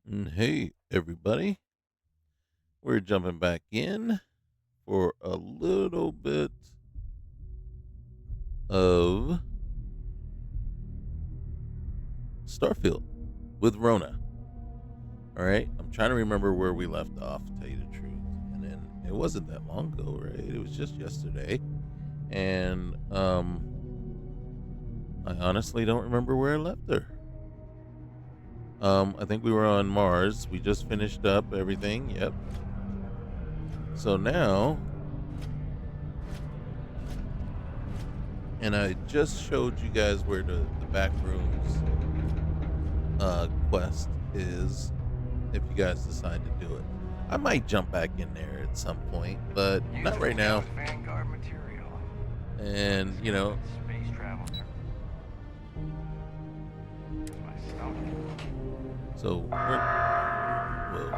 Hey, everybody. We're jumping back in for a little bit of Starfield with Rhona. All right. I'm trying to remember where we left off, to tell you the truth. And then it wasn't that long ago, right? It was just yesterday. And I honestly don't remember where I left her. I think we were on Mars. We just finished up everything. Yep. So now, and I just showed you guys where the back rooms quest is if you guys decide to do it. I might jump back in there at some point, but You not right think that now. was Vanguard material? And, you know, Space travel to my stomach. so we're. Whoa.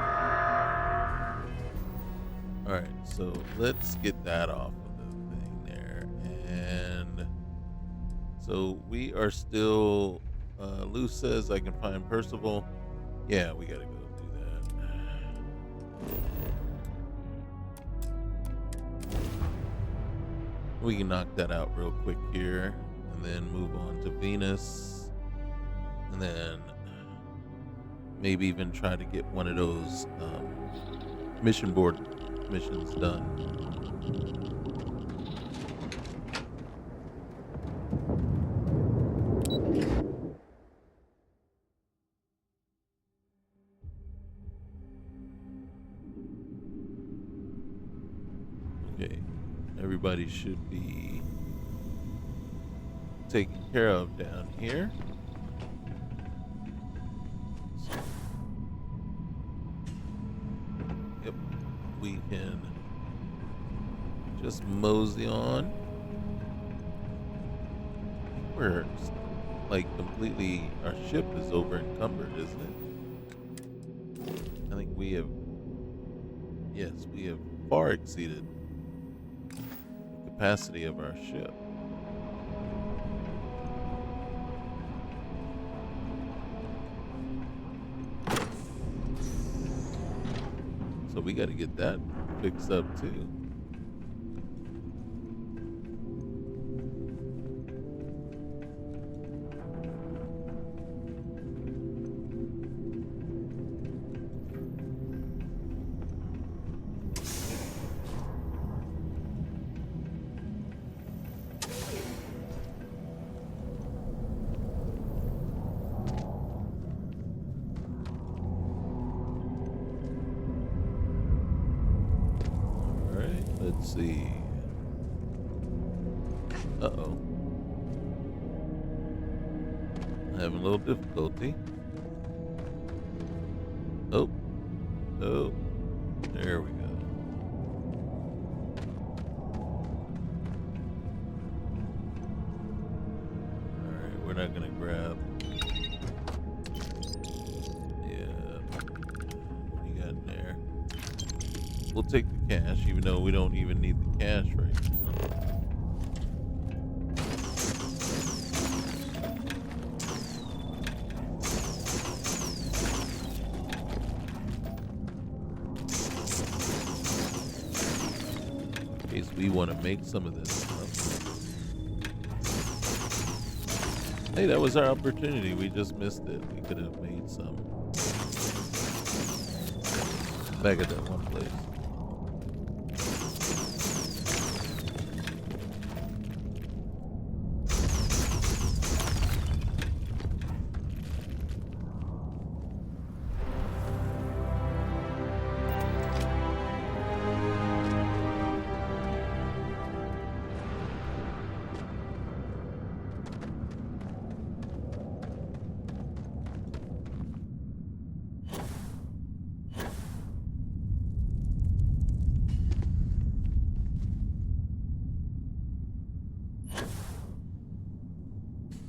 All right, so let's get that off of the thing there. And so we are still. Lou says I can find Percival. Yeah, we gotta go do that. We can knock that out real quick here and then move on to Venus. And then maybe even try to get one of those mission board missions done. Okay, everybody should be taken care of down here. So, yep, we can just mosey on. I think we're like completely, our ship is over encumbered, isn't it? I think we have, yes, we have far exceeded the capacity of our ship. So we got to get that fixed up too. All right, let's see. Uh-oh. I'm having a little difficulty. Oh, oh, there we go. All right, we're not gonna grab. Yeah, what do you got in there? We'll take the cash, even though we don't even need the cash right now. In case we want to make some of this stuff. Hey, that was our opportunity. We just missed it. We could have made some back at that one place.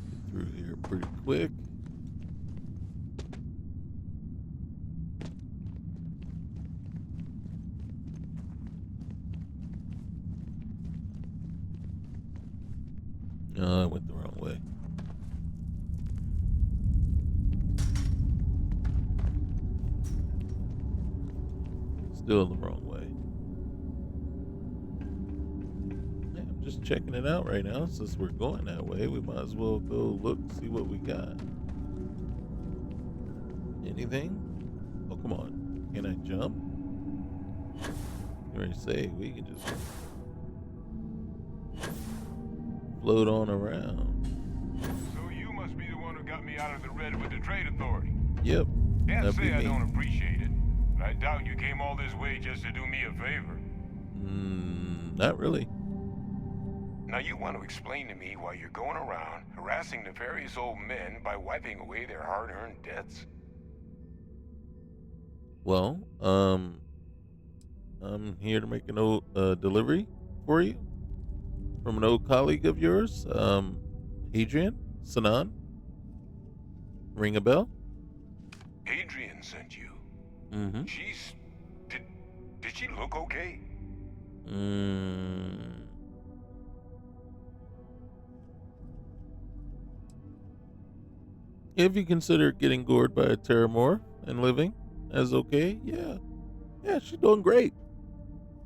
Get through here pretty quick. I went the wrong way. Still the wrong way. Yeah, I'm just checking it out right now. Since we're going that way, we might as well go look, see what we got. Anything? Oh, come on. Can I jump? You already say we can just float on around. So you must be the one who got me out of the red with the trade authority. Yep, Can't that'd be say I me. don't appreciate it, but I doubt you came all this way just to do me a favor. Not really. Now you want to explain to me why you're going around harassing nefarious old men by wiping away their hard-earned debts? Well, I'm here to make an old delivery for you from an old colleague of yours, Adrian Sanan. Ring a bell? Adrian sent you. Mm-hmm. She's... Did she look okay? If you consider getting gored by a terramorph and living as okay, yeah, she's doing great.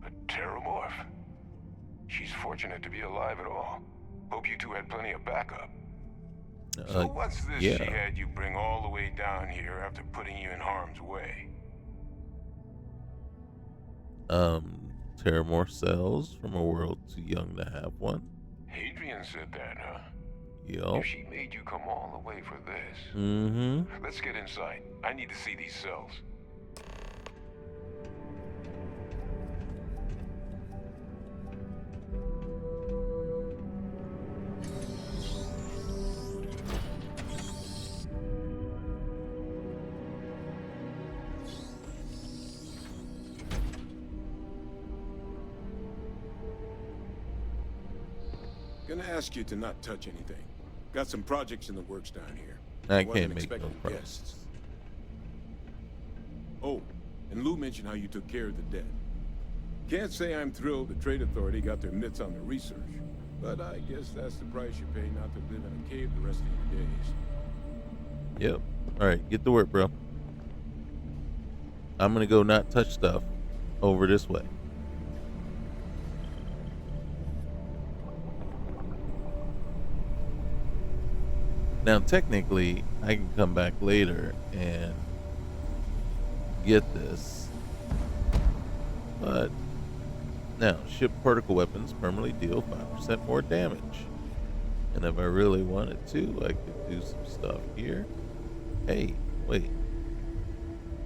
A terramorph? She's fortunate to be alive at all. Hope you two had plenty of backup. So what's this yeah. she had you bring all the way down here after putting you in harm's way? Terramorph cells from a world too young to have one. Adrian said that, huh? Yup. If she made you come all the way for this... Mm-hmm. Let's get inside. I need to see these cells. Gonna ask you to not touch anything. Got some projects in the works down here. I Wasn't can't make no expecting promises. guests. Oh, and Lou mentioned how you took care of the dead. Can't say I'm thrilled the Trade Authority got their mitts on the research, but I guess that's the price you pay not to live in a cave the rest of your days. Yep. All right, get to work, bro. I'm gonna go not touch stuff over this way. Now, technically, I can come back later and get this. But now, ship particle weapons permanently deal 5% more damage. And if I really wanted to, I could do some stuff here. Hey, wait.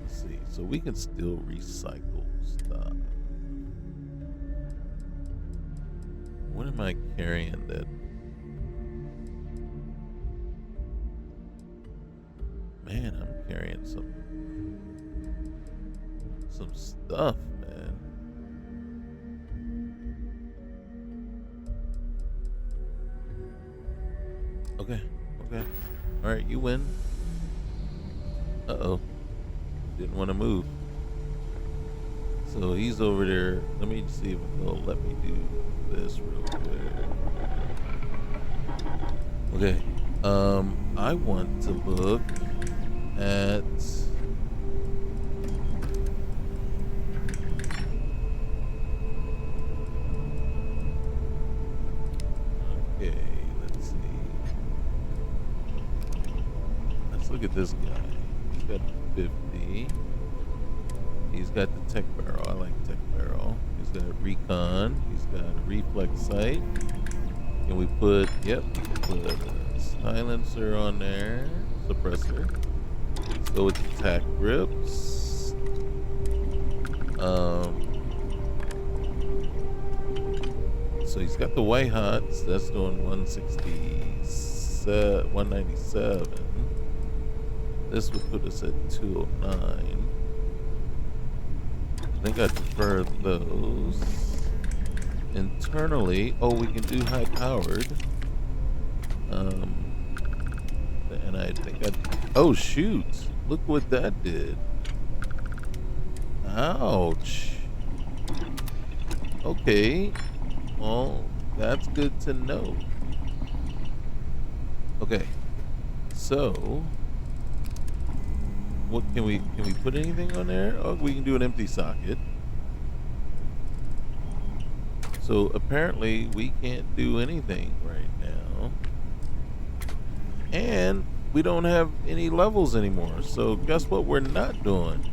Let's see. So we can still recycle stuff. What am I carrying that? Man, I'm carrying some stuff, man. Okay. All right, you win. Uh-oh. Didn't want to move. So he's over there. Let me see if they'll let me do this real quick. Okay. I want to look at let's see. Let's look at this guy. He's got 50. He's got the tech barrel. I like tech barrel. He's got recon. He's got reflex sight. Can we put, yep, we can put a silencer on there. Suppressor. Let's go with attack grips. So he's got the white hots. That's doing 197. This would put us at 209. I think I prefer those. Internally, oh, we can do high powered. And I think oh shoot, look what that did. Ouch. Okay, well, that's good to know. Okay, so what can we put anything on there? Oh, we can do an empty socket. So apparently we can't do anything right now. And we don't have any levels anymore. So guess what we're not doing?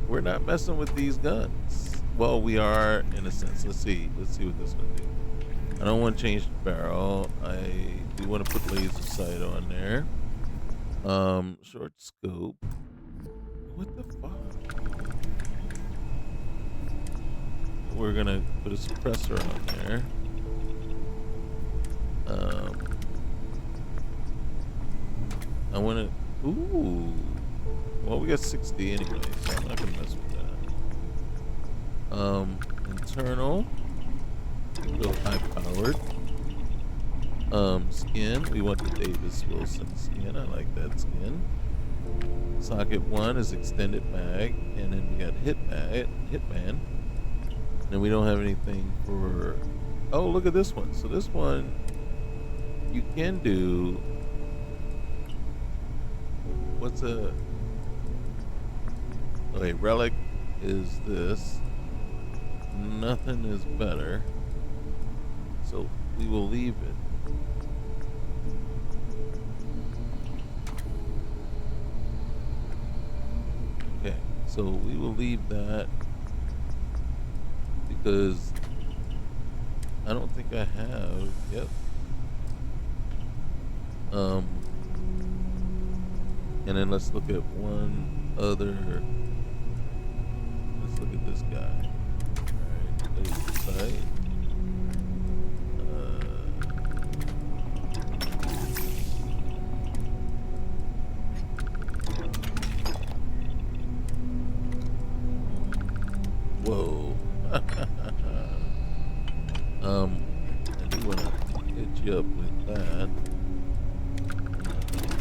We're not messing with these guns. Well, we are in a sense. Let's see what this is gonna do. I don't want to change the barrel. I do want to put laser sight on there. Short scope. What the fuck? We're gonna put a suppressor on there. I want to. Ooh. Well, we got 60 anyway, so I'm not gonna mess with that. Internal. We can go high powered. Skin. We want the Davis Wilson skin. I like that skin. Socket 1 is extended mag, and then we got Hitman. And we don't have anything for. Oh, look at this one. So this one, you can do. What's a? Okay, relic is this. Nothing is better. So we will leave it. Okay, so we will leave that because I don't think I have. Yep. And then let's look at one other. Let's look at this guy. All right, laser sight. Whoa. I do want to hit you up with that.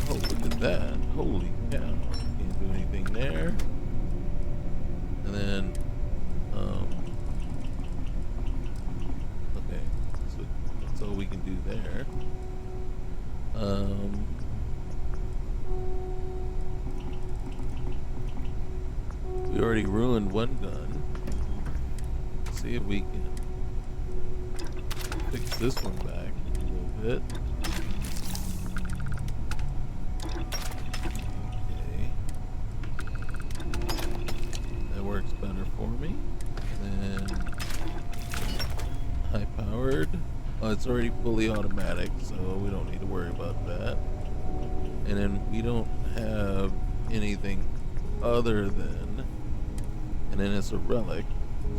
Oh, look at that. Holy cow. Can't do anything there. And then, okay. So that's all we can do there. We already ruined one gun. Let's see if we can fix this one back a little bit. Works better for me. And then high powered. Oh, it's already fully automatic, so we don't need to worry about that. And then we don't have anything other than, and then it's a relic,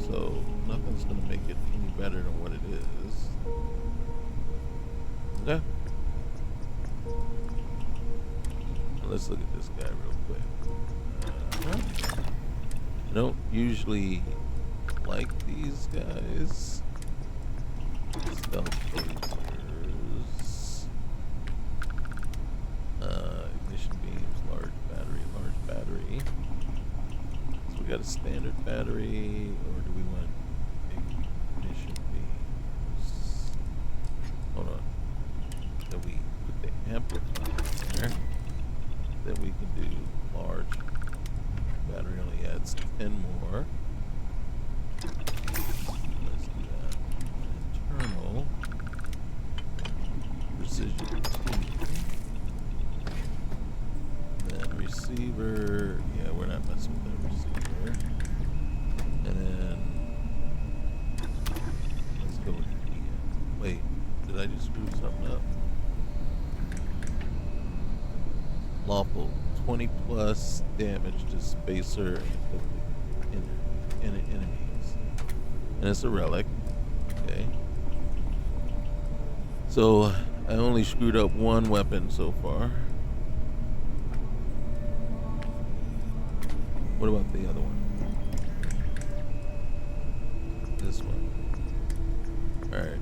so nothing's gonna make it any better than what it is. Okay. Let's look at this guy real quick. I don't usually like these guys. Stealth lasers. Ignition beams, large battery. So we got a standard battery, or do we want ignition beams? Hold on. Then we put the amplifier there. Then we can do large. Battery only adds 10 more. Let's do that. Internal. Precision 2. Then receiver. Yeah, we're not messing with that receiver. And then let's go with the. Wait, did I just screw something up? Lawful. 20 plus damage to spacer and enemies. And it's a relic. Okay. So I only screwed up one weapon so far. What about the other one? This one. Alright.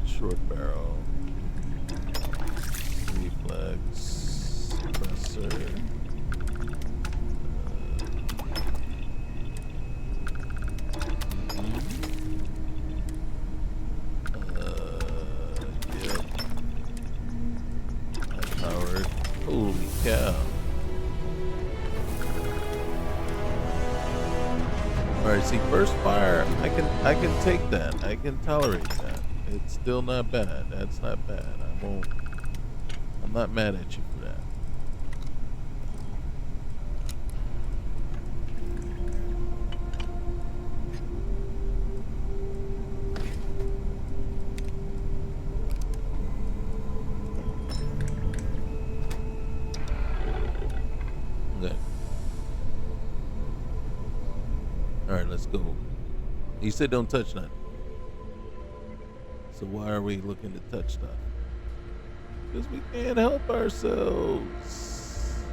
Short barrel. Reflex, suppressor, yep, high powered, holy cow. right, see, first fire, I can take that. I can tolerate that. It's still not bad. That's not bad. I'm not mad at you for that. Okay. All right, let's go. You said don't touch nothing. So why are we looking to touch stuff? Because we can't help ourselves.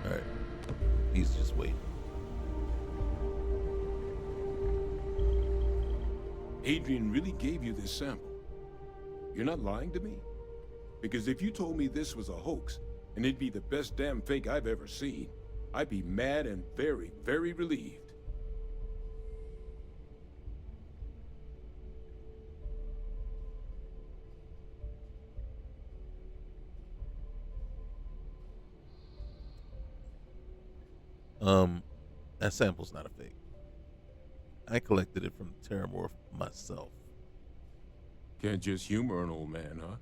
All right. He's just waiting. Adrian really gave you this sample. You're not lying to me? Because if you told me this was a hoax, and it'd be the best damn fake I've ever seen, I'd be mad and very, very relieved. That sample's not a fake. I collected it from Terramorph myself. Can't just humor an old man, huh?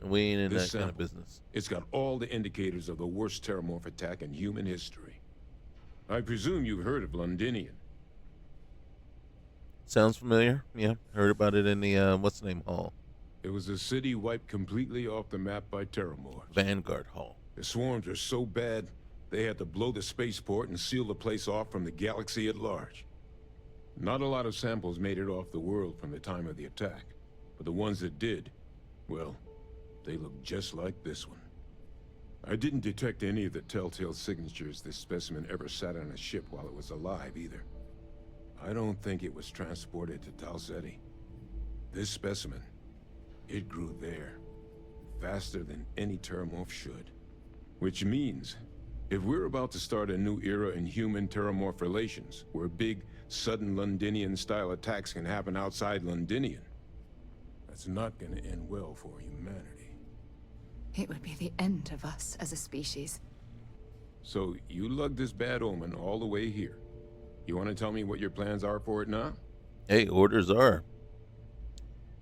And we ain't in This that kind of sample, business. It's got all the indicators of the worst Terramorph attack in human history. I presume you've heard of Londinian. Sounds familiar? Yeah, heard about it in the what's the name hall? It was a city wiped completely off the map by Terramorphs. Vanguard Hall. The swarms are so bad, they had to blow the spaceport and seal the place off from the galaxy at large. Not a lot of samples made it off the world from the time of the attack, but the ones that did, well, they look just like this one. I didn't detect any of the telltale signatures this specimen ever sat on a ship while it was alive, either. I don't think it was transported to Tal Ceti. This specimen, it grew there, faster than any Terramorph should. Which means, if we're about to start a new era in human-Terramorph relations, where big, sudden Londinian-style attacks can happen outside Londinian, that's not gonna end well for humanity. It would be the end of us as a species. So, you lugged this bad omen all the way here. You want to tell me what your plans are for it now? Hey, orders are.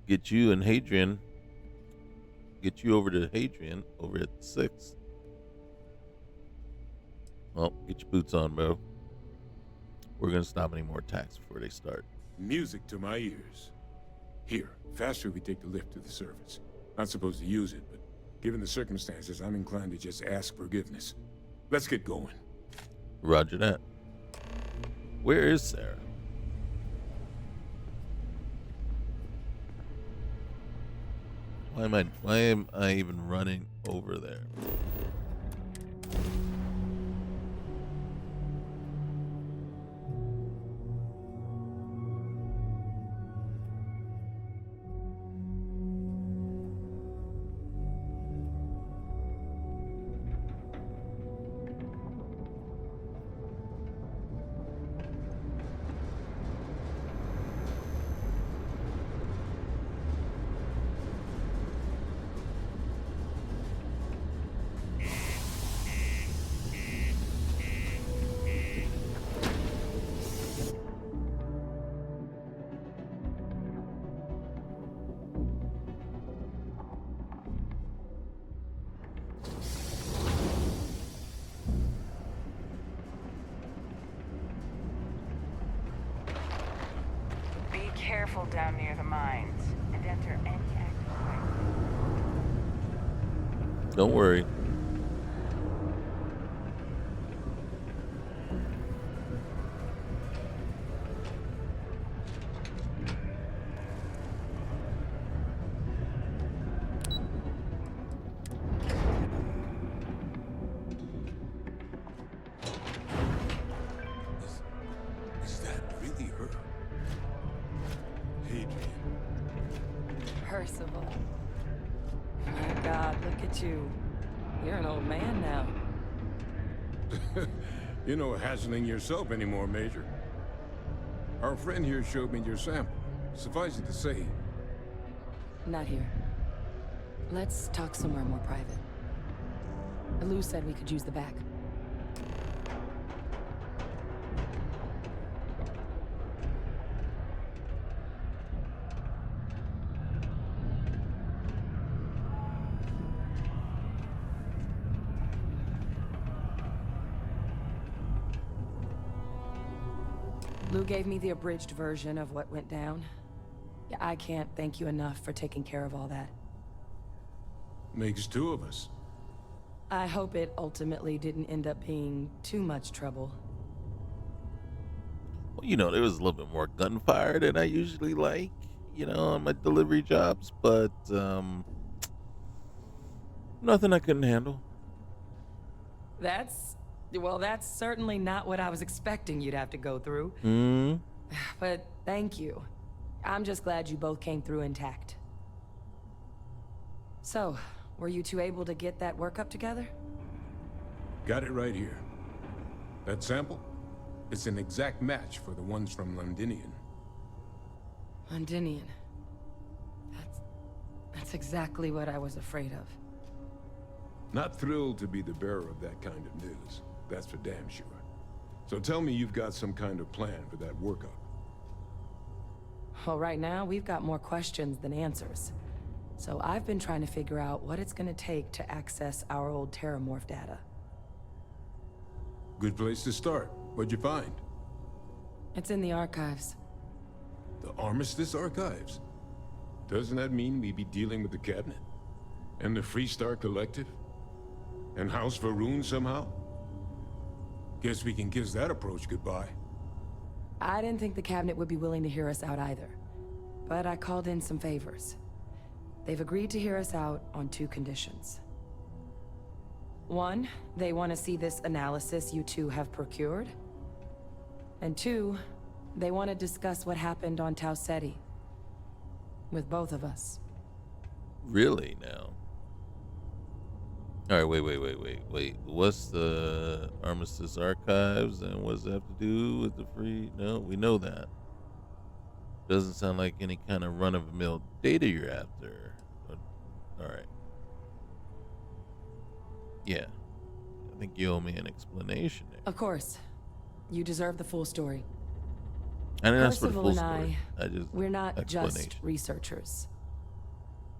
Get you and Hadrian. Get you over to Hadrian over at 6. Well, get your boots on, bro. We're gonna stop any more attacks before they start. Music to my ears. Here, faster we take the lift to the surface. Not supposed to use it, but given the circumstances, I'm inclined to just ask forgiveness. Let's get going. Roger that. Where is Sarah? Why am I even running over there? Careful down near the mines, and enter any active way. Don't worry. Is that really her? Adrian. Percival. My God, look at you. You're an old man now. You're no hassling yourself anymore, Major. Our friend here showed me your sample. Suffice it to say, Not here. Let's talk somewhere more private. Lou said we could use the back. Lou gave me the abridged version of what went down. Yeah, I can't thank you enough for taking care of all that. Makes two of us. I hope it ultimately didn't end up being too much trouble. Well, there was a little bit more gunfire than I usually like, on my delivery jobs, but nothing I couldn't handle. That's certainly not what I was expecting you'd have to go through. But thank you. I'm just glad you both came through intact. So, were you two able to get that workup together? Got it right here. That sample? It's an exact match for the ones from Londinian. Londinian. That's exactly what I was afraid of. Not thrilled to be the bearer of that kind of news. That's for damn sure. So tell me you've got some kind of plan for that workup. Well, right now, we've got more questions than answers. So I've been trying to figure out what it's gonna take to access our old Terramorph data. Good place to start. What'd you find? It's in the archives. The Armistice Archives? Doesn't that mean we'd be dealing with the Cabinet? And the Freestar Collective? And House Varun somehow? Guess we can kiss that approach goodbye. I didn't think the Cabinet would be willing to hear us out either. But I called in some favors. They've agreed to hear us out on two conditions. One, they want to see this analysis you two have procured. And two, they want to discuss what happened on Tau Ceti. With both of us. Really now? All right, wait. What's the Armistice Archives, and what does that have to do with the free? No, we know that. Doesn't sound like any kind of run-of-the-mill data you're after. All right. Yeah. I think you owe me an explanation there. Of course. You deserve the full story. I didn't ask for the Percival full and story. we're not just researchers.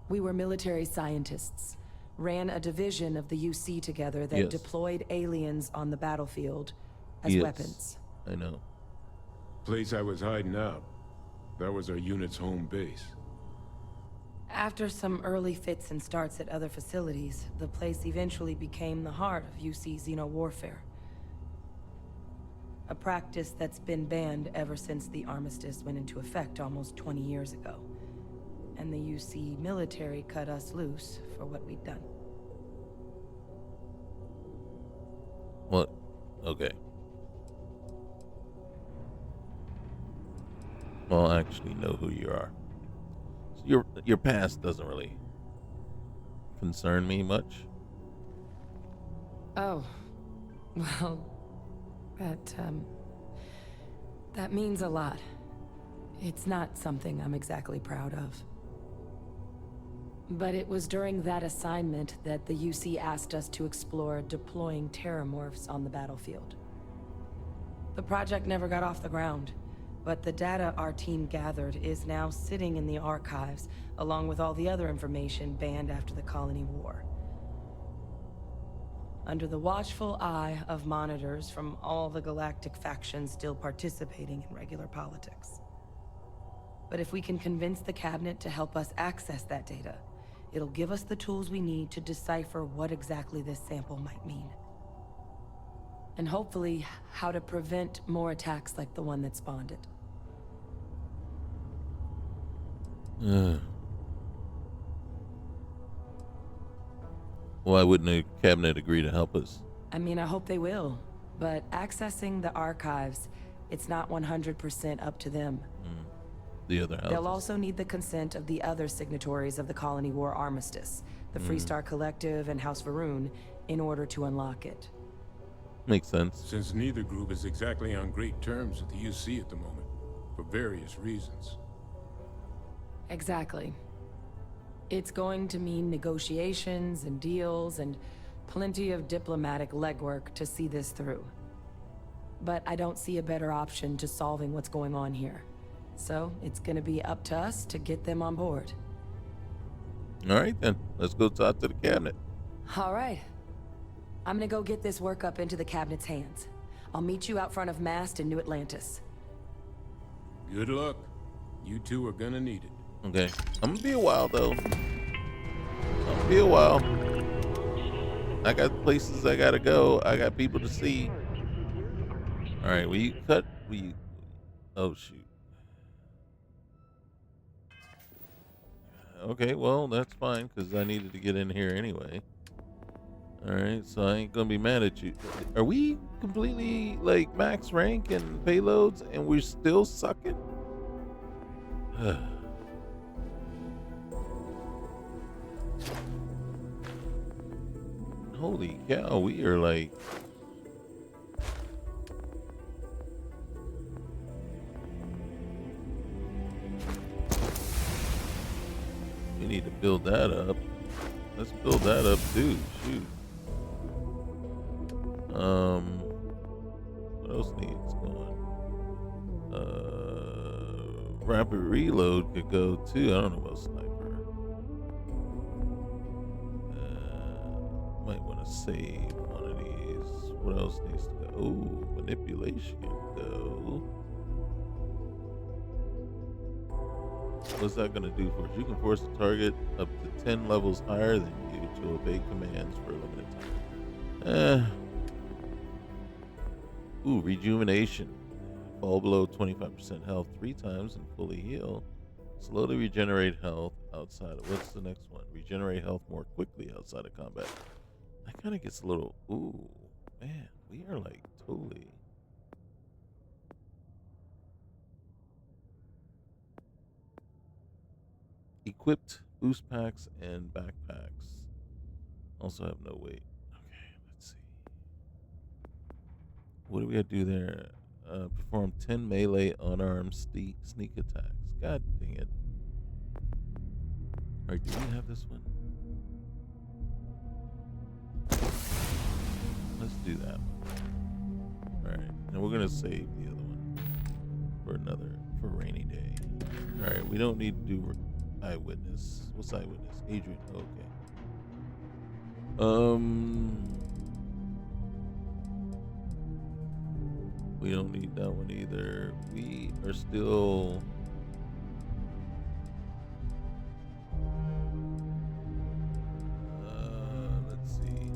We were military scientists. Ran a division of the UC together that deployed aliens on the battlefield as weapons. I know. Place I was hiding out. That was our unit's home base. After some early fits and starts at other facilities, the place eventually became the heart of UC xeno-warfare. A practice that's been banned ever since the armistice went into effect almost 20 years ago. And the UC military cut us loose for what we'd done. What? Okay. Well, I actually know who you are. So your past doesn't really concern me much. Oh. Well, that means a lot. It's not something I'm exactly proud of. But it was during that assignment that the UC asked us to explore deploying terramorphs on the battlefield. The project never got off the ground, but the data our team gathered is now sitting in the archives, along with all the other information banned after the Colony War. Under the watchful eye of monitors from all the galactic factions still participating in regular politics. But if we can convince the Cabinet to help us access that data, it'll give us the tools we need to decipher what exactly this sample might mean. And hopefully, how to prevent more attacks like the one that spawned it. Why wouldn't the Cabinet agree to help us? I mean, I hope they will. But accessing the archives, it's not 100% up to them. The other houses. They'll also need the consent of the other signatories of the Colony War Armistice, the Freestar Collective and House Varun, in order to unlock it. Makes sense. Since neither group is exactly on great terms with the UC at the moment, for various reasons. Exactly. It's going to mean negotiations and deals and plenty of diplomatic legwork to see this through. But I don't see a better option to solving what's going on here. So it's gonna be up to us to get them on board. All right then, let's go talk to the Cabinet. All right. I'm gonna go get this work up into the Cabinet's hands. I'll meet you out front of Mast in New Atlantis. Good luck. You two are gonna need it. Okay. I'm gonna be a while though. I'm gonna be a while. I got places I gotta go. I got people to see. All right. Will you cut? Will you? Oh shoot. Okay. Well, that's fine because I needed to get in here anyway. All right. So I ain't gonna be mad at you. Are we completely like max rank and payloads, and we're still sucking? Holy cow, we are like... We need to build that up. Let's build that up too, shoot. What else needs going? Rapid reload could go too. I don't know about sniper. Might want to save one of these. What else needs to go? Oh, manipulation can go. What's that going to do for us? You can force the target up to 10 levels higher than you to obey commands for a limited time. Ooh, rejuvenation. Fall below 25% health 3 times and fully heal. Slowly regenerate health outside of... What's the next one? Regenerate health more quickly outside of combat. That kind of gets a little... Ooh, man, we are like totally... Equipped boost packs and backpacks. Also have no weight. Okay, let's see. What do we have to do there? Perform 10 melee unarmed sneak attacks. God dang it. Alright, do we have this one? Let's do that one. Alright, and we're gonna save the other one for a rainy day. Alright, we don't need to do eyewitness. What's eyewitness? Adrian, okay. We don't need that one either. We are still... let's see.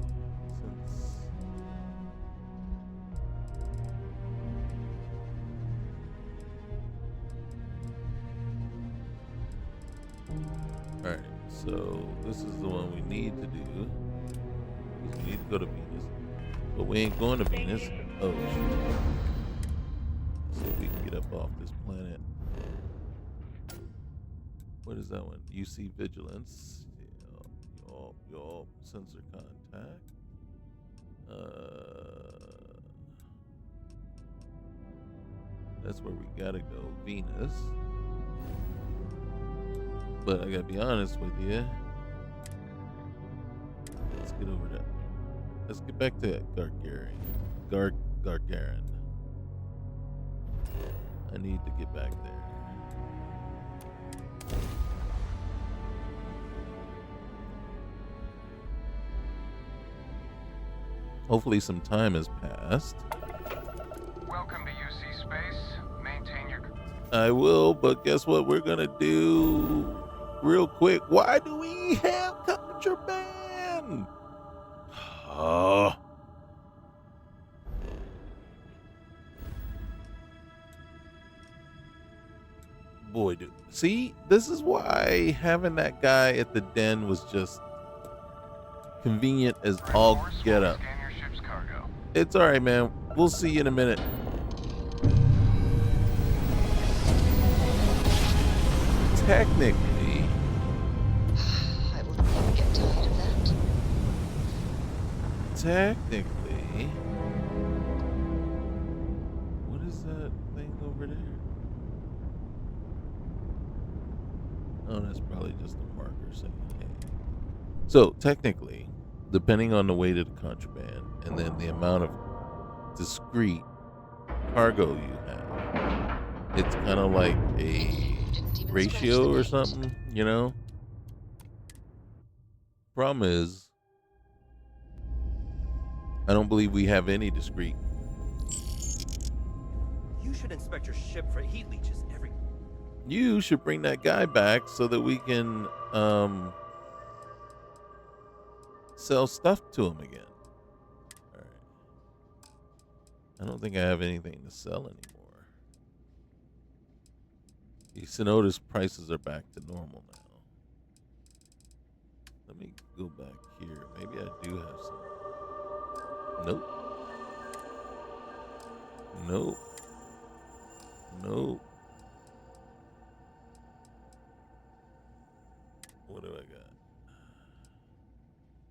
Alright, so this is the one we need to do. Because we need to go to Venus. But we ain't going to Venus. Oh, shoot. So we can get up off this planet. What is that one? UC Vigilance. Y'all sensor contact. That's where we gotta go. Venus. But I gotta be honest with you. Let's get over that. Let's get back to Gargarin. I need to get back there. Hopefully some time has passed. Welcome to UC Space. Maintain your... I will, but guess what we're gonna do real quick? Why do we have contraband? Oh. Boy, dude. See, this is why having that guy at the den was just convenient as all get up. Scan your ship's cargo. It's all right, man. We'll see you in a minute. Technically, I will never get tired of that. technically, what is that thing over there? Oh, that's probably just a marker saying, hey. So technically, depending on the weight of the contraband and then the amount of discrete cargo you have, it's kind of like a ratio or something, you know? Problem is, I don't believe we have any discrete. You should inspect your ship for heat leeches every You should bring that guy back so that we can sell stuff to him again. All right. I don't think I have anything to sell anymore. You notice prices are back to normal now. Let me go back here. Maybe I do have some. Nope. Nope. Nope. What do I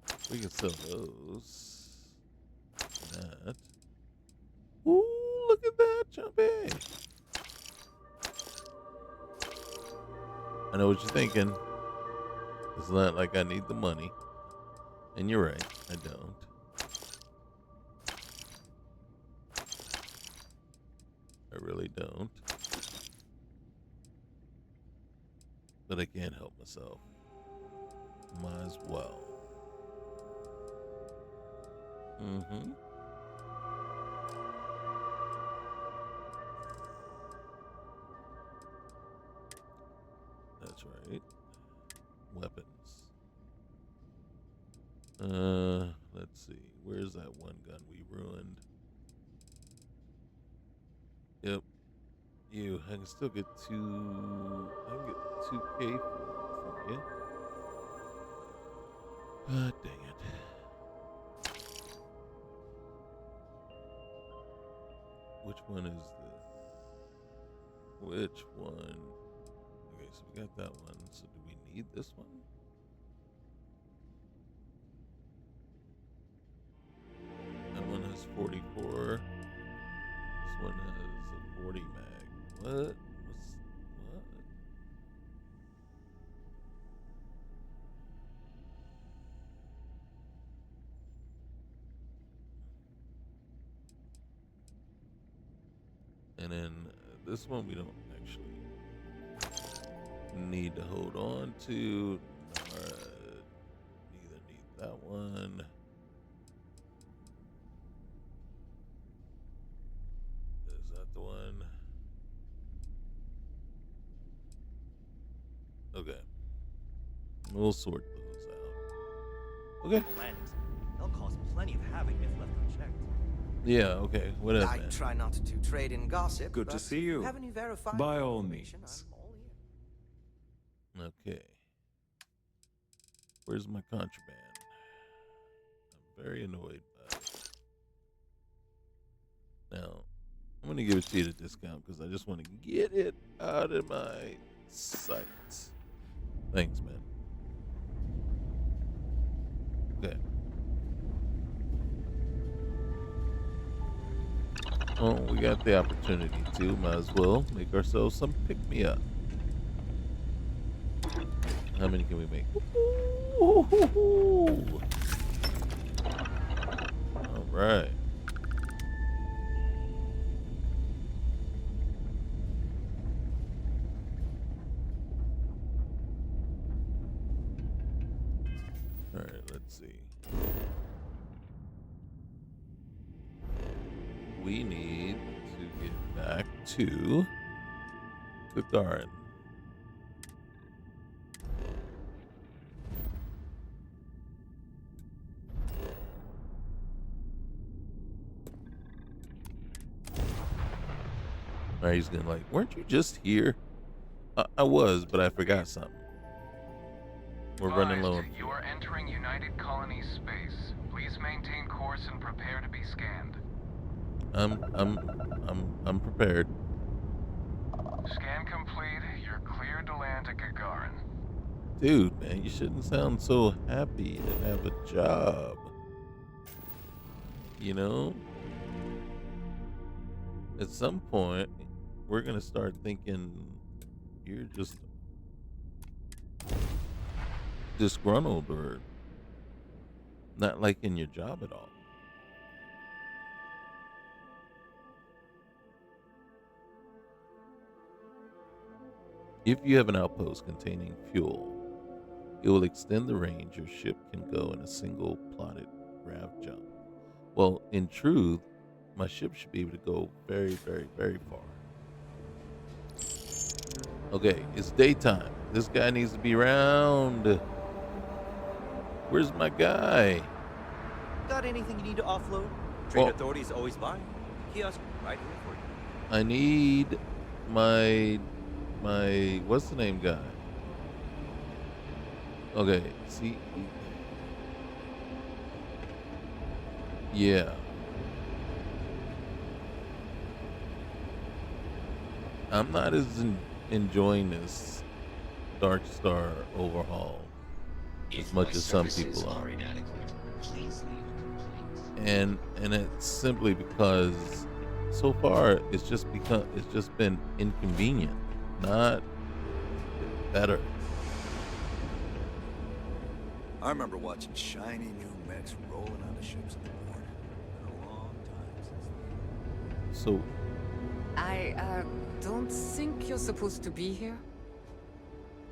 got? We can sell those. That. Ooh, look at that, Jumpy. I know what you're thinking. It's not like I need the money. And you're right, I don't. I really don't. But I can't help myself. Might as well. Mm-hmm. That's right. Weapons. Let's see. Where's that one gun we ruined? Yep. You. I can still get I can get 2K from you. God dang it. Which one is which one? Okay, so we got that one. So do we need this one? That one has 44. This one has a 40 mag. What? What? And then this one we don't actually need to hold on to. Neither need that one. Is that the one? Okay. We'll sort those out. Okay. They'll cause plenty of havoc if left unchecked. Yeah, okay. What else, I man? try not to trade in gossip. Good to see you. Have any verified By all information? means. I'm all ears. Okay. Where's my contraband? I'm very annoyed by it. Now, I'm going to give it to you at a discount because I just want to get it out of my sight. Thanks, man. Okay. Well, we got the opportunity to. Might as well make ourselves some pick-me-up. How many can we make? Ooh. All right. All right, let's see. We need to get back to the garden. All right, he's gonna like, weren't you just here? I was, but I forgot something. We're running low. You are entering United Colony space. Please maintain course and prepare to be scanned. I'm prepared. Scan complete. You're cleared to land at Gagarin. Dude, man, you shouldn't sound so happy to have a job. You know? At some point, we're gonna start thinking you're just disgruntled or not liking your job at all. If you have an outpost containing fuel, it will extend the range your ship can go in a single plotted grav jump. Well, in truth, my ship should be able to go very, very, very far. Okay, it's daytime. This guy needs to be around. Where's my guy? Got anything you need to offload? Trade Well, authorities always buy. Kiosk right here for you. I need my what's the name guy? Okay, see, yeah, I'm not as enjoying this Dark Star overhaul as much as some people are, and it's simply because so far it's just been inconvenient, not better. I remember watching shiny new mechs rolling out of ships in the port. Been a long time since. So I don't think you're supposed to be here.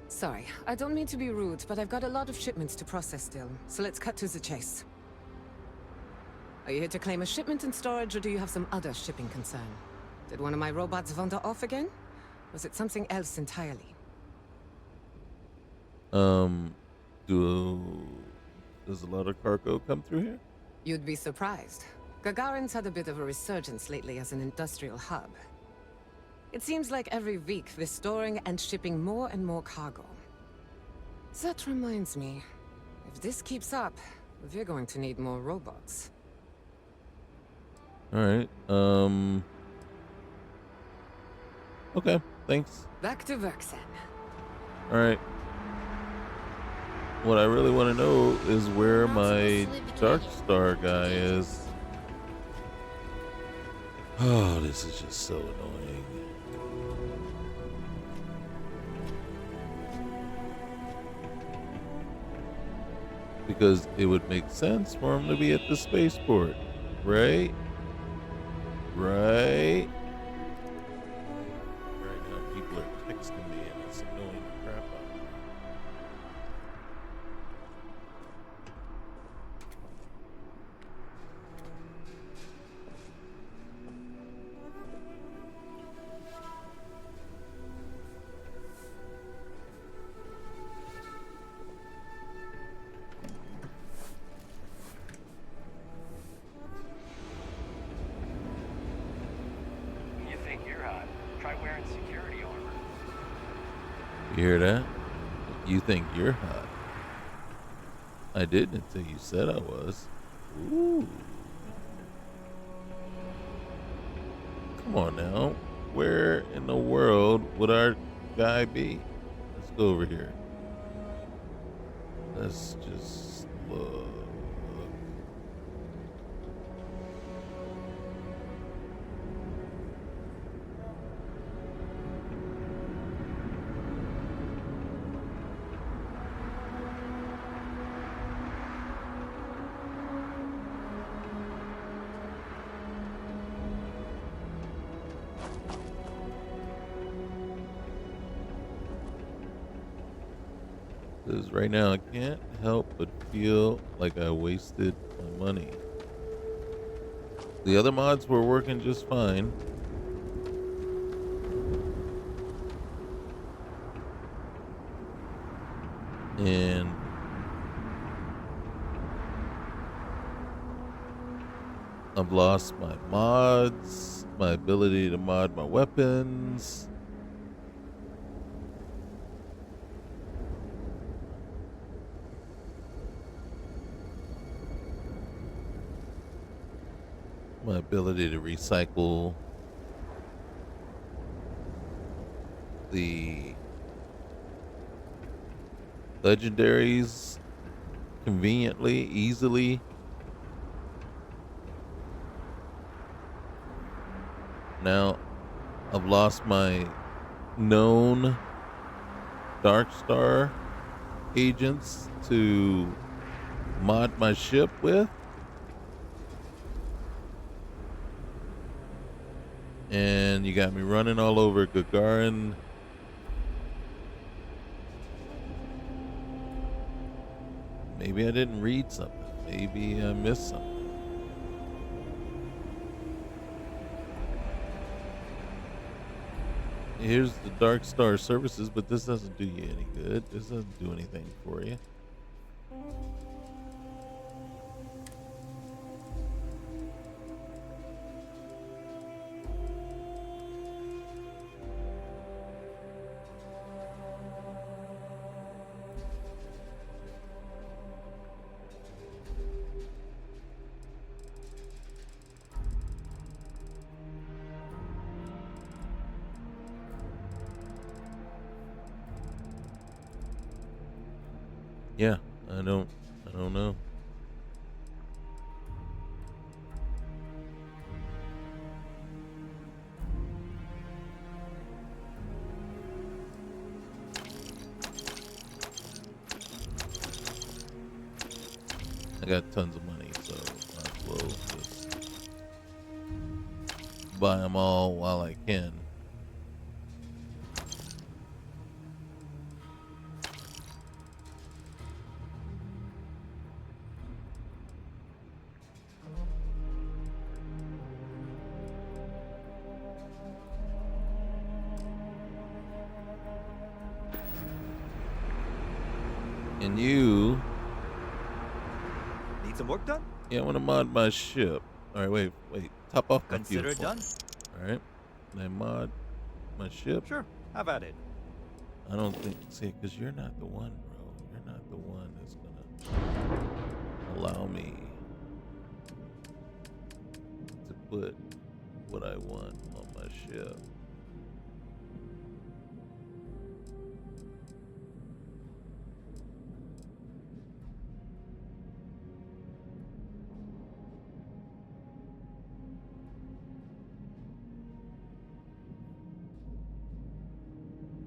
Sorry, I don't mean to be rude, but I've got a lot of shipments to process still, so let's cut to the chase. Are you here to claim a shipment in storage, or do you have some other shipping concern? Did one of my robots wander off again? Was it something else entirely? Does a lot of cargo come through here? You'd be surprised. Gagarin's had a bit of a resurgence lately as an industrial hub. It seems like every week they're storing and shipping more and more cargo. That reminds me, if this keeps up, we're going to need more robots. All right. Okay. Thanks. Back to work, then. All right. What I really want to know is where my Dark Star guy is. Oh, this is just so annoying. Because it would make sense for him to be at the spaceport, right? Right? Right now, people are texting me and it's annoying the crap out of me. You think you're hot? Try wearing security armor. You hear that? You think you're hot. I didn't until you said I was. Ooh. Come on now. Where in the world would our guy be? Let's go over here. Let's just look. Because right now I can't help but feel like I wasted my money. The other mods were working just fine. And I've lost my mods, my ability to mod my weapons. My ability to recycle the legendaries conveniently, easily. Now I've lost my known Dark Star agents to mod my ship with. And you got me running all over Gagarin. Maybe I didn't read something. Maybe I missed something. Here's the Dark Star services, but this doesn't do you any good. This doesn't do anything for you. Yeah, I don't know. I got tons of money, so might as well just buy them all while I can. And you... Need some work done? Yeah, I want to mod my ship. All right, wait. Top off my fuel. Consider it done. All right. Can I mod my ship? Sure, have at it. I don't think... See, because you're not the one, bro. You're not the one that's going to allow me to put what I want on my ship.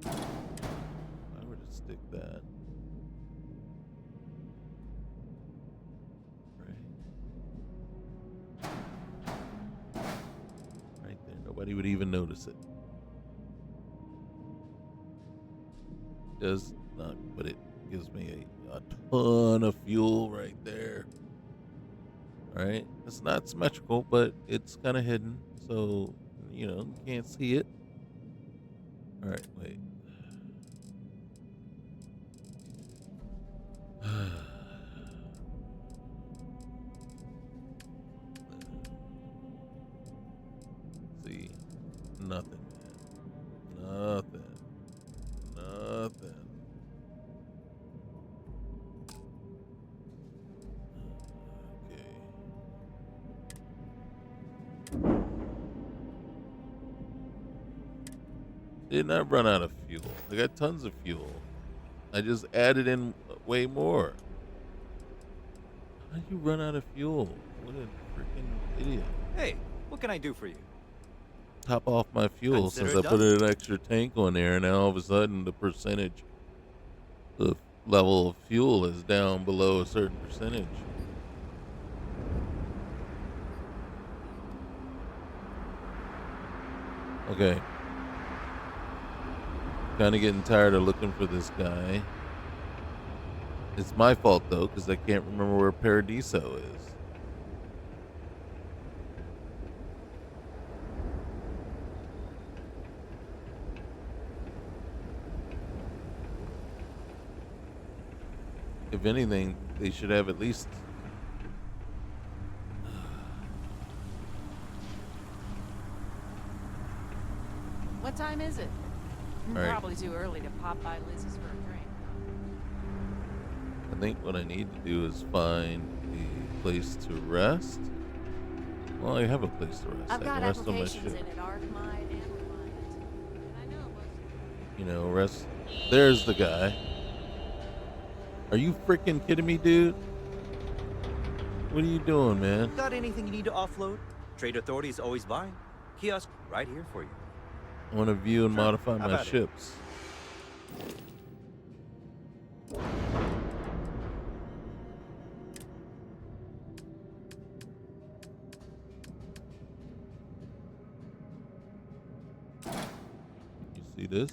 I would just stick that right there. Nobody would even notice it. Does not, but it gives me a ton of fuel right there. All right, it's not symmetrical, but it's kind of hidden, so you can't see it. All right, wait. See, nothing, man. Nothing. Okay. Did not run out of fuel. I got tons of fuel. I just added in way more. How did you run out of fuel? What a freaking idiot. Hey, what can I do for you? Top off my fuel Consider since I it put done. an extra tank on there, and now all of a sudden the level of fuel is down below a certain percentage. Okay. Kind of getting tired of looking for this guy. It's my fault though, because I can't remember where Paradiso is. If anything, they should have at least... What time is it? All right. Probably too early to pop by Lizzie's for a drink. I think what I need to do is find a place to rest. Well, I have a place to rest. I've I got can rest on my applications ship. in it, Arkmite and Reliant. And I know most... Rest. There's the guy. Are you freaking kidding me, dude? What are you doing, man? Got anything you need to offload? Trade Authority is always buying. Kiosk right here for you. I want to view and Sure, modify have my at it. ships. You see this?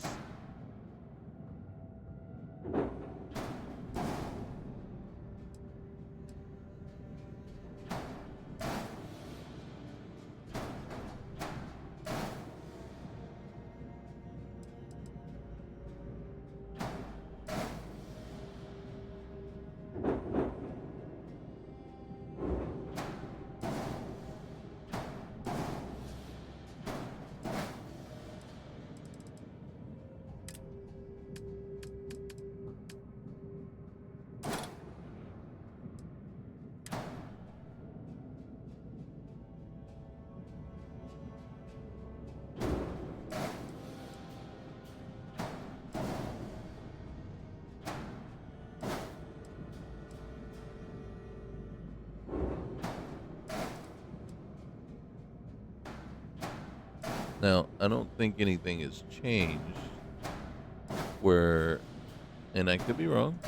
Now, I don't think anything has changed where, and I could be wrong,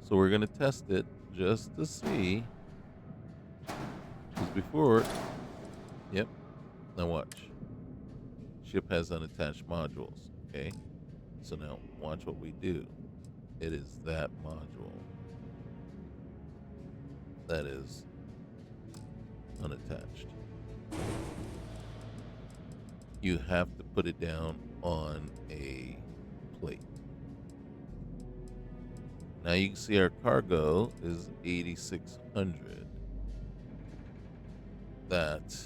so we're going to test it just to see. Because before, yep, now watch. Ship has unattached modules, okay? So now watch what we do. It is that module that is unattached. You have to put it down on a plate. Now you can see our cargo is 8,600. That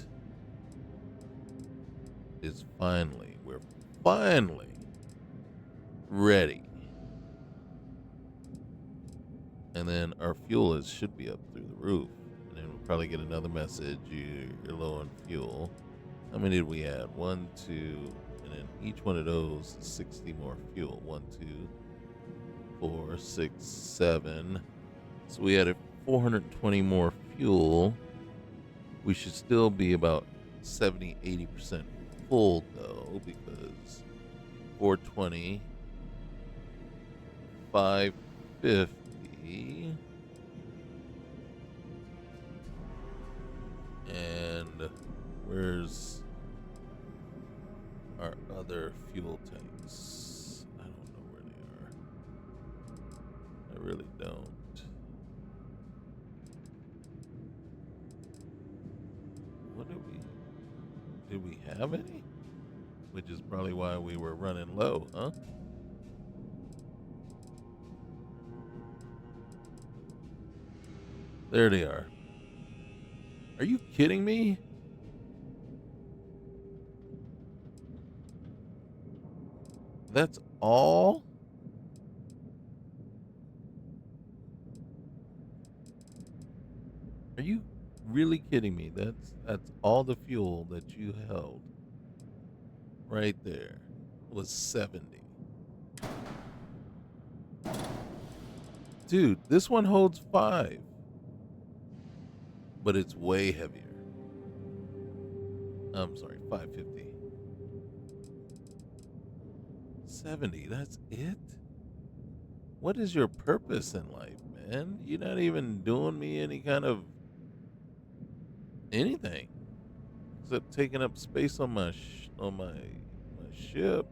is we're finally ready. And then our fuel should be up through the roof. And then we'll probably get another message, you're low on fuel. How many did we add? 1, 2, and then each one of those is 60 more fuel. 1, 2, 4, 6, 7. So we added 420 more fuel. We should still be about 70, 80% full though, because 420, 550, and where's our other fuel tanks? I don't know where they are. I really don't. What did we have any? Which is probably why we were running low, huh? There they are. Are you kidding me? That's all? Are you really kidding me? That's all the fuel that you held. Right there was 70. Dude, this one holds 5. But it's way heavier. I'm sorry, 550. 70, that's it? What is your purpose in life, man? You're not even doing me any kind of anything except taking up space on my ship.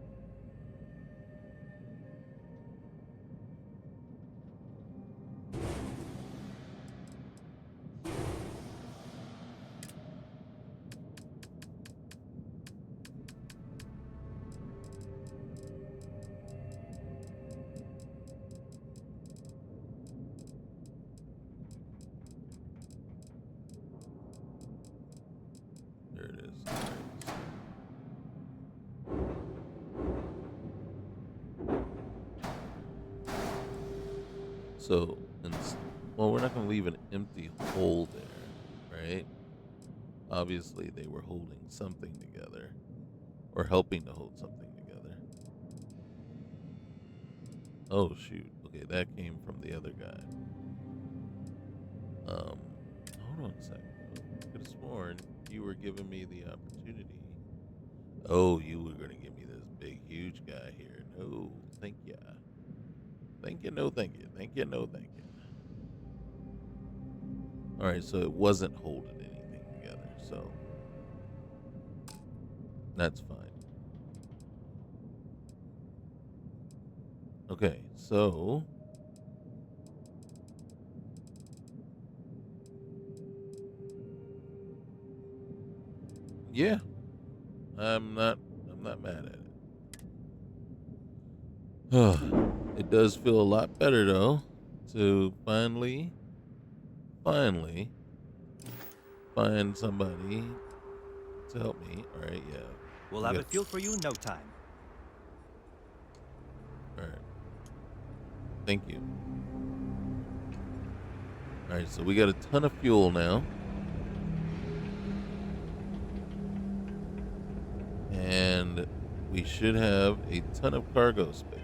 There it is. So, well, we're not going to leave an empty hole there, right? Obviously, they were holding something together, or helping to hold something together. Oh, shoot. Okay, that came from the other guy. Hold on a second. I could have sworn you were giving me the opportunity. Oh, you were going to give me this big, huge guy here. No, thank ya. Thank you, no thank you. Thank you, no thank you. Alright, so it wasn't holding anything together, so that's fine. Okay, so yeah, I'm not mad at it. It does feel a lot better though to finally find somebody to help me. All right, yeah. We'll have a fuel for you in no time. All right. Thank you. All right, so we got a ton of fuel now. And we should have a ton of cargo space.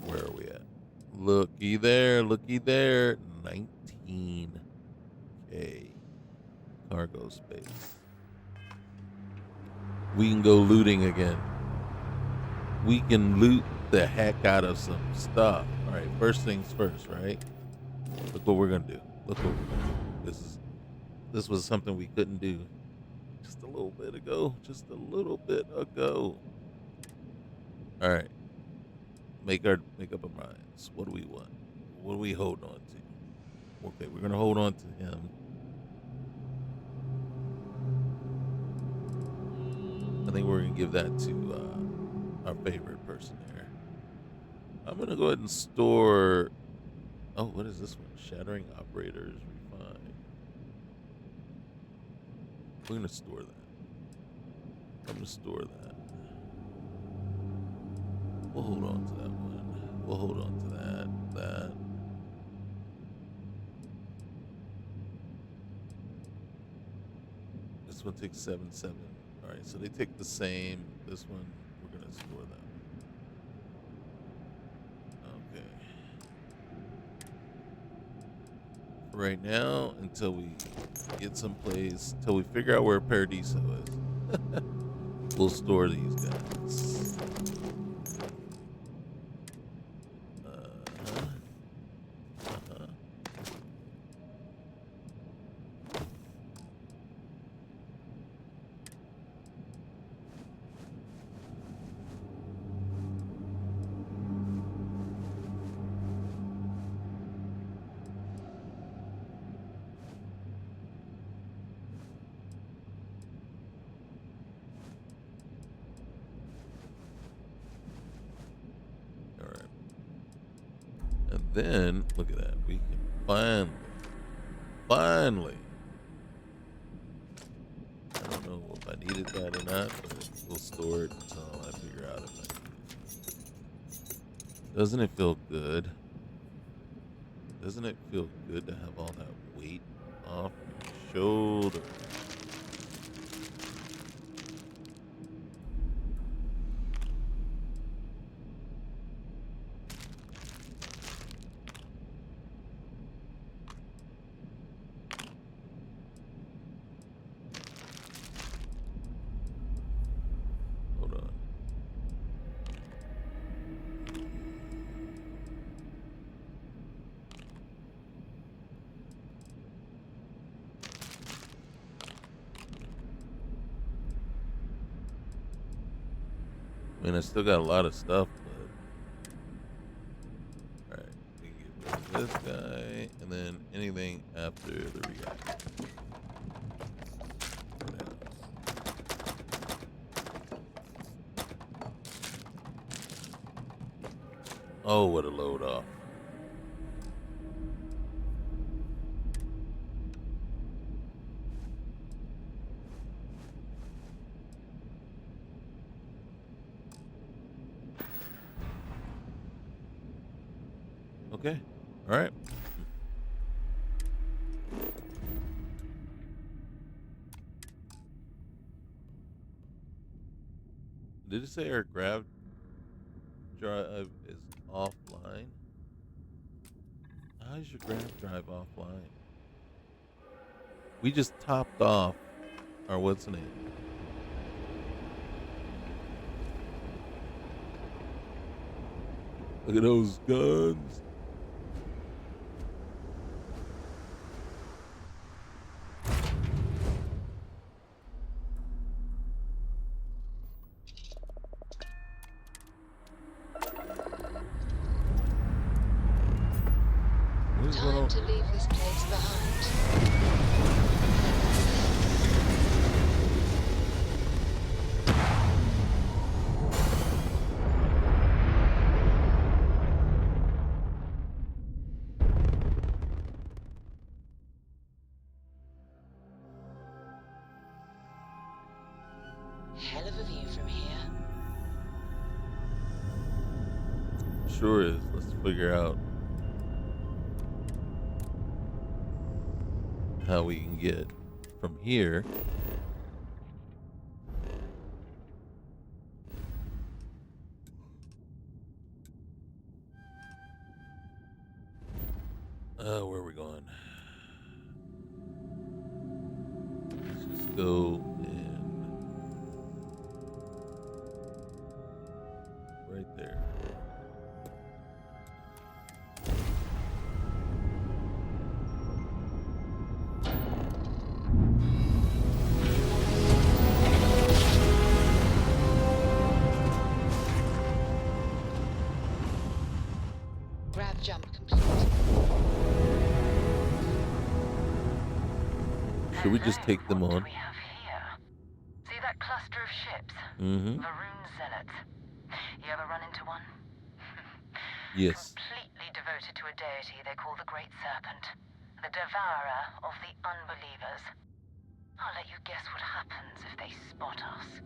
Where are we at? Looky there, 19K cargo space. We can go looting again. We can loot the heck out of some stuff. All right, first things first, right? Look what we're gonna do. Look what we're gonna do. This was something we couldn't do just a little bit ago. Just a little bit ago. All right, make up our minds. What do we want? What do we hold on to? Okay, we're gonna hold on to him. I think we're gonna give that to our favorite person there. I'm gonna go ahead and store. Oh, what is this one? Shattering operators refined. We're gonna store that. I'm gonna store that. We'll hold on to that one. We'll hold on to that. That. This one takes 7.7. All right, so they take the same. This one, we're gonna store that. Okay. For right now, until we get someplace, until we figure out where Paradiso is, we'll store these guys. Then look at that. We can finally. I don't know if I needed that or not, but we'll store it until I figure out if I need it. Doesn't it feel good? Doesn't it feel good to have all that weight off your shoulder? I mean, I still got a lot of stuff, but all right, we can get rid of this guy, and then anything after the reactor. Oh, what a load off! Okay. All right. Did it say our grav drive is offline? How is your grav drive offline? We just topped off our what's the name? Look at those guns. Time to leave this place behind. Hell of a view from here. Sure is. Let's figure out how we can get from here where are we going? go in right there. Grab jump complete. Should we just take them on? We have here. See that cluster of ships? Mm-hmm. Varun Zealots. You ever run into one? Yes. Completely devoted to a deity they call the Great Serpent. The devourer of the unbelievers. I'll let you guess what happens if they spot us.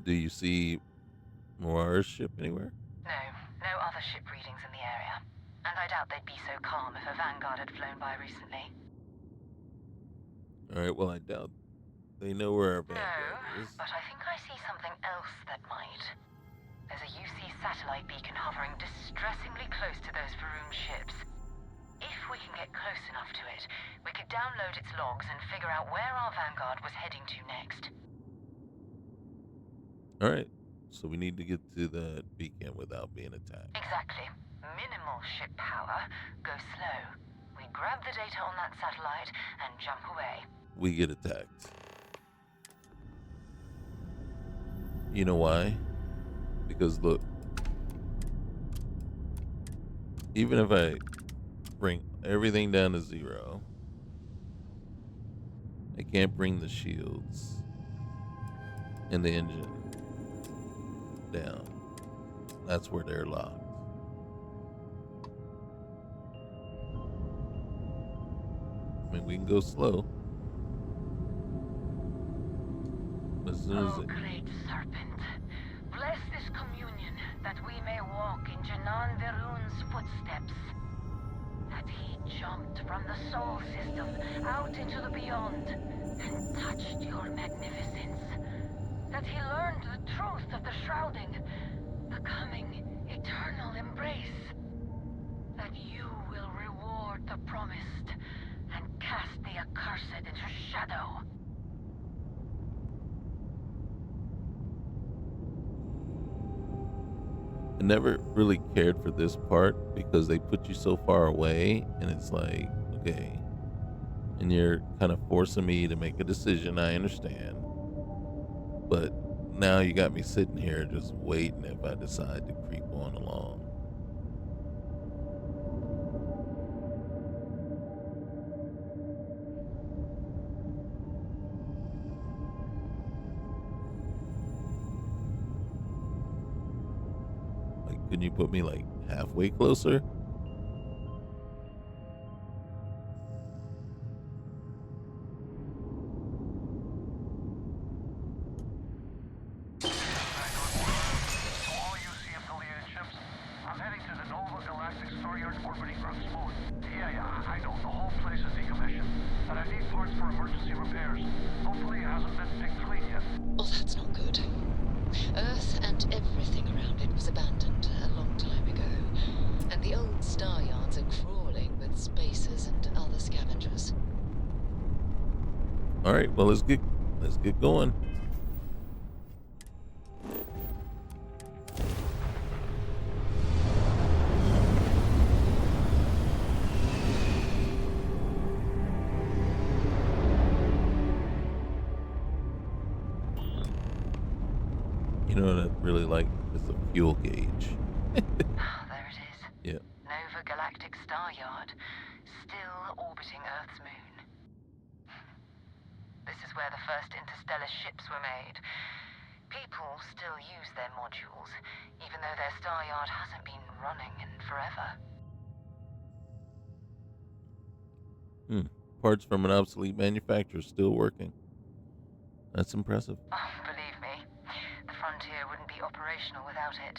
Do you see Moira's ship anywhere? No other ship readings in the area. And I doubt they'd be so calm if a Vanguard had flown by recently. All right, well, I doubt they know where our Vanguard is. But I think I see something else that might. There's a UC satellite beacon hovering distressingly close to those Varun ships. If we can get close enough to it, we could download its logs and figure out where our Vanguard was heading to next. All right, so we need to get to that beacon without being attacked. Exactly. Minimal ship power. Go slow. We grab the data on that satellite and jump away. We get attacked. You know why? Because look, even if I bring everything down to 0, I can't bring the shields and the engine down. That's where they're locked. I mean, we can go slow. But as soon as it... Great Serpent, bless this communion that we may walk in Janan Varun's footsteps. That he jumped from the Sol system out into the beyond and touched your magnificence. That he learned the truth of the shrouding, the coming eternal embrace. That you will reward the promised and cast the accursed into shadow. I never really cared for this part because they put you so far away and it's like, okay, and you're kind of forcing me to make a decision. I understand, but now you got me sitting here just waiting if I decide to creep on along. Like, couldn't you put me like halfway closer? Oh, that's not good. Earth and everything around it was abandoned a long time ago, and the old star yards are crawling with spacers and other scavengers. All right, well, let's get going. You know what I really like is the fuel gauge. There it is. Yeah. Nova Galactic Star Yard, still orbiting Earth's moon. This is where the first interstellar ships were made. People still use their modules, even though their star yard hasn't been running in forever. Parts from an obsolete manufacturer still working. That's impressive. Oh, believe me, the frontier wouldn't be operational without it.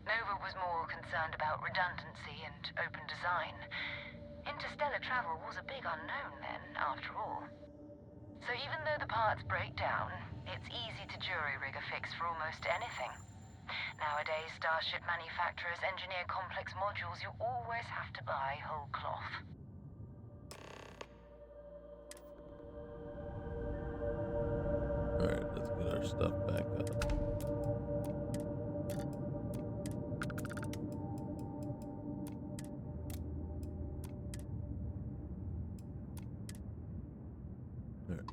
Nova was more concerned about redundancy and open design. Interstellar travel was a big unknown then, after all. So even though the parts break down, it's easy to jury rig a fix for almost anything. Nowadays, starship manufacturers engineer complex modules you always have to buy whole cloth. Alright, let's get our stuff back up. Alright.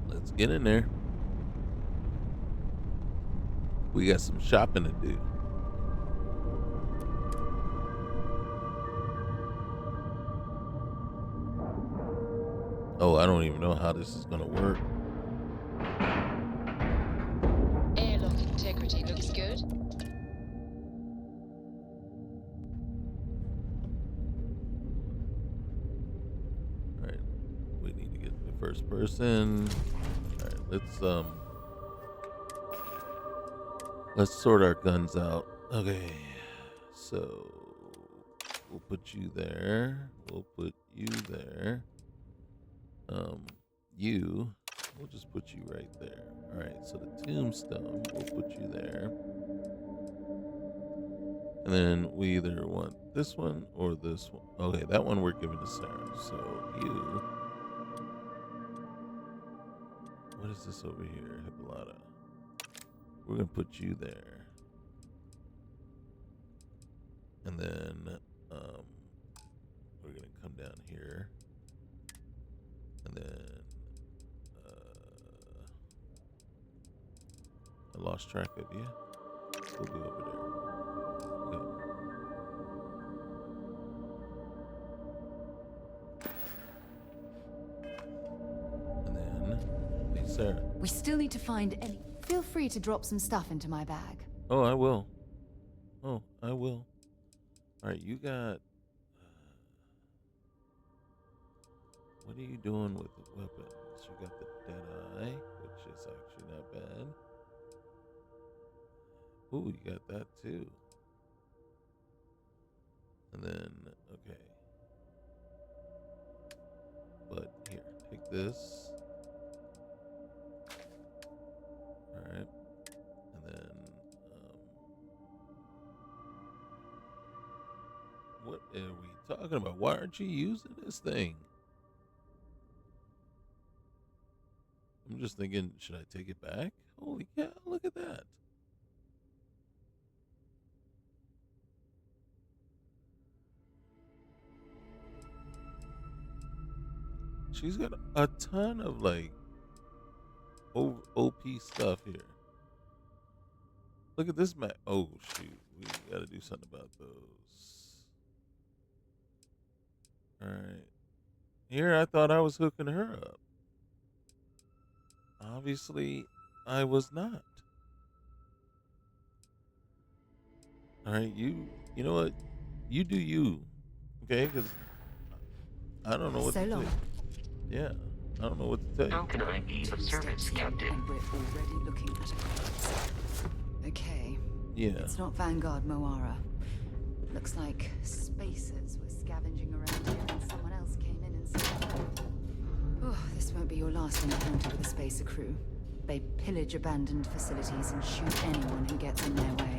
Let's get in there. We got some shopping to do. Oh, I don't even know how this is gonna work. Airlock integrity looks good. Alright. We need to get the first person. Alright, let's sort our guns out. Okay. So we'll put you there. We'll put you there. We'll just put you right there. All right, so the tombstone, we'll put you there. And then we either want this one or this one. Okay, that one we're giving to Sarah. So you, what is this over here? Hippolyta. We're gonna put you there. And then we're gonna come down here. And then I lost track of you. We'll be over there. Okay. And then, hey Sarah. We still need to find any. Feel free to drop some stuff into my bag. Oh, I will. Oh, I will. All right, you got. What are you doing with the weapons? You got the Deadeye, which is actually not bad. Ooh, you got that too. And then, okay. But here, take this. Alright. And then, what are we talking about? Why aren't you using this thing? I'm just thinking, should I take it back? Holy cow, look at that. She's got a ton of like OP stuff here. Look at this map. Oh shoot, we gotta do something about those. Alright. Here I thought I was hooking her up. Obviously, I was not. Alright, you know what? You do you. Okay? Because I don't know what to do. Yeah, I don't know what to tell you. How can I be of service, Captain? And we're already looking at a corpse. Okay. Yeah. It's not Vanguard Moara. Looks like spacers were scavenging around here and someone else came in and said, oh, this won't be your last encounter with a spacer crew. They pillage abandoned facilities and shoot anyone who gets in their way.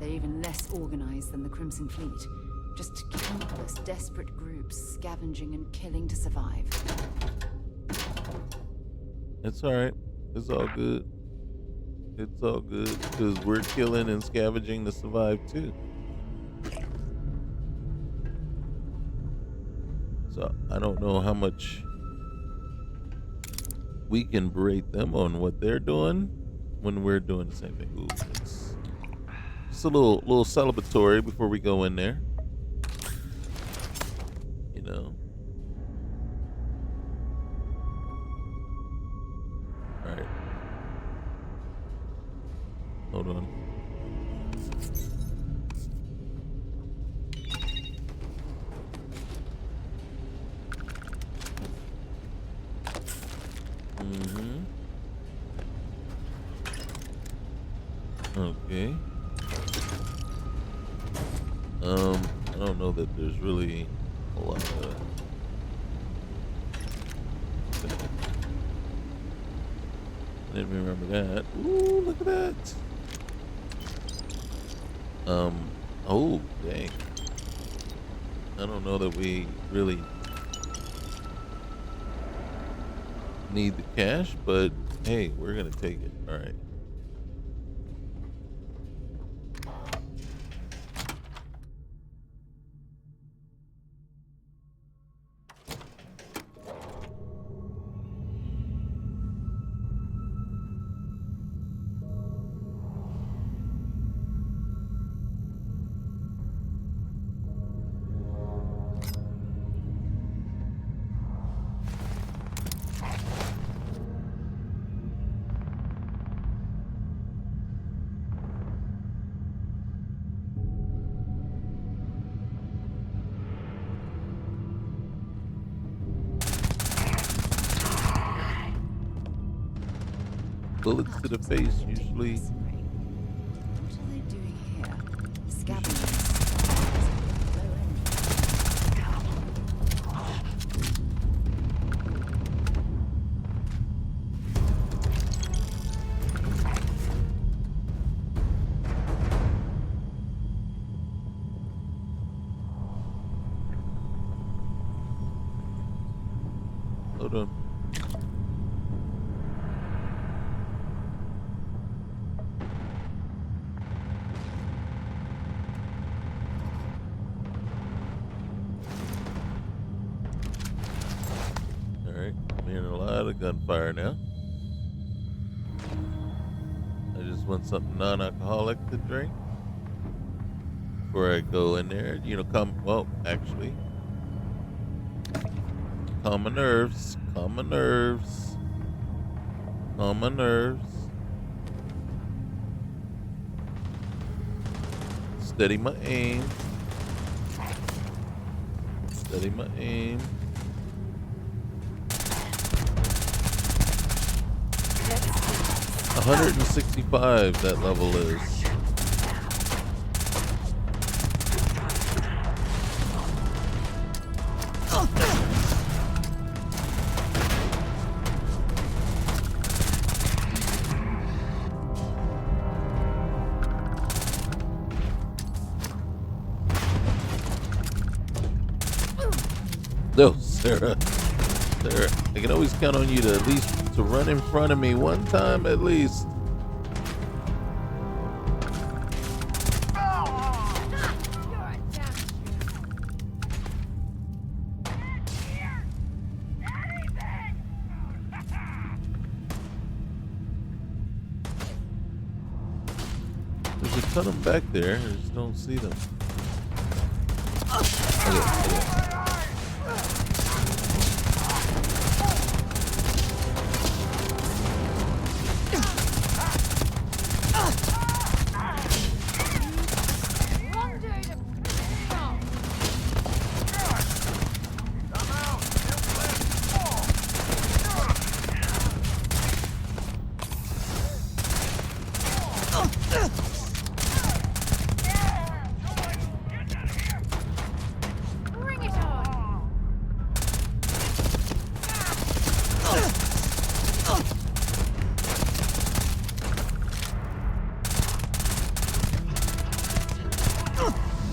They're even less organized than the Crimson Fleet. Just countless desperate groups scavenging and killing to survive. It's alright. It's all good. It's all good because we're killing and scavenging to survive too. So I don't know how much we can berate them on what they're doing when we're doing the same thing. Ooh, it's a little celebratory before we go in there. You know. All right. Hold on. Okay. I don't know that there's really a lot of I didn't remember that. Ooh, look at that. Oh, dang. I don't know that we really need the cash, but hey, we're gonna take it. All right. Bullets to the face usually. What are they doing here? Scavenging. Hold on. Alright, I'm hearing a lot of gunfire now. I just want something non-alcoholic to drink before I go in there. You know, actually, calm my nerves, calm my nerves, calm my nerves. Steady my aim. Steady my aim. 165 that level is. No, Sarah. Sarah, I can always count on you to at least to run in front of me one time at least. There's a ton of them back there. I just don't see them. Okay.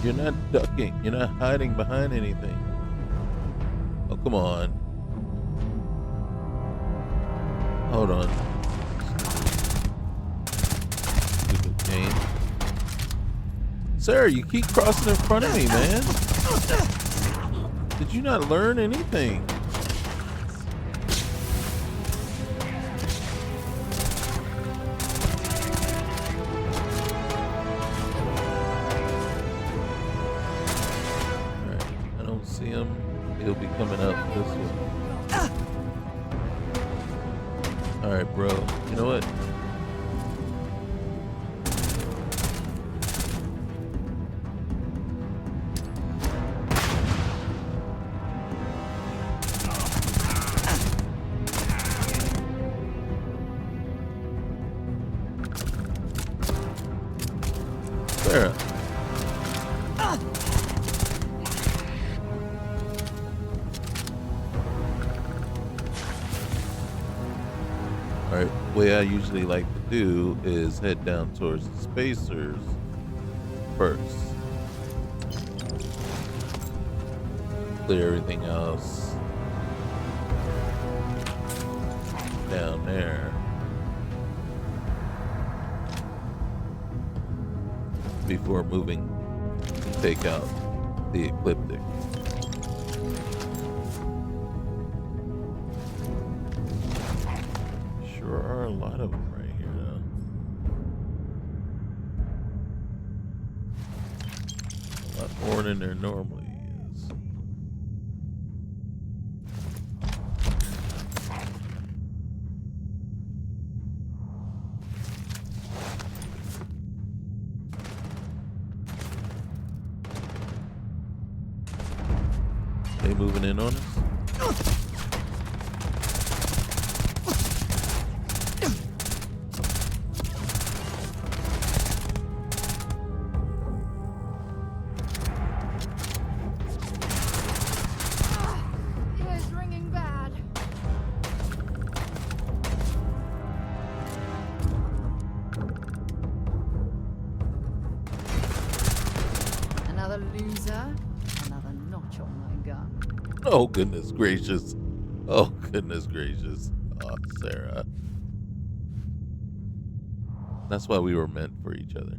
You're not ducking. You're not hiding behind anything. Oh, come on. Hold on. Stupid game. Sarah, you keep crossing in front of me, man. Did you not learn anything? See him, he'll be coming up this way. Alright, bro. You know what? Sarah. Alright, way I usually like to do is head down towards the spacers first. Clear everything else down there before moving to take out the ecliptic. Sure are a lot of them right here though. A lot more than there normally is. They moving in on us? Ears ringing bad. Another loser, another notch on my gun. Oh, goodness gracious. Oh, goodness gracious. Oh, Sarah. That's why we were meant for each other.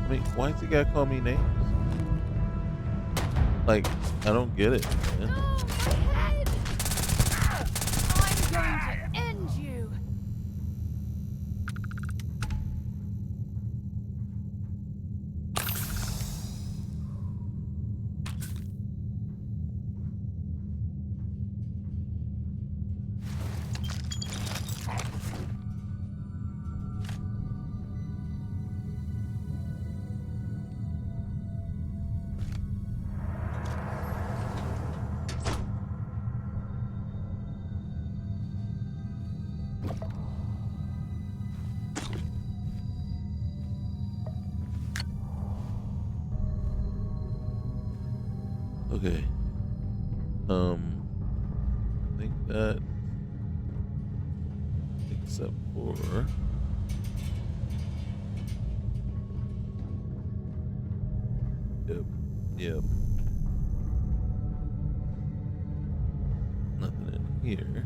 I mean, why's he gotta call me names? Like, I don't get it, man. I'm going to end you. Okay. I think that, except for yep. Nothing in here.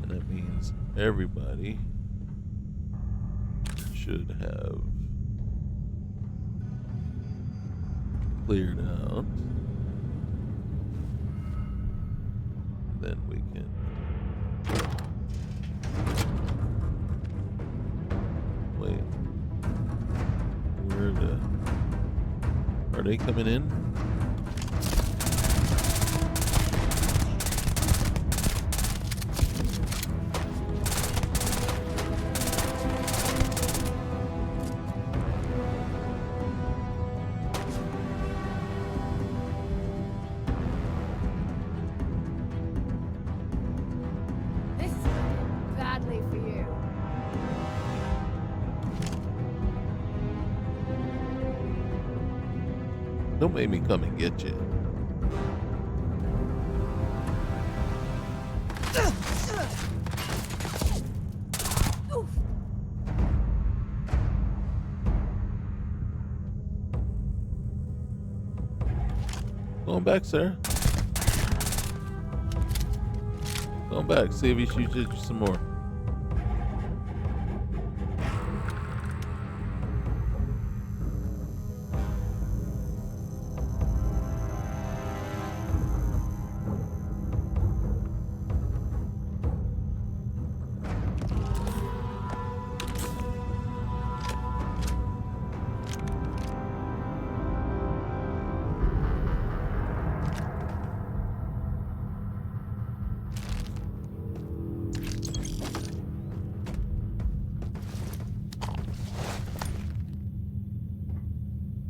And that means everybody should have cleared out. Then we can wait. Are they coming in? This is badly for you. Don't make me come and get you. Going back, sir. Going back. See if he shoots you some more.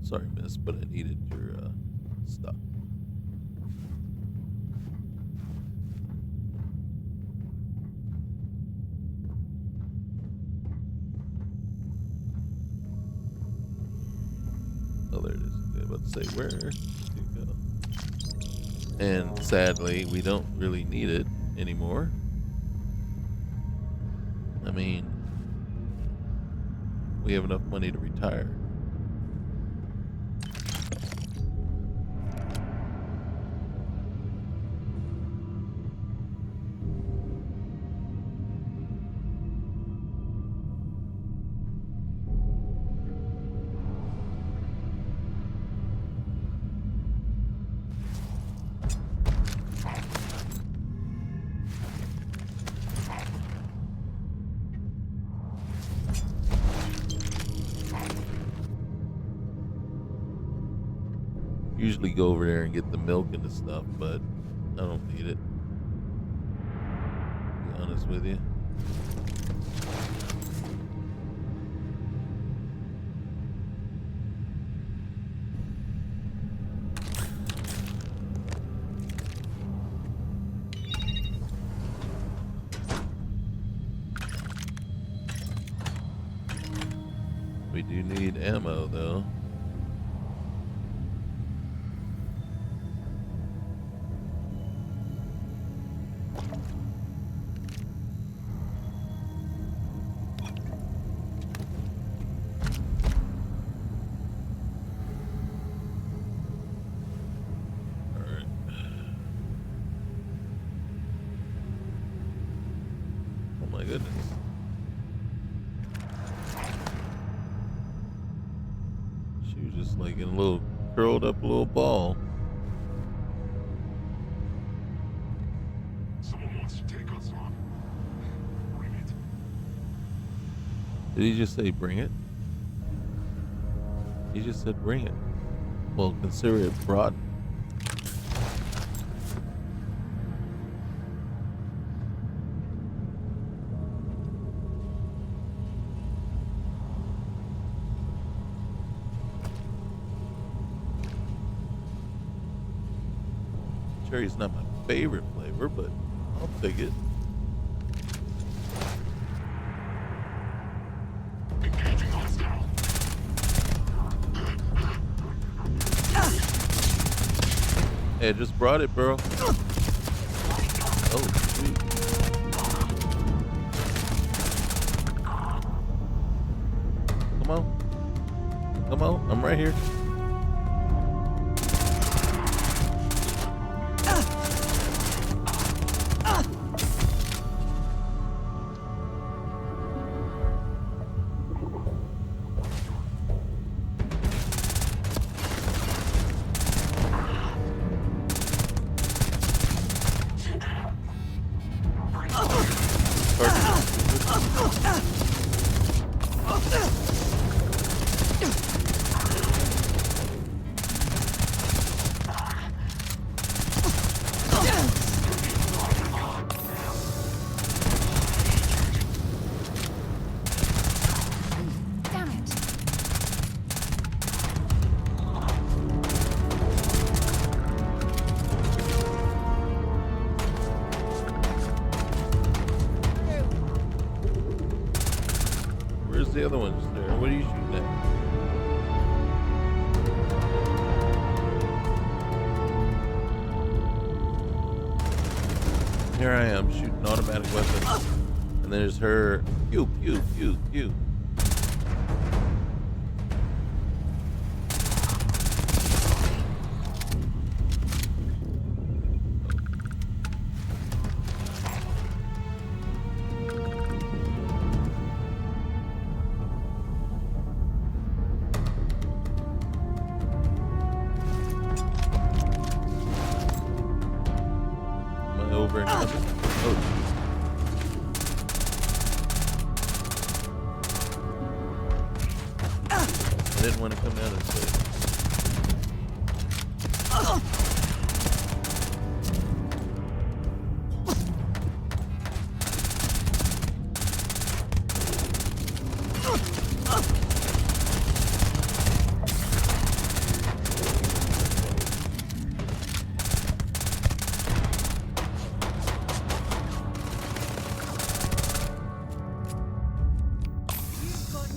Sorry, miss, but I needed your stuff. Oh, there it is. I was about to say, where did it go? And sadly, we don't really need it anymore. I mean, we have enough money to retire. Usually go over there and get the milk and the stuff, but I don't need it. To be honest with you. We do need ammo though. Curled up a little ball. Someone wants to take us on. Bring it. Did he just say bring it? He just said bring it. Well, consider it brought. Cherry's not my favorite flavor, but I'll take it. Engaging hostile. Hey, I just brought it, bro. Oh, sweet. Come on. Come on, I'm right here. The other one's there. What are you shooting at? Here I am shooting automatic weapons, and there's her. Pew pew pew pew. Over and under. Oh. I didn't want to come down this way.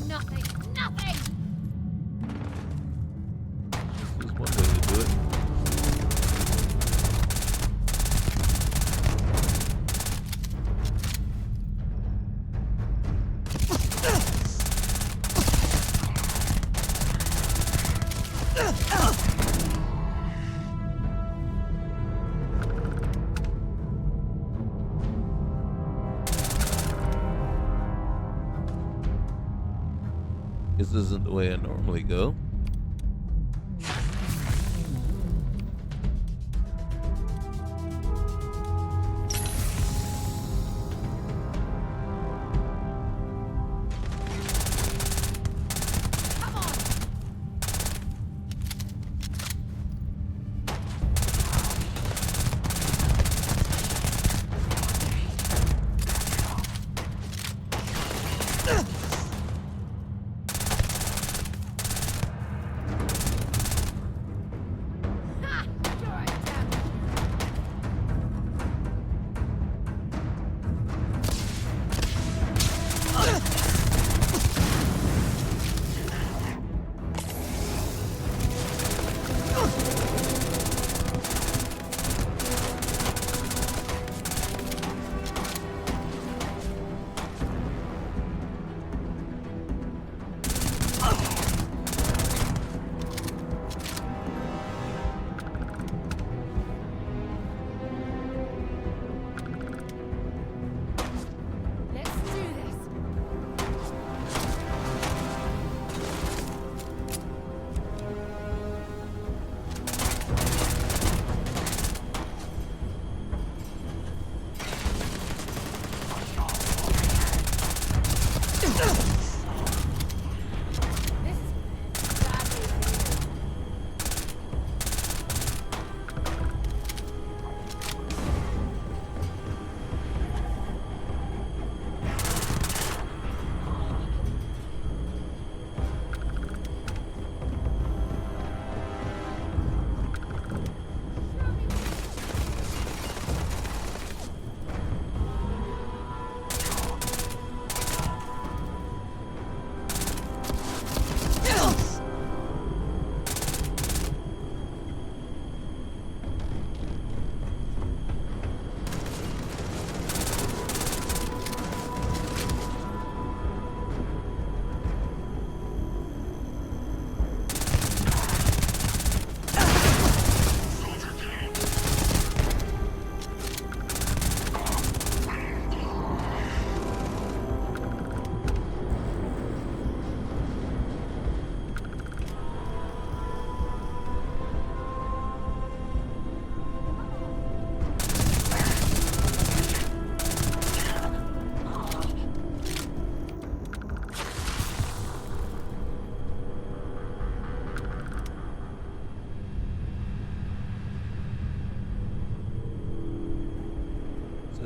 nothing. Nothing! This is one way to do it. This isn't the way I normally go.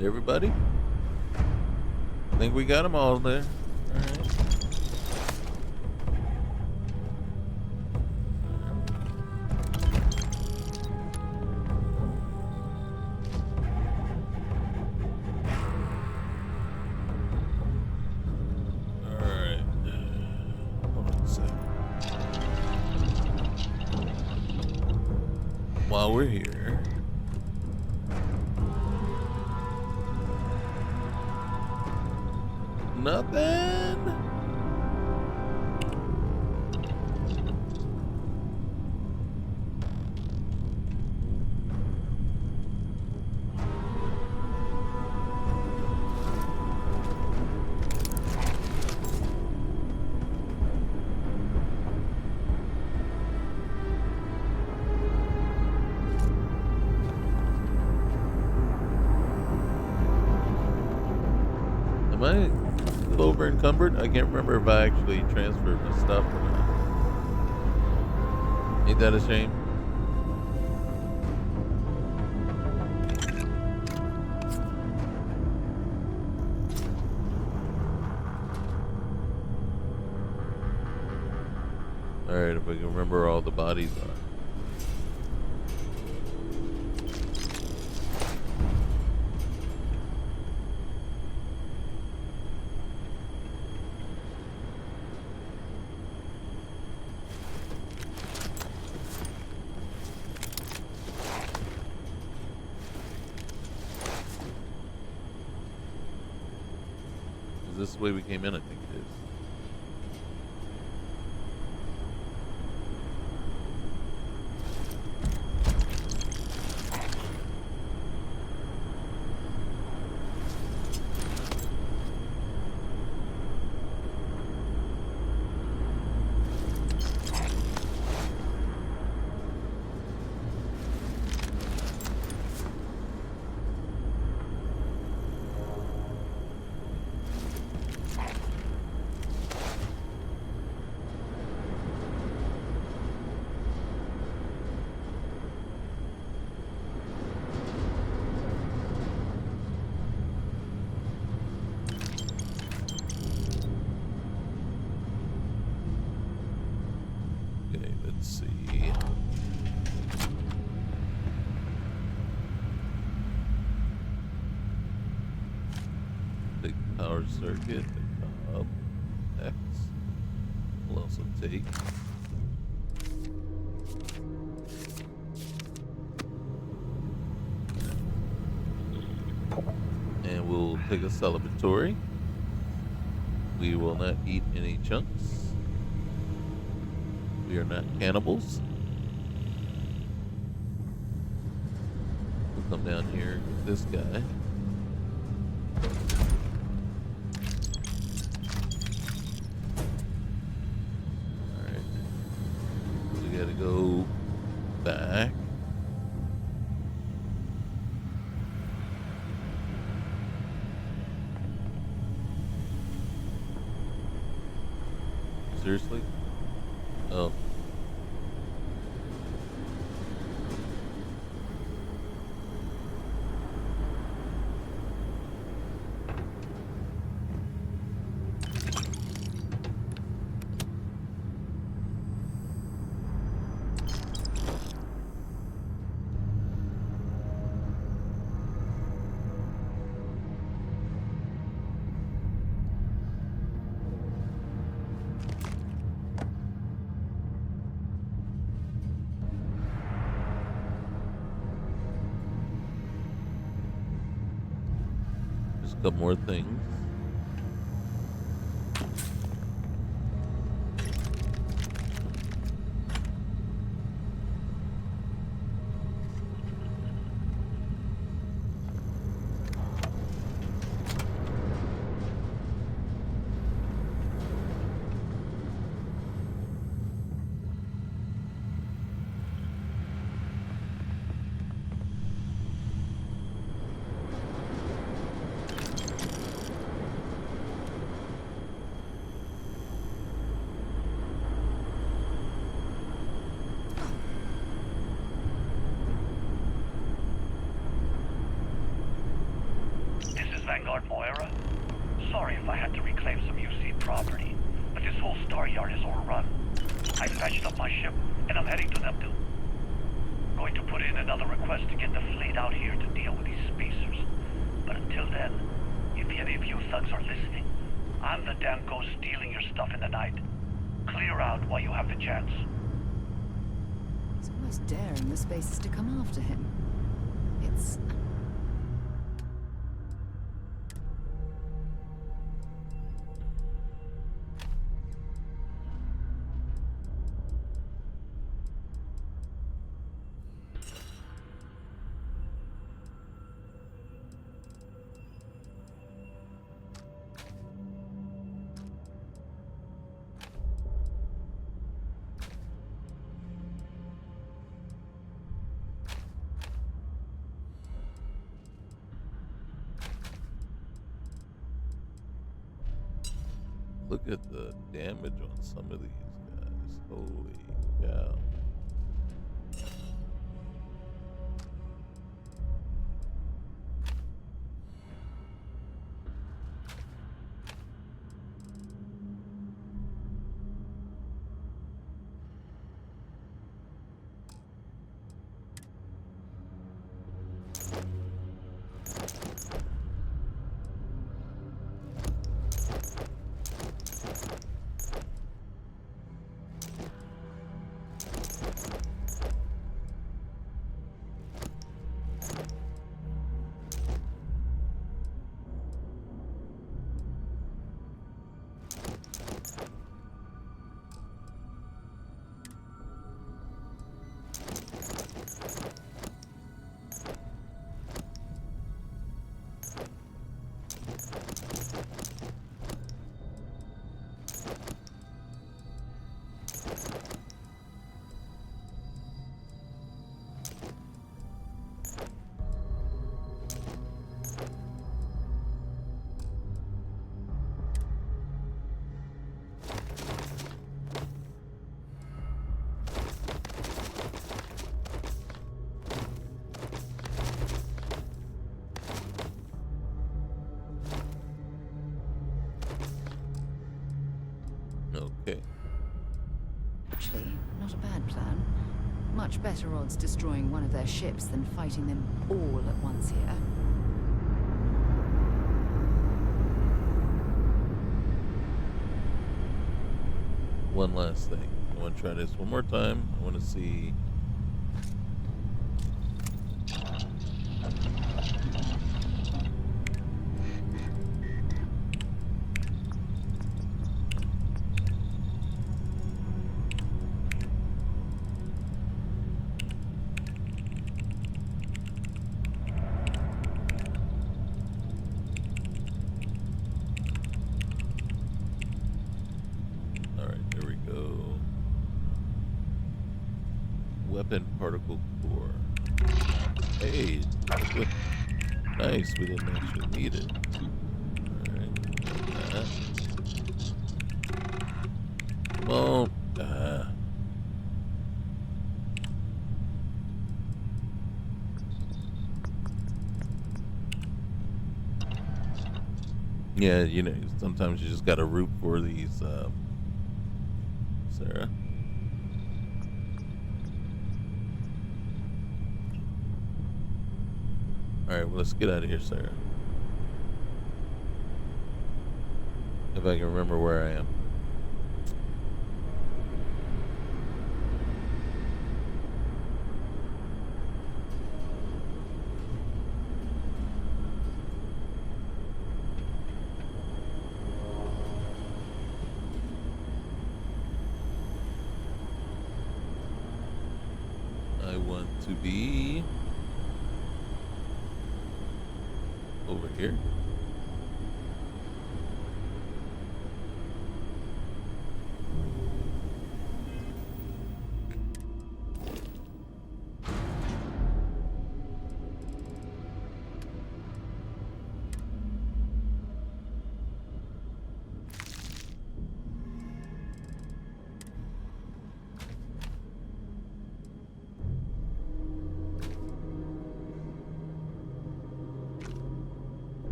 Everybody? I think we got them all there. All right. All right. Hold on a second. While we're here. Nothing. Am I over encumbered? I can't remember if I actually transferred my stuff or not. Ain't that a shame? Alright, if I can remember where all the bodies are. the way we came in, I think it is. Okay, let's see. Take the power circuit, the knob, X. We'll also take. And we'll take a celebratory. We will not eat any chunks. We are not cannibals. We'll come down here, get this guy. Alright. We gotta go back. Seriously? Oh. Just a couple more things. Moira. Sorry if I had to reclaim some UC property, but this whole star yard is overrun. I patched up my ship, and I'm heading to Neptune. Going to put in another request to get the fleet out here to deal with these spacers. But until then, if any of you thugs are listening, I'm the damn ghost stealing your stuff in the night. Clear out while you have the chance. It's almost daring the spacers to come after him. It's... Look at the damage on some of these guys. Holy cow. Okay. Actually, not a bad plan. Much better odds destroying one of their ships than fighting them all at once here. One last thing. I want to try this one more time. I want to see. Weapon particle core. Hey, nice. We didn't actually need it. Alright. Come on. Yeah, you know, sometimes you just gotta root for these, Sarah. Alright, well, let's get out of here, Sarah. If I can remember where I am. I want to be over here.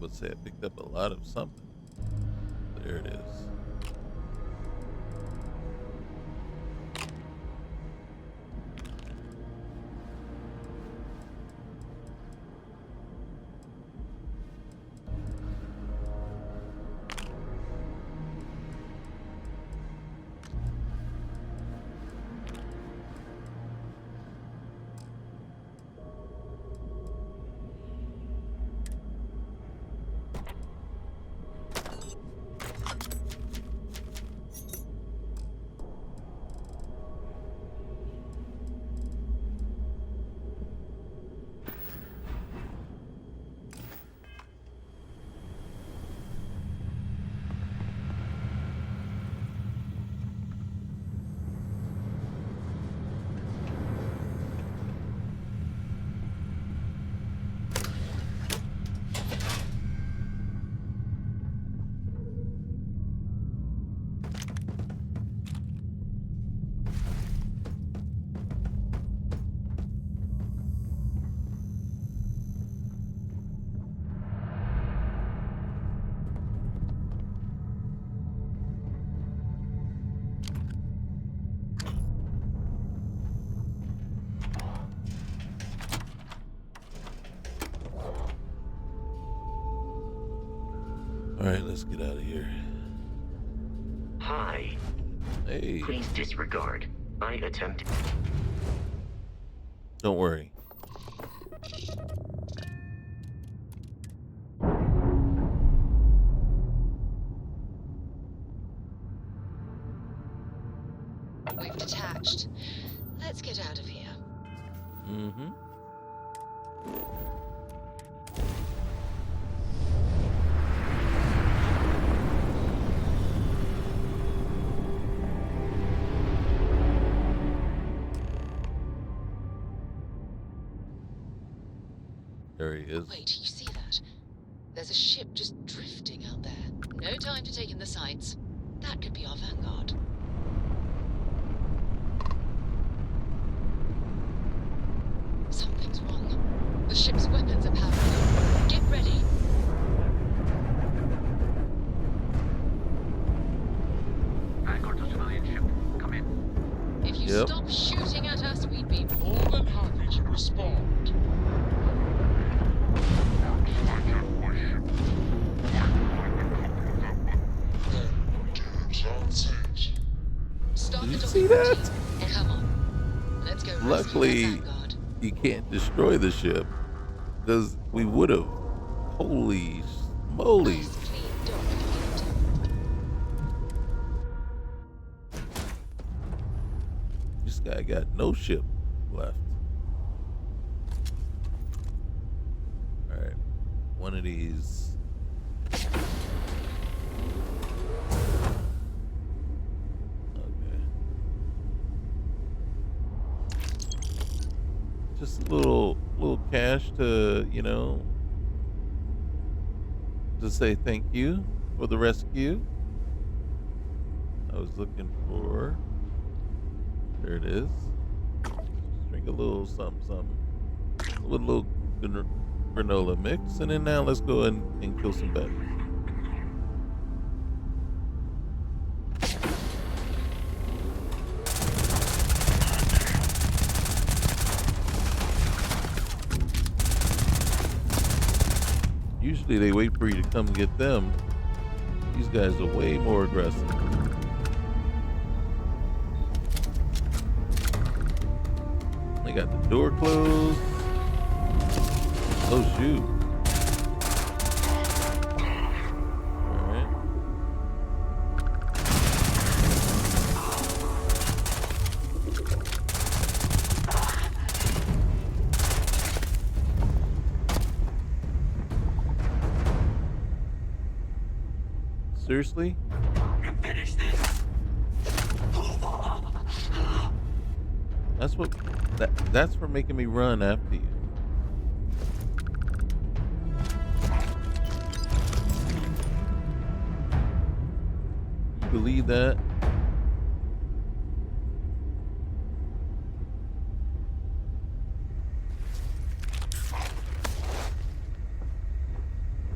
Let's say I picked up a lot of something. There it is. All right, let's get out of here. Hi. Hey. Please disregard. I attempted. Don't worry. We've detached. Let's get out of here. Mm-hmm. There he is. Wait, you see that? There's a ship just drifting out there. No time to take in the sights. That could be our vanguard. Something's wrong. The ship's weapons are powered up. Get ready. Vanguard to civilian ship. Come in. If you Yep. stop shooting at us, we'd be More than happy to respond. Stop Did you the see docking that? routine. Come on. Let's go rescue Luckily, that vanguard. you can't destroy the ship because we would have. Holy moly! Nice clean dock, Captain. This guy got no ship left. All right, one of these. Okay. Just a little cash to, to say thank you for the rescue. I was looking for. There it is. Just drink a little something with a little granola mix, and then now let's go and kill some baddies. Usually they wait for you to come get them. These guys are way more aggressive. They got the door closed. Oh shoot. Alright. Seriously? That's for making me run after you. You believe that?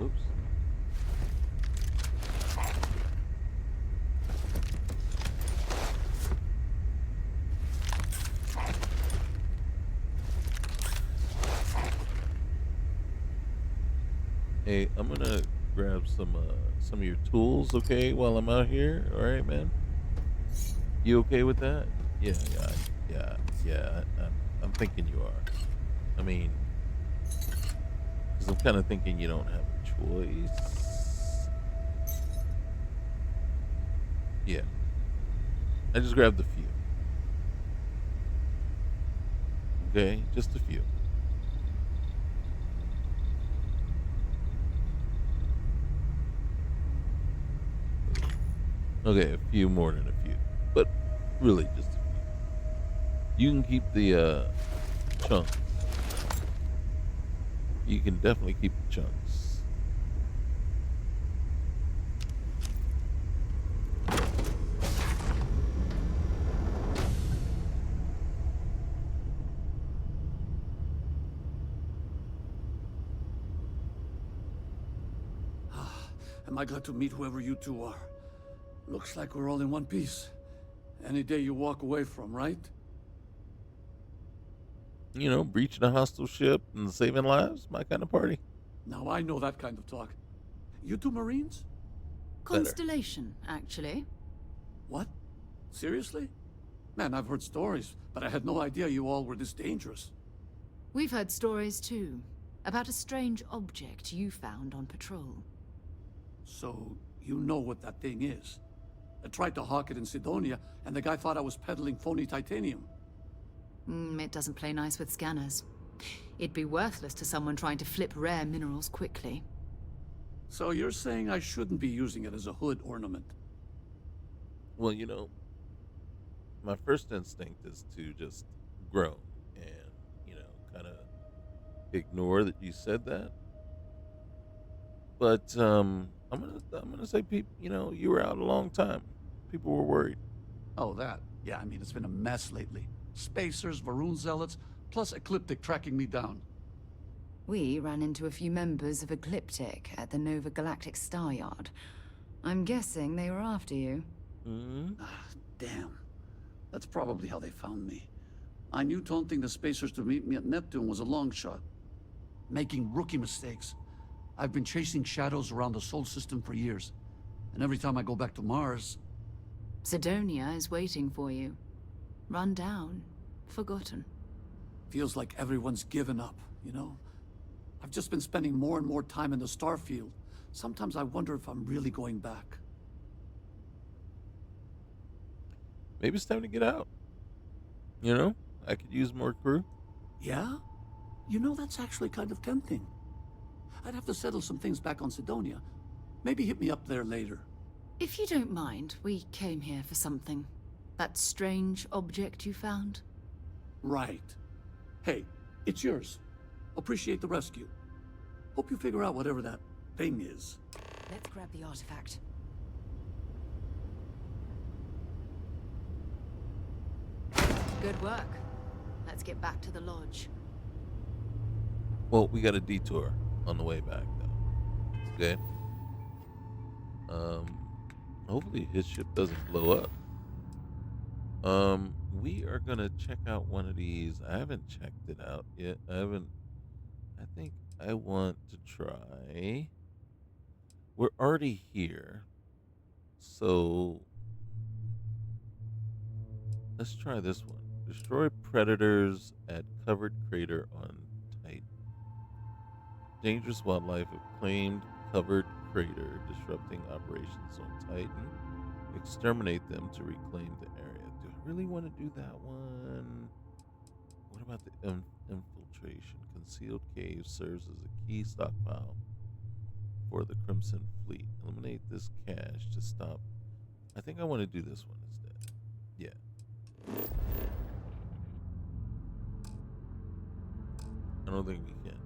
Oops. Hey, I'm gonna grab some of your tools, okay, while I'm out here. All right, man. You okay with that? Yeah. I'm thinking you are. I mean, because I'm kind of thinking you don't have a choice. Yeah. I just grabbed a few. Okay, just a few. Okay, a few more than a few, but really just a few. You can keep the chunks. You can definitely keep the chunks. Am I glad to meet whoever you two are? Looks like we're all in one piece. Any day you walk away from, right? You know, breaching a hostile ship and saving lives, my kind of party. Now I know that kind of talk. You two Marines? Constellation, actually. What? Seriously? Man, I've heard stories, but I had no idea you all were this dangerous. We've heard stories too, about a strange object you found on patrol. So, you know what that thing is. I tried to hawk it in Sidonia, and the guy thought I was peddling phony titanium. It doesn't play nice with scanners. It'd be worthless to someone trying to flip rare minerals quickly. So you're saying I shouldn't be using it as a hood ornament? Well, my first instinct is to just groan and, kind of ignore that you said that. But I'm gonna say, people, you were out a long time. People were worried. Oh, that. Yeah, I mean, it's been a mess lately. Spacers, Varun zealots, plus Ecliptic tracking me down. We ran into a few members of Ecliptic at the Nova Galactic Star Yard. I'm guessing they were after you. Damn. That's probably how they found me. I knew taunting the Spacers to meet me at Neptune was a long shot. Making rookie mistakes. I've been chasing shadows around the Sol system for years. And every time I go back to Mars... Sidonia is waiting for you. Run down. Forgotten. Feels like everyone's given up, you know? I've just been spending more and more time in the Starfield. Sometimes I wonder if I'm really going back. Maybe it's time to get out. I could use more crew. Yeah? You know, that's actually kind of tempting. I'd have to settle some things back on Sidonia. Maybe hit me up there later. If you don't mind, we came here for something. That strange object you found? Right. Hey, it's yours. Appreciate the rescue. Hope you figure out whatever that thing is. Let's grab the artifact. Good work. Let's get back to the lodge. Well, we got a detour on the way back, though. Okay. Hopefully his ship doesn't blow up. We are gonna check out one of these. I haven't checked it out yet. I think I want to try. We're already here, so let's try this one. Destroy predators at covered crater on Titan. Dangerous wildlife have claimed covered crater, disrupting operations on Titan. Exterminate them to reclaim the area. Do I really want to do that one? What about the infiltration? Concealed cave serves as a key stockpile for the Crimson Fleet. Eliminate this cache to stop. I think I want to do this one instead. Yeah. I don't think we can.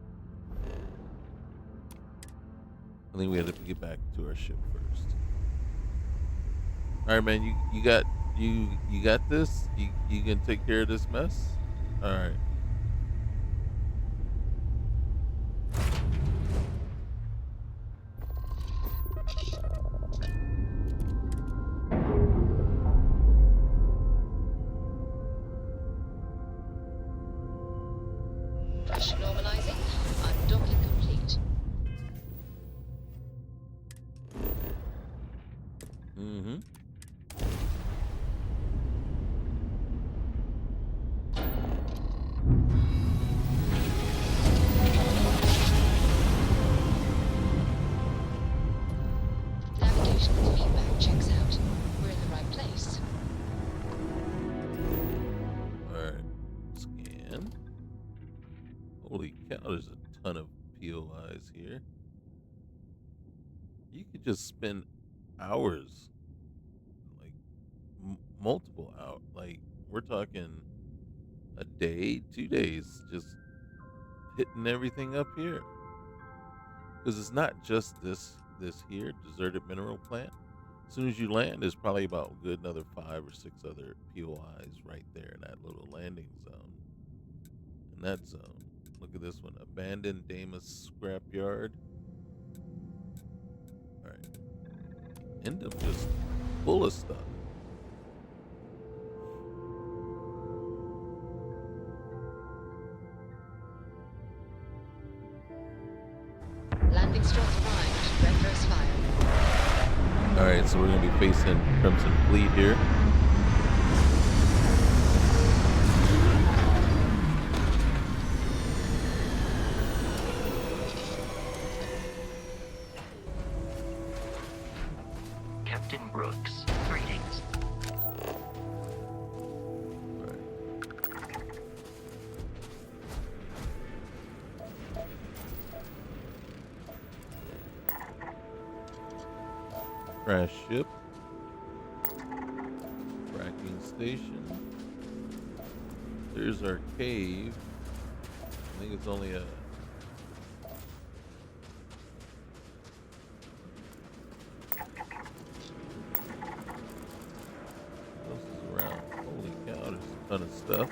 I think we have to get back to our ship first. All right, man. You got this. You can take care of this mess. All right. Pressure normalizing. Undocking complete. Mm-hmm. Navigational feedback checks out. We're in the right place. Alright. Scan. Holy cow, there's a ton of POIs here. You could just spend hours, like multiple hours. Like, we're talking a day, 2 days, just hitting everything up here. Because it's not just this here, deserted mineral plant. As soon as you land, there's probably about a good another 5 or 6 other POIs right there in that little landing zone. In that zone. Look at this one. Abandoned Damus scrapyard. Alright. End up just full of stuff. Landing strut primed. Reverse fire. Alright, so we're going to be facing Crimson Fleet here. Crash ship. Fracking station. There's our cave. I think it's only a... What else is around? Holy cow, there's a ton of stuff.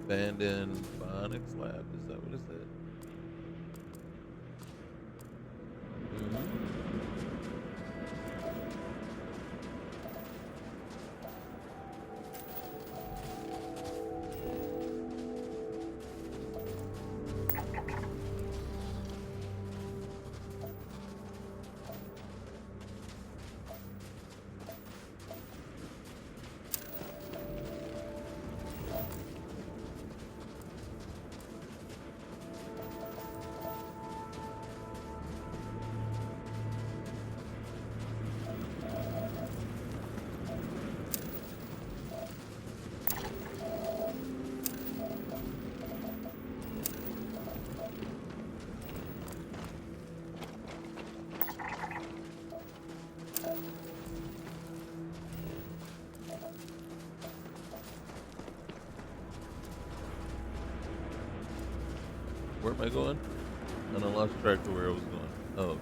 Abandoned phonics lab, is that what it said? Where am I going? And I lost track of where I was going. Oh, okay.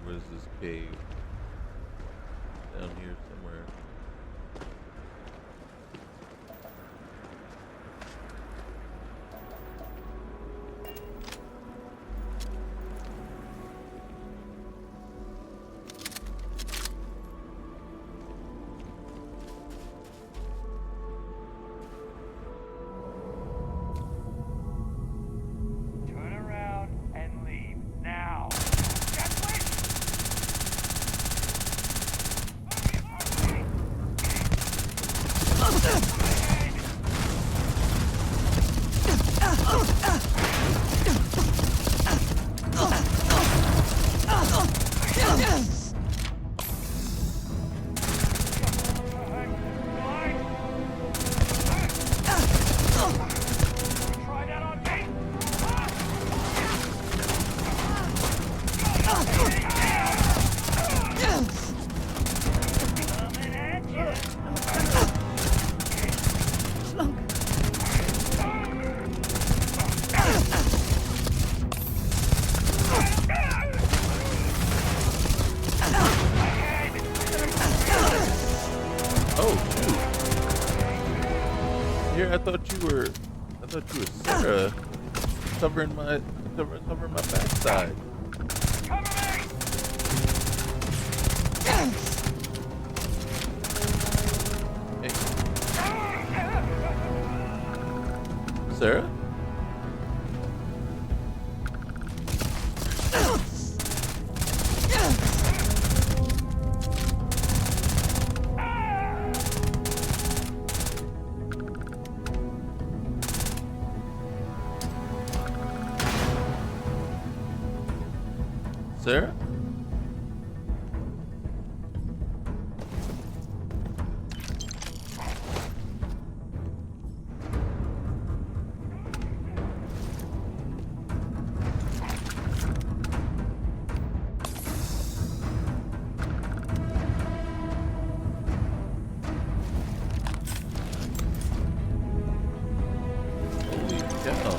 Where's this cave? Down here somewhere. Turn around and leave now. I thought you were Sarah, covering my backside. Hey. Sarah? Sarah? Holy cow.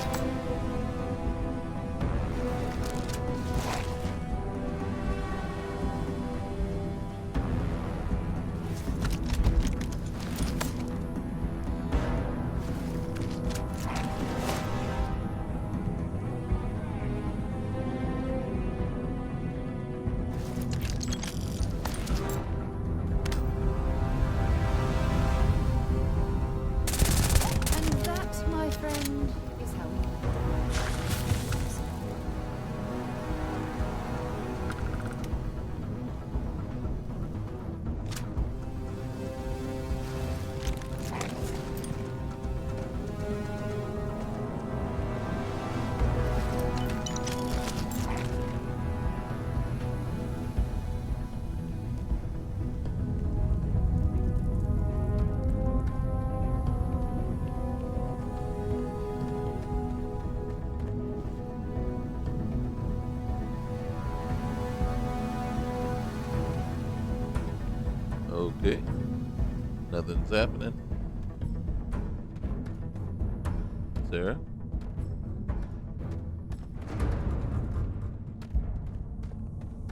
Okay. Nothing's happening. Sarah?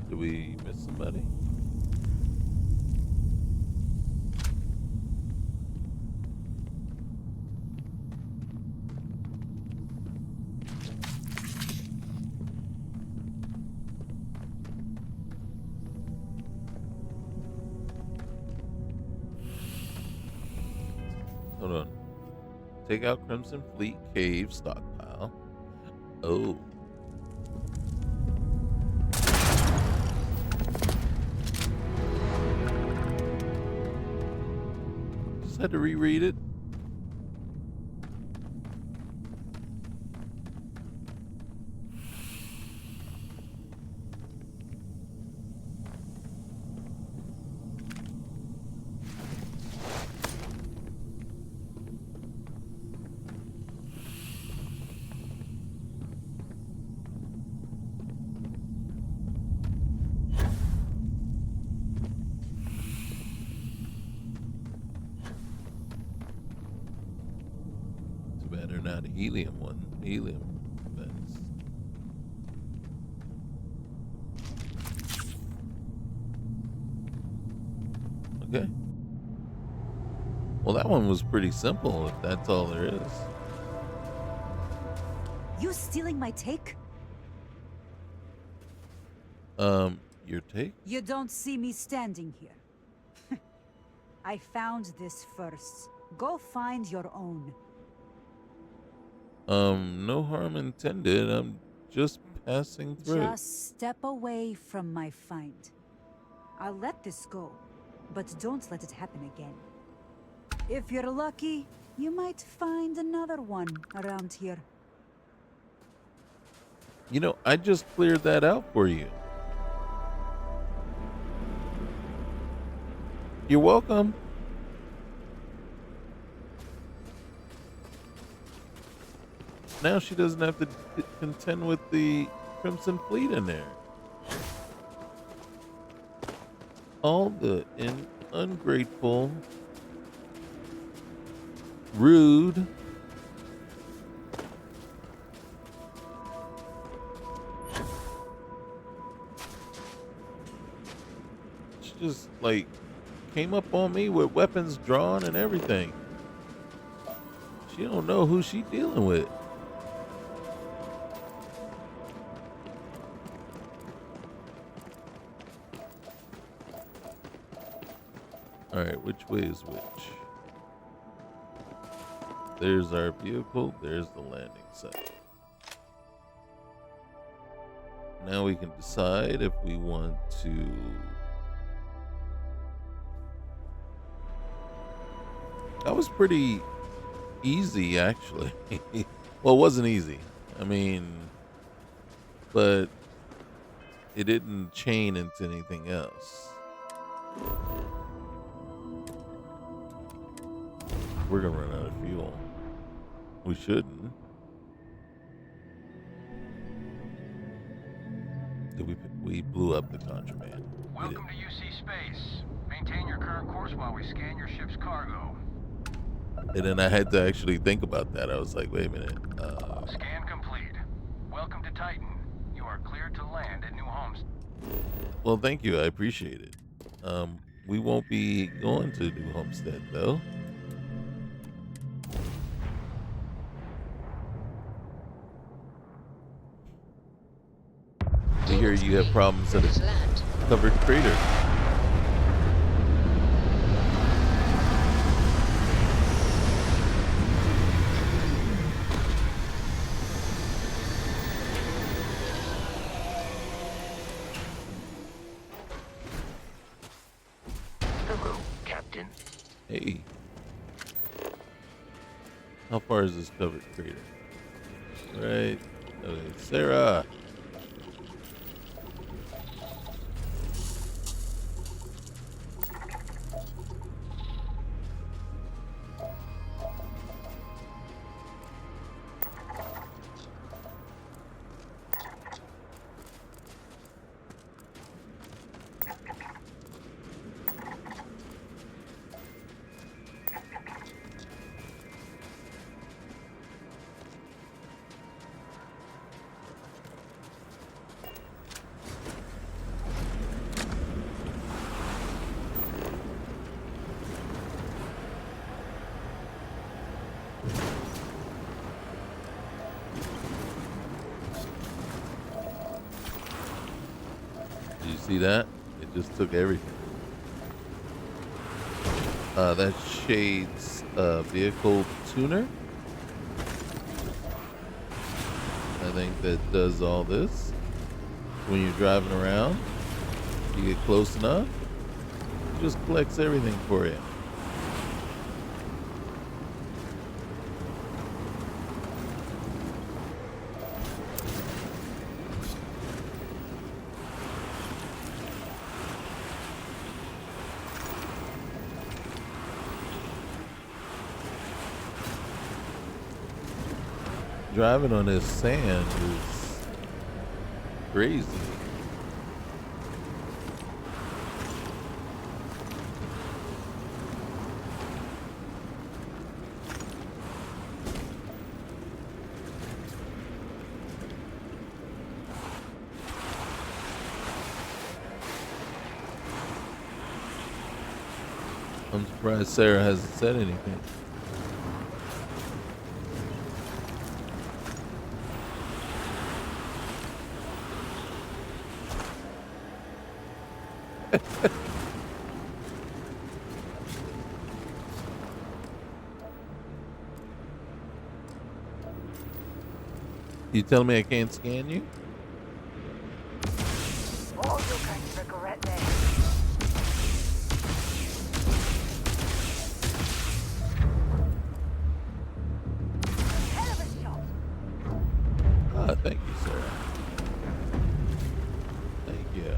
Did we miss somebody? Hold on. Take out Crimson Fleet Cave stockpile. Oh. Just had to reread it. Too bad they're not helium vents. Okay. Well, that one was pretty simple, if that's all there is. You stealing my take? Your take? You don't see me standing here. I found this first. Go find your own. No harm intended. I'm just passing through. Just step away from my find. I'll let this go, but don't let it happen again. If you're lucky, you might find another one around here. You know, I just cleared that out for you. You're welcome. Now she doesn't have to contend with the Crimson Fleet in there. All the ungrateful, rude, she just like came up on me with weapons drawn and everything. She don't know who she dealing with. All right, which way is which? There's our vehicle. There's the landing site. Now we can decide if we want to that was pretty easy, actually. Well, it wasn't easy. I mean, but it didn't chain into anything else. We're gonna run out of fuel. We shouldn't. We blew up the contraband. Welcome to UC Space. Maintain your current course while we scan your ship's cargo. And then I had to actually think about that. I was like, wait a minute. Scan complete. Welcome to Titan. You are cleared to land at New Homestead. Well, thank you. I appreciate it. We won't be going to New Homestead, though. I hear you have problems at a covered crater. Hello, Captain. Hey. How far is this covered crater? Right. Okay, Sarah. See that? It just took everything. That's Shade's vehicle tuner. I think that does all this. When you're driving around, you get close enough, it just collects everything for you. Driving on this sand is crazy. I'm surprised Sarah hasn't said anything. You tell me I can't scan you? Oh, you're going to regret this. Hell of a shot. Ah, thank you, Sarah. Thank you.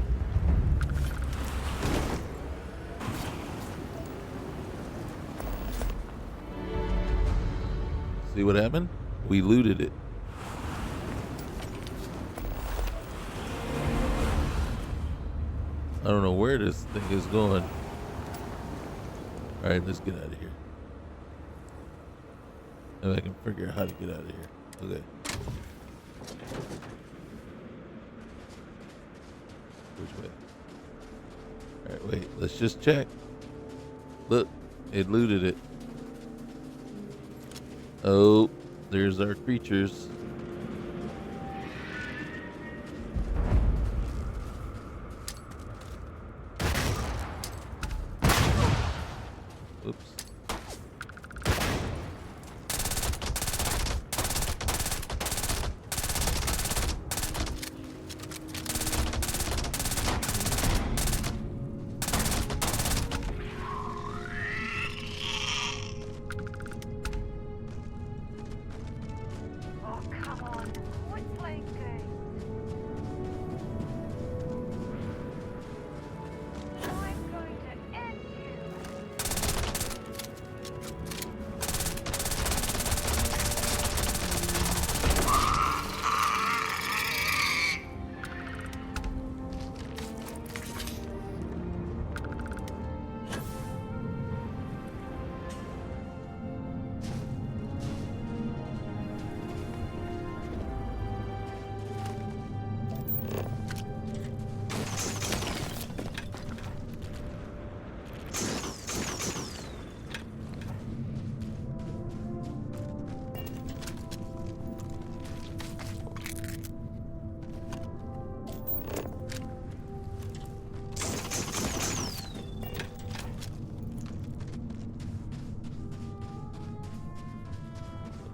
See what happened? We looted it. I don't know where this thing is going. Alright, let's get out of here. If I can figure out how to get out of here. Okay. Which way? Alright, wait. Let's just check. Look, it looted it. Oh, there's our creatures. Oops. Oh, come on. Quit playing games. I'm going to end you.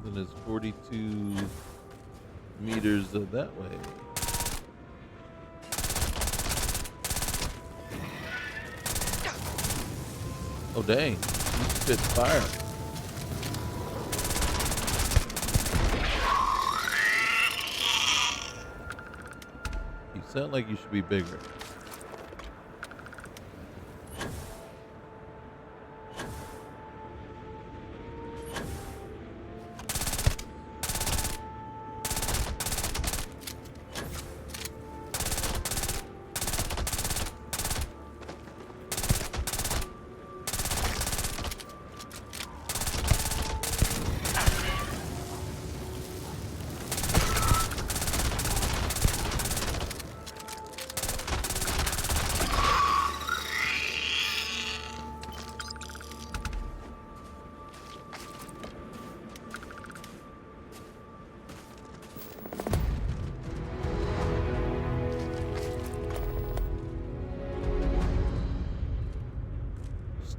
And it's 42 meters of that way. Oh dang, you spit fire. You sound like you should be bigger.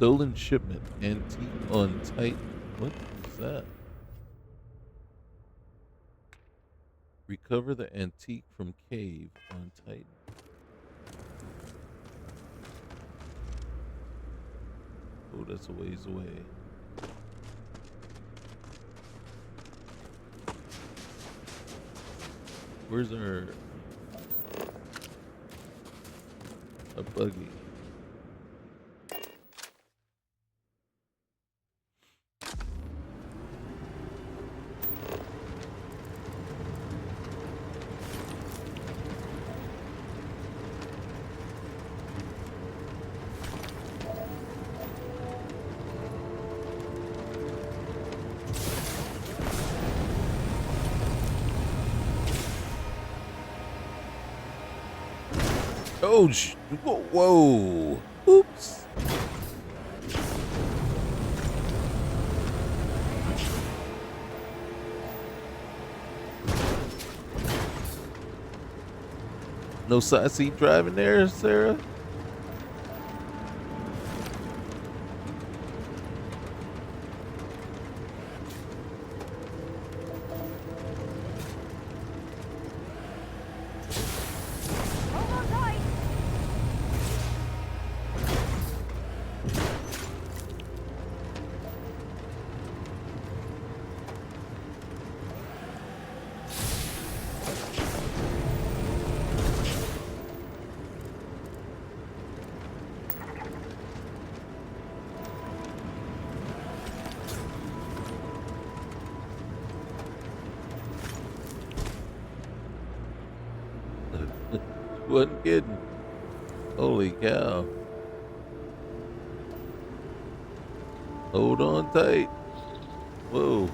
Stolen shipment. Antique on Titan. What is that? Recover the antique from cave on Titan. Oh, that's a ways away. Where's our a buggy? Oh, whoa. Oops. No side seat driving there, Sarah? Wasn't kidding. Holy cow. Hold on tight. Whoa.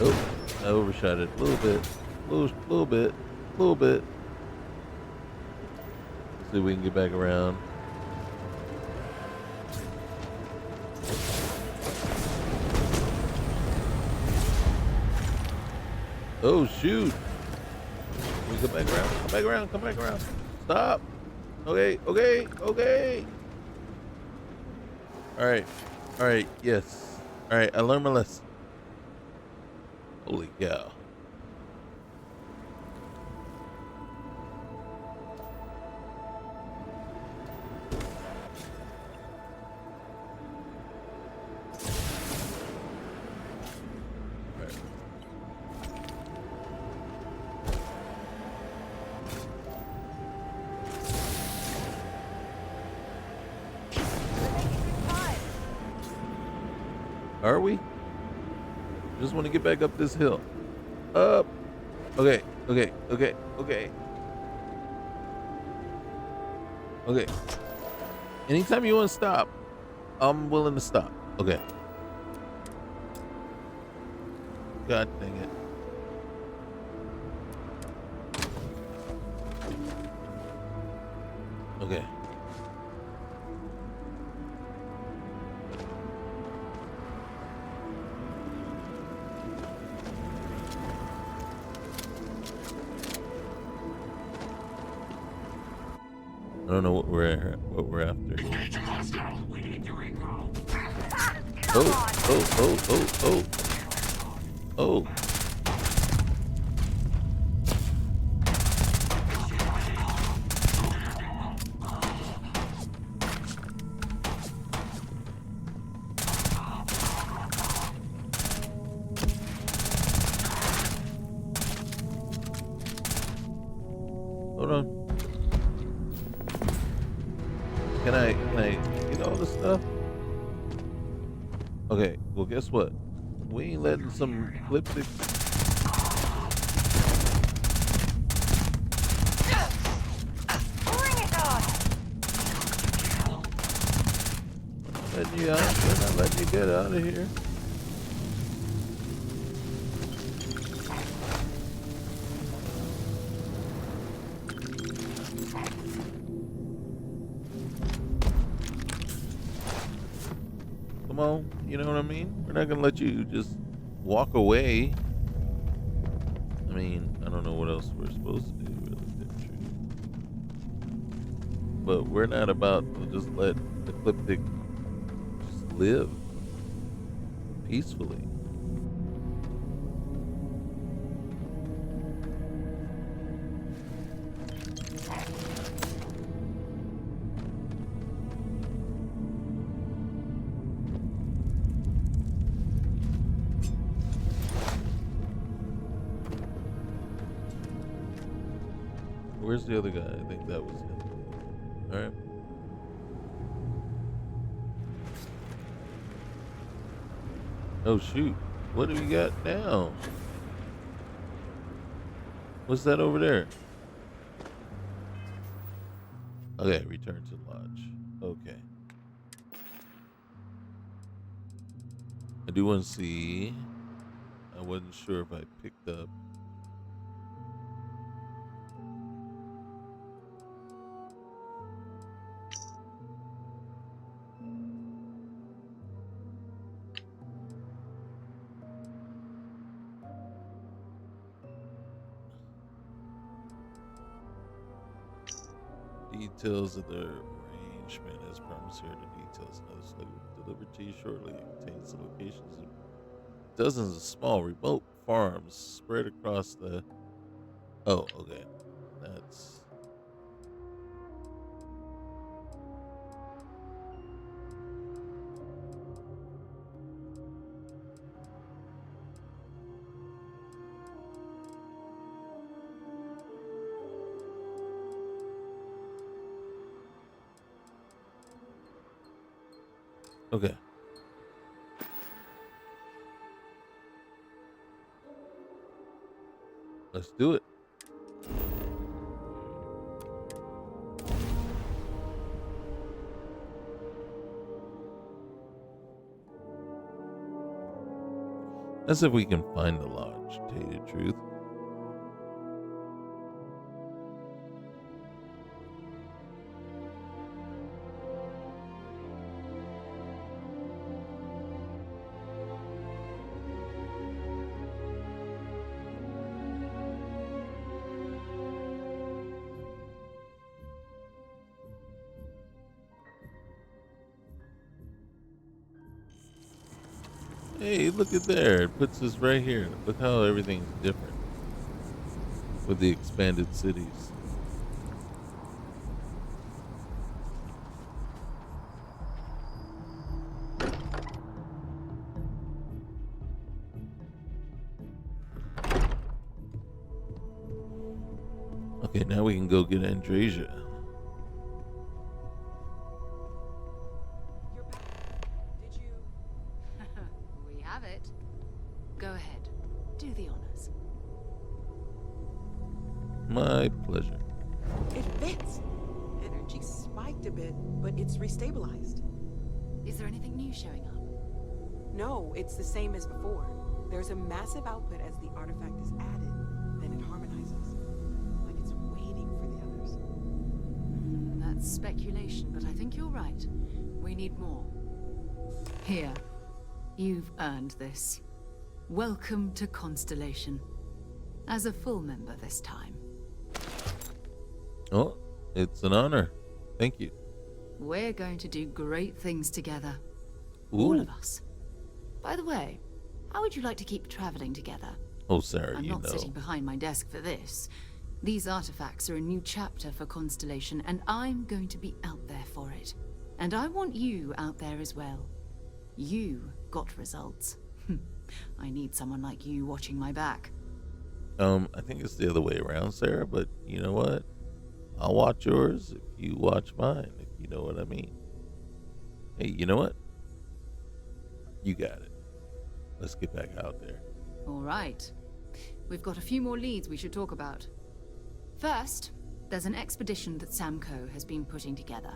Oh, I overshot it a little bit. Little bit. See if we can get back around. Oh shoot. We come back around. Stop. Okay. Alright, yes. Alright, I learned my lesson. Holy cow. Are we? Just want to get back up this hill. Up. Okay. Anytime you want to stop, I'm willing to stop. Okay. God dang it. Okay. I don't know what we're after. Oh. Hold on. Can I get all this stuff? Okay, well guess what? We ain't letting some ecliptic. Bring it on! Letting you out. We're not letting you get out of here. Come on, you know what I mean? We're not gonna let you just walk away. I mean, I don't know what else we're supposed to do, really, to tell you the truth. But we're not about to just let Ecliptic just live peacefully. Where's the other guy? I think that was him. Alright. Oh shoot. What do we got now? What's that over there? Okay, return to lodge. Okay. I do want to see. I wasn't sure if I picked up. Details of the arrangement as promised here. The details and others will be delivered to you shortly. It contains the locations of dozens of small remote farms spread across the. Oh, okay. That's. Okay. Let's do it. As if we can find the lodge, to tell you the truth. Hey, look at there. It puts us right here. Look how everything's different with the expanded cities. Okay, now we can go get Andrasia. We have it. Go ahead. Do the honors. My pleasure. It fits. Energy spiked a bit, but it's restabilized. Is there anything new showing up? No, it's the same as before. There's a massive output as the artifact is added, then it harmonizes. Like it's waiting for the others. That's speculation, but I think you're right. We need more. Here. You've earned this. Welcome to Constellation. As a full member this time. Oh, it's an honor. Thank you. We're going to do great things together. Ooh. All of us. By the way, how would you like to keep traveling together? Oh, Sarah, I'm you not know. sitting behind my desk for this. These artifacts are a new chapter for Constellation, and I'm going to be out there for it. And I want you out there as well. You got results. I need someone like you watching my back. I think it's the other way around, Sarah, but you know what? I'll watch yours if you watch mine, if you know what I mean. Hey, you know what? You got it. Let's get back out there. All right. We've got a few more leads we should talk about. First, there's an expedition that Samco has been putting together.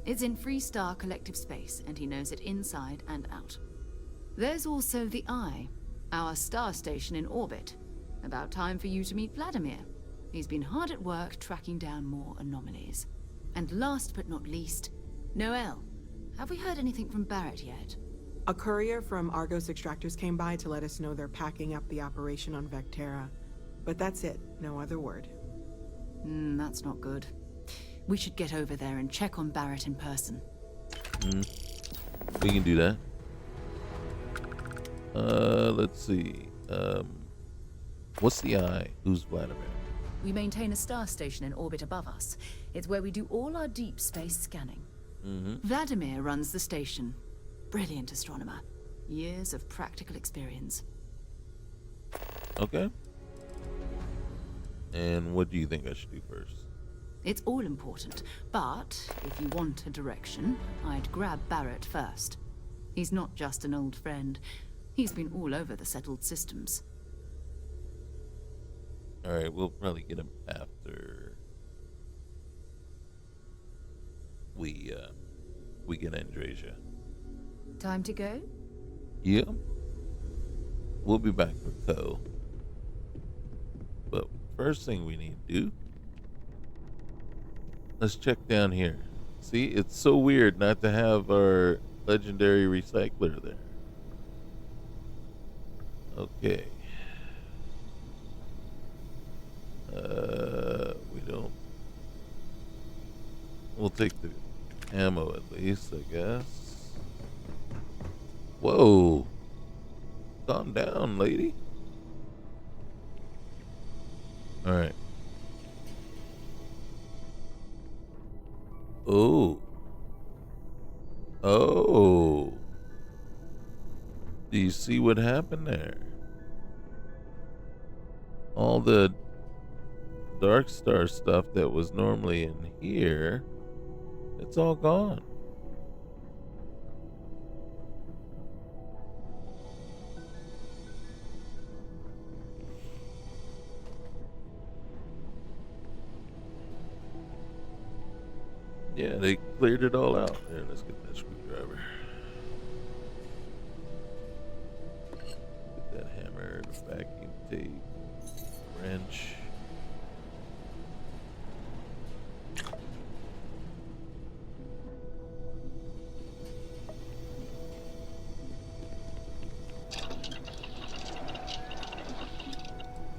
It's in Freestar Collective Space, and he knows it inside and out. There's also the Eye, our star station in orbit. About time for you to meet Vladimir. He's been hard at work tracking down more anomalies. And last but not least, Noel. Have we heard anything from Barrett yet? A courier from Argos Extractors came by to let us know they're packing up the operation on Vectera. But that's it, no other word. That's not good. We should get over there and check on Barrett in person. We can do that. Let's see. What's the Eye? Who's Vladimir? We maintain a star station in orbit above us. It's where we do all our deep space scanning. Vladimir runs the station. Brilliant astronomer. Years of practical experience. Okay. And what do you think I should do first? It's all important, but if you want a direction, I'd grab Barrett first. He's not just an old friend. He's been all over the settled systems. Alright, we'll probably get him after we get Andrasia. Time to go? Yeah. We'll be back with Co. But first thing we need to do, let's check down here. See, it's so weird not to have our legendary recycler there. Okay. We don't. We'll take the ammo at least, I guess. Whoa. Calm down, lady. Alright. Oh. Oh. Do you see what happened there? All the Dark Star stuff that was normally in here, it's all gone. Yeah, they cleared it all out. There, let's get that screwdriver. Get that hammer, the vacuum tape, wrench.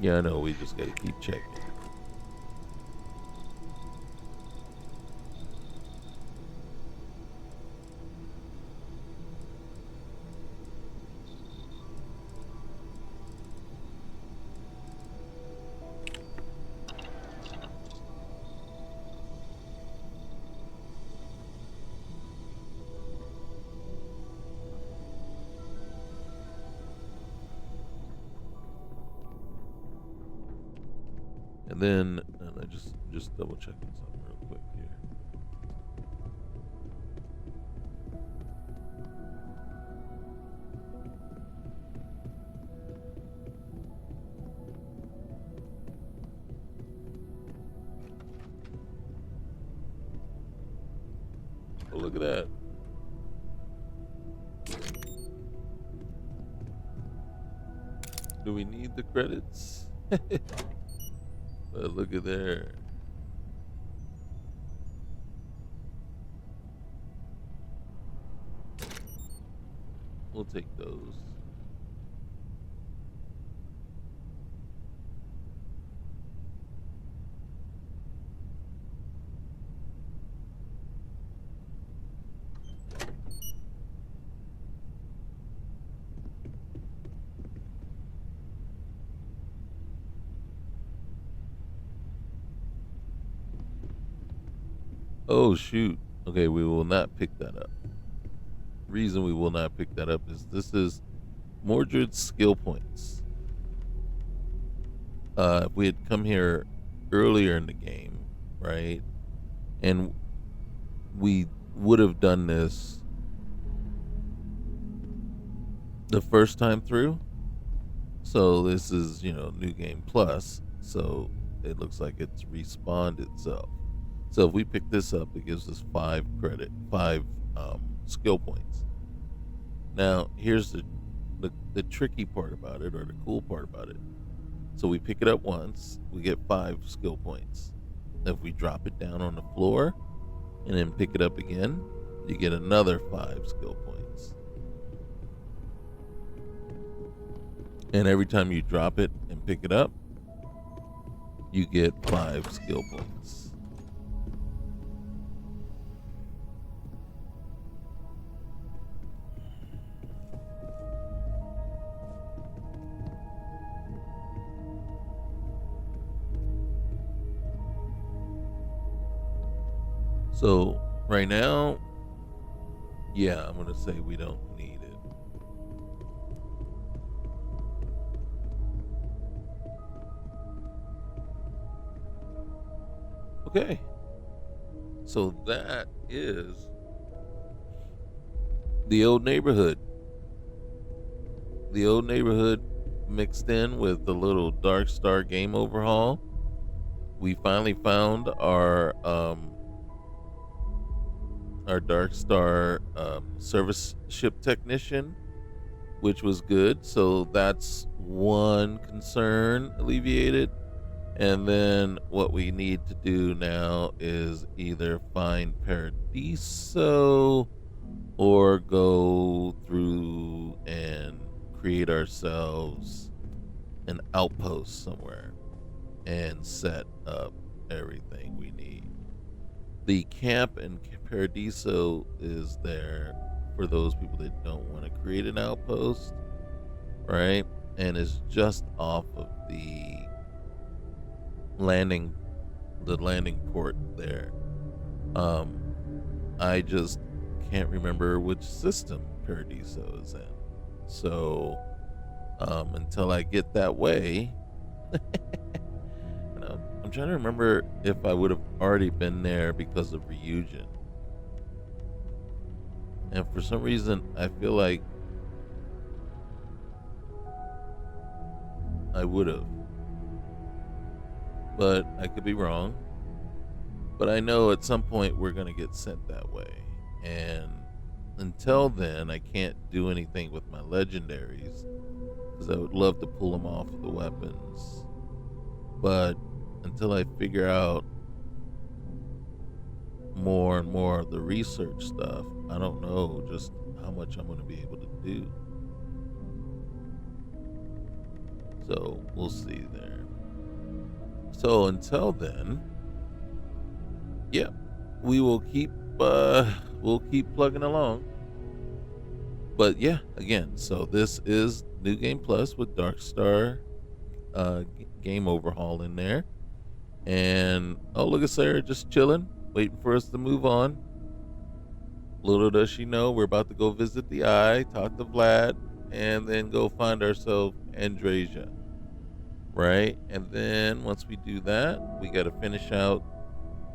Yeah, I know, we just gotta keep checking. And then I just double checking something real quick here. Oh, look at that. Do we need the credits? But look at there. We'll take those. Oh shoot. Okay, we will not pick that up. Reason we will not pick that up is this is Mordred's skill points. If we had come here earlier in the game, right? And we would have done this the first time through. So this is, New Game Plus. So it looks like it's respawned itself. So if we pick this up, it gives us 5 skill points. Now, here's the tricky part about it, or the cool part about it. So we pick it up once, we get 5 skill points. If we drop it down on the floor and then pick it up again, you get another 5 skill points. And every time you drop it and pick it up, you get 5 skill points. So right now, yeah, I'm gonna say we don't need it. Okay. So that is the old neighborhood. The old neighborhood mixed in with the little Dark Star game overhaul. We finally found our Dark Star service ship technician, which was good. So that's one concern alleviated. And then what we need to do now is either find Paradiso or go through and create ourselves an outpost somewhere and set up everything we need. The camp in Paradiso is there for those people that don't want to create an outpost, right? And is just off of the landing port there. I just can't remember which system Paradiso is in. So until I get that way, I'm trying to remember if I would have already been there because of Ryujin. And for some reason, I feel like I would have. But I could be wrong. But I know at some point we're going to get sent that way. And until then, I can't do anything with my legendaries because I would love to pull them off of the weapons. But until I figure out more and more of the research stuff, I don't know just how much I'm going to be able to do. So we'll see there. So until then, yeah, we will keep plugging along. But yeah, again, so this is New Game Plus with Dark Star game overhaul in there. And oh, look at Sarah just chilling, waiting for us to move on. Little does she know we're about to go visit the Eye, talk to Vlad, and then go find ourselves Andrasia. Right? And then once we do that, we got to finish out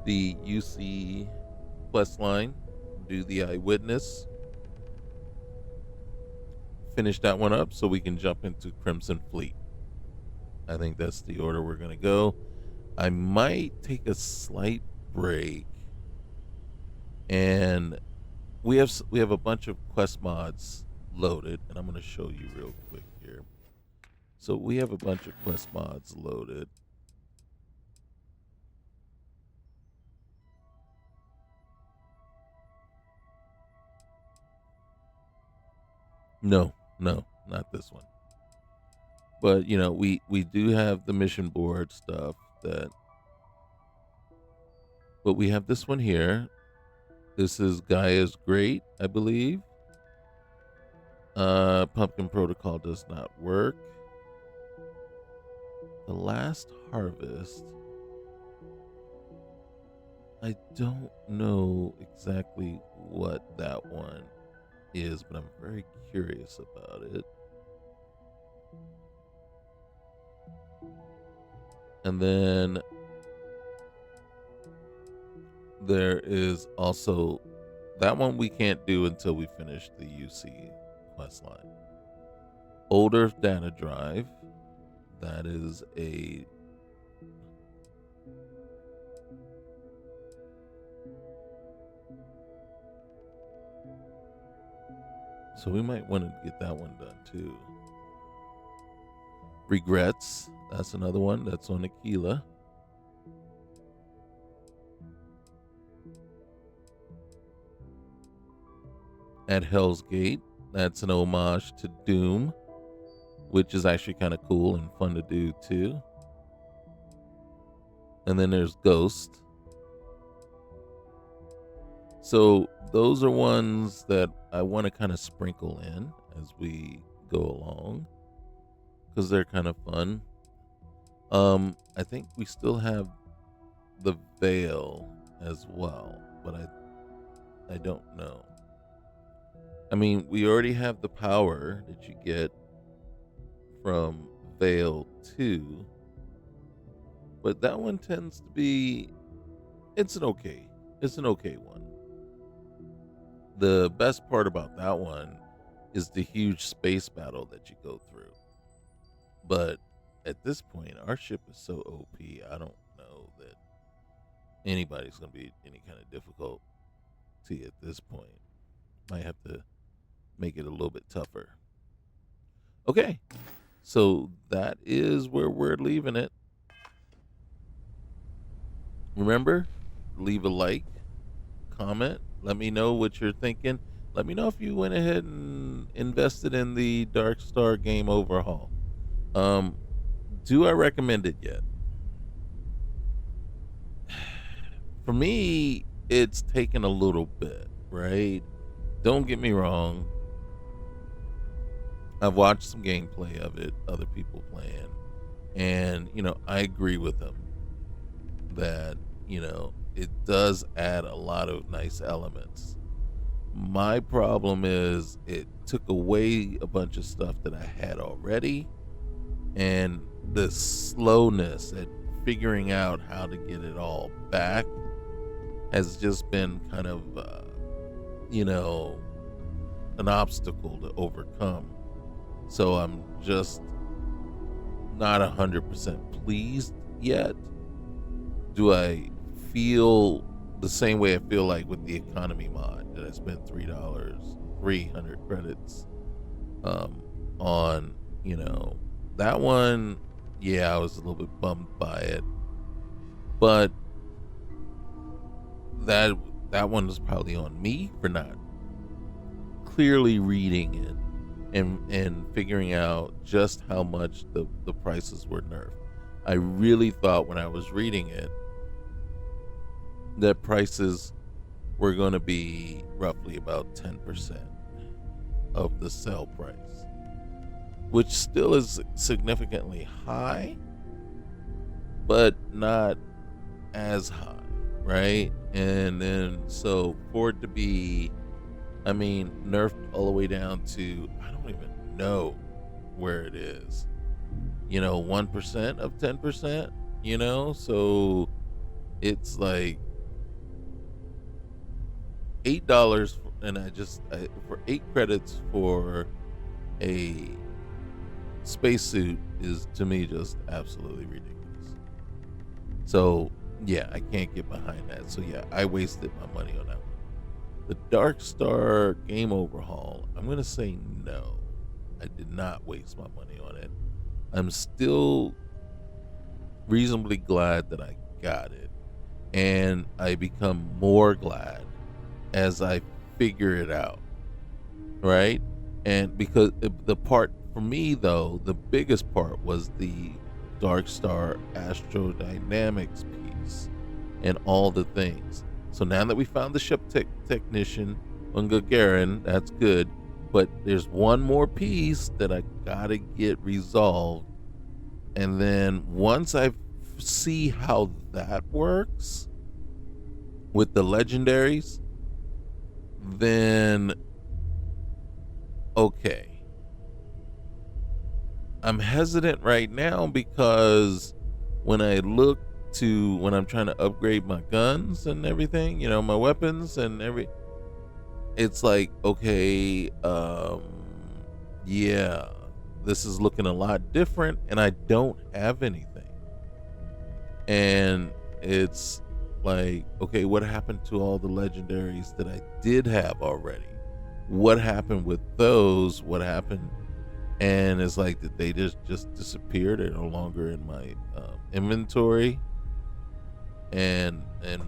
the UC quest line, do the Eyewitness, finish that one up so we can jump into Crimson Fleet. I think that's the order we're going to go. I might take a slight break, and we have a bunch of quest mods loaded, and I'm going to show you real quick here. So we have a bunch of quest mods loaded. No, not this one. But we do have the mission board stuff but we have this one here. This is Gaia's Great, I believe. Pumpkin Protocol does not work. The Last Harvest, I don't know exactly what that one is, but I'm very curious about it. And then there is also that one we can't do until we finish the UC quest line. Older data drive. That is a so we might want to get that one done too. Regrets. That's another one. That's on Aquila. At Hell's Gate. That's an homage to Doom, which is actually kind of cool and fun to do too. And then there's Ghost. So those are ones that I want to kind of sprinkle in as we go along because they're kind of fun. I think we still have the Veil as well, but I don't know. I mean, we already have the power that you get from Veil 2, but that one tends to be it's an okay one. The best part about that one is the huge space battle that you go through. But at this point, our ship is so OP, I don't know that anybody's going to be any kind of difficulty at this point. Might have to make it a little bit tougher. Okay, so that is where we're leaving it. Remember, leave a like, comment, let me know what you're thinking. Let me know if you went ahead and invested in the Dark Star game overhaul. Do I recommend it yet? For me, it's taken a little bit, right? Don't get me wrong. I've watched some gameplay of it, other people playing, and, I agree with them that, it does add a lot of nice elements. My problem is it took away a bunch of stuff that I had already, and the slowness at figuring out how to get it all back has just been kind of, an obstacle to overcome. So I'm just not 100% pleased yet. Do I feel the same way I feel like with the economy mod that I spent $300 credits on, that one? Yeah, I was a little bit bummed by it, but that one is probably on me for not clearly reading it and figuring out just how much the prices were nerfed. I really thought when I was reading it that prices were going to be roughly about 10% of the sale price, which still is significantly high, but not as high, right? And then so for it to be, nerfed all the way down to, I don't even know where it is, 1% of 10%, so it's like $8, and for 8 credits for a spacesuit is, to me, just absolutely ridiculous. So yeah, I can't get behind that. So yeah, I wasted my money on that one. The Dark Star game overhaul, I'm gonna say no, I did not waste my money on it. I'm still reasonably glad that I got it, and I become more glad as I figure it out, right? And because the part for me, though, the biggest part was the Dark Star astrodynamics piece and all the things. So now that we found the ship technician on Gagarin, that's good, but there's one more piece that I gotta get resolved, and then once I see how that works with the legendaries, then okay. I'm hesitant right now because when I look to when I'm trying to upgrade my guns and everything, my weapons and it's like, okay, yeah, this is looking a lot different and I don't have anything. And it's like, okay, what happened to all the legendaries that I did have already? What happened with those? What happened? And it's like that they just disappeared. They're no longer in my inventory. And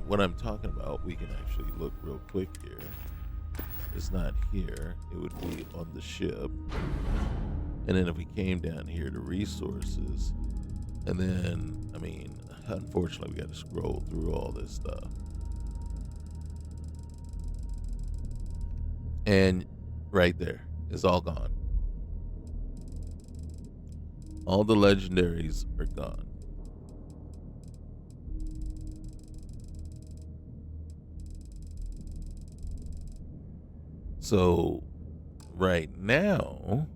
what I'm talking about, we can actually look real quick here. It's not here. It would be on the ship. And then if we came down here to resources, and then, I mean, unfortunately, we got to scroll through all this stuff. And right there, it's all gone. All the legendaries are gone. So right now,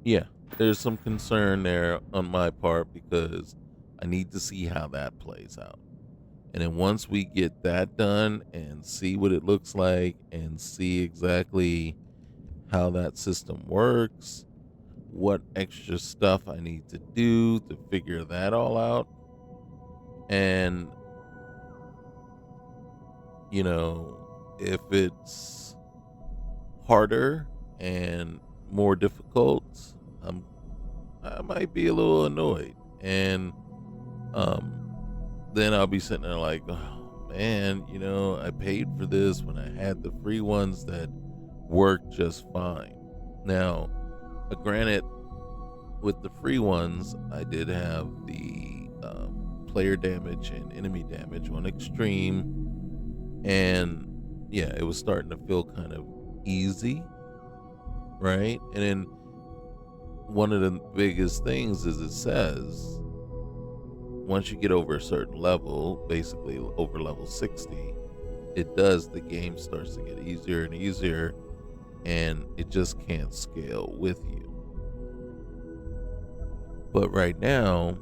yeah, there's some concern there on my part because I need to see how that plays out. And then once we get that done and see what it looks like and see exactly how that system works, what extra stuff I need to do to figure that all out. And, if it's harder and more difficult, I might be a little annoyed. And then I'll be sitting there like, oh man, I paid for this when I had the free ones that worked just fine. Now, granted, with the free ones, I did have the player damage and enemy damage on extreme, and yeah, it was starting to feel kind of easy, right? And then one of the biggest things is it says once you get over a certain level, basically over level 60, the game starts to get easier and easier, and it just can't scale with you. But right now,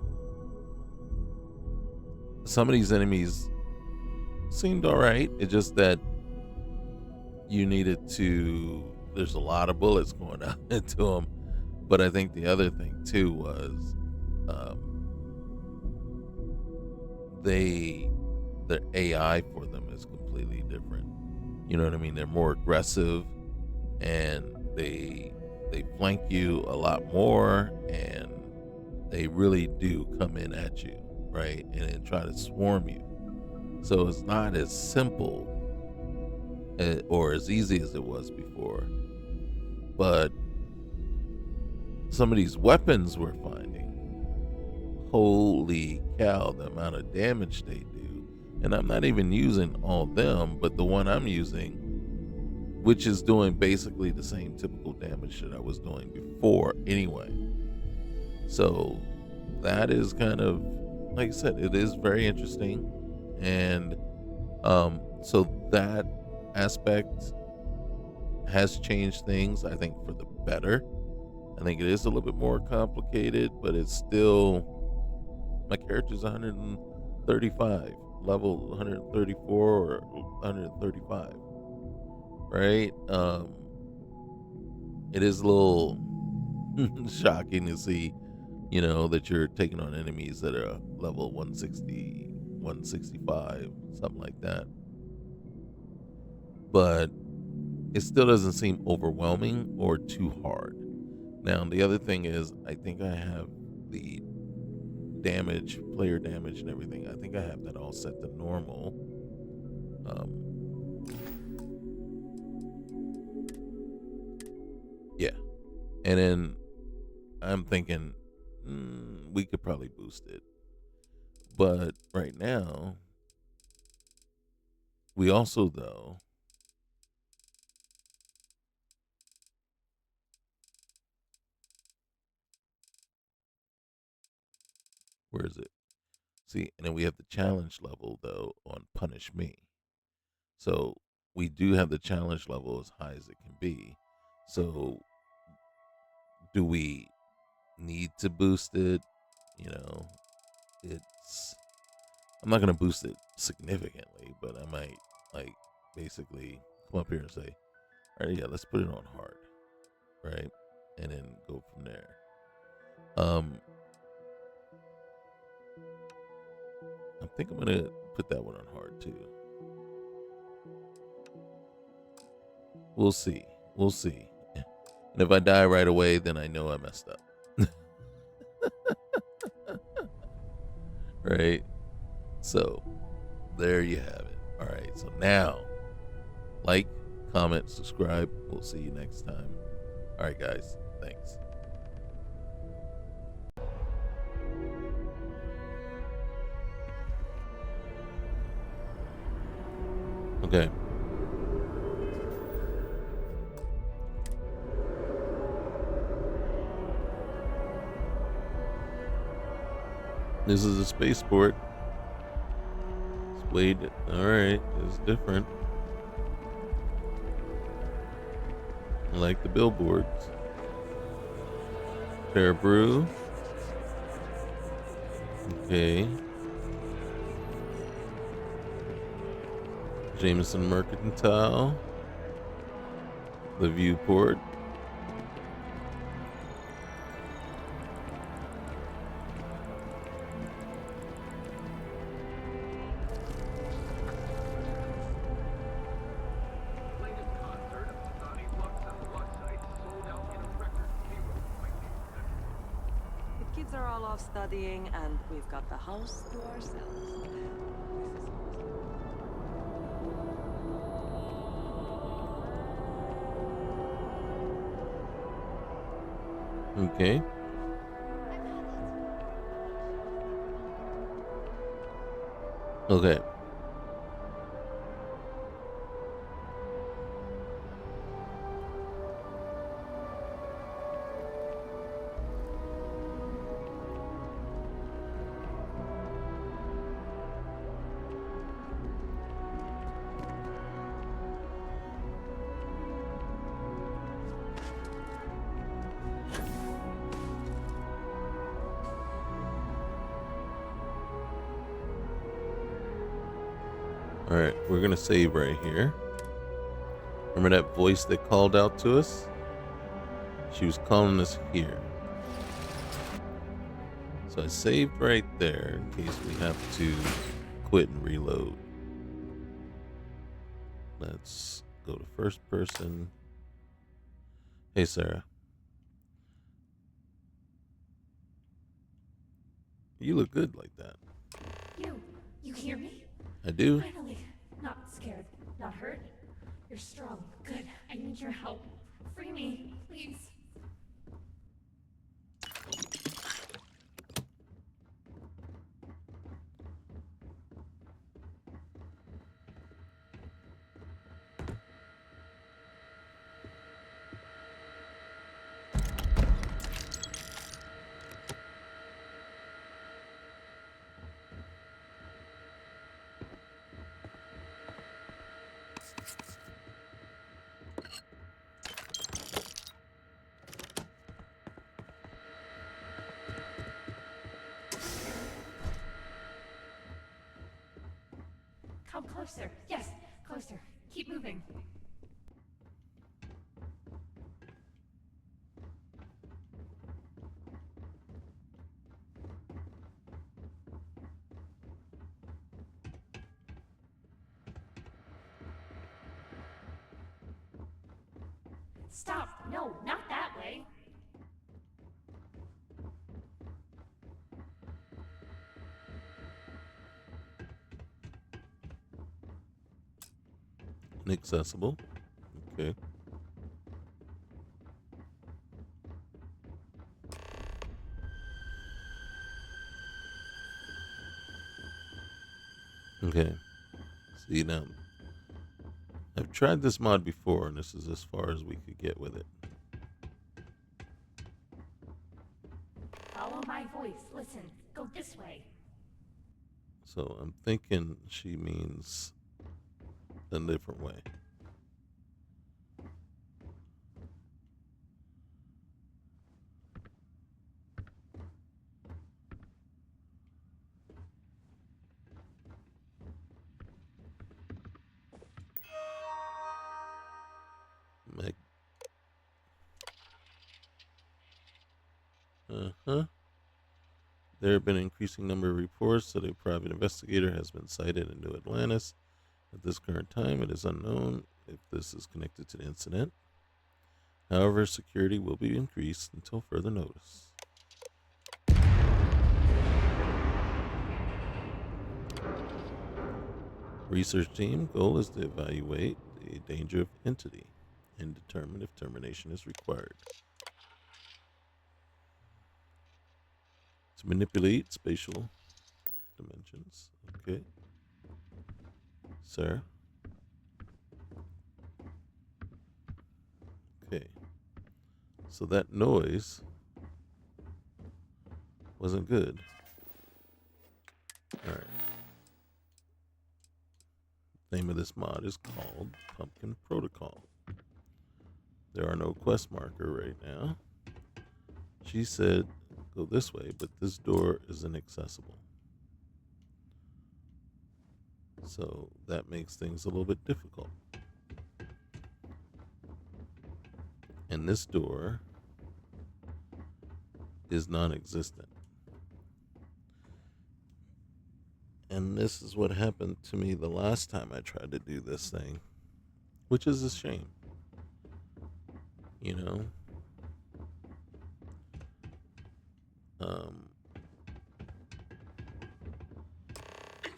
some of these enemies seemed all right. It's just that there's a lot of bullets going out into them. But I think the other thing too was the AI for them is completely different. You know what I mean? They're more aggressive and they flank you a lot more, and they really do come in at you, right? And then try to swarm you. So it's not as simple or as easy as it was before. But some of these weapons we're finding, holy cow, the amount of damage they do. And I'm not even using all of them, but the one I'm using, which is doing basically the same typical damage that I was doing before anyway. So that is kind of, like I said, it is very interesting. And so that aspect has changed things, I think, for the better. I think it is a little bit more complicated, but it's still, my character's 135, level 134 or 135, right? It is a little shocking to see, that you're taking on enemies that are level 160, 165, something like that. But it still doesn't seem overwhelming or too hard. Now, the other thing is, I think I have the damage, player damage and everything. I think I have that all set to normal. Yeah. And then I'm thinking, we could probably boost it. But right now, we also, though, where is it? See, and then we have the challenge level, though, on Punish Me. So we do have the challenge level as high as it can be. So do we need to boost it? you know, I'm not gonna boost it significantly, but I might like basically come up here and say, all right, yeah, let's put it on hard, right, and then go from there. I think I'm gonna put that one on hard too. We'll see. We'll see. And if I die right away, then I know I messed up. Right? So, there you have it. All right. So now, like, comment, subscribe. We'll see you next time. All right, guys. Thanks. Okay. This is a spaceport. It's way, alright, it's different. I like the billboards. Fair Brew. Okay. Jameson Mercantile. The Viewport. The kids are all off studying, and we've got the house to ourselves. Okay. Okay. All right, we're gonna save right here. Remember that voice that called out to us? She was calling us here. So I saved right there in case we have to quit and reload. Let's go to first person. Hey, Sarah. You look good like that. You hear me? I do. Finally. Not scared, not hurt. You're strong. Good. I need your help. Free me, please. Come closer. Yes, closer. Keep moving. Stop! No, not that way! Inaccessible. Okay. Okay. See, now I've tried this mod before, and this is as far as we could get with it. Follow my voice. Listen. Go this way. So I'm thinking she means a different way. Huh? There have been an increasing number of reports that a private investigator has been sighted in New Atlantis. At this current time, it is unknown if this is connected to the incident. However, security will be increased until further notice. Research team goal is to evaluate the danger of entity and determine if termination is required. To manipulate spatial dimensions. Okay. Sir. Okay. So that noise wasn't good. Alright. Name of this mod is called Pumpkin Protocol. There are no quest marker right now. She said go this way, but this door is inaccessible. So that makes things a little bit difficult. And this door is non-existent. And this is what happened to me the last time I tried to do this thing, which is a shame. You know?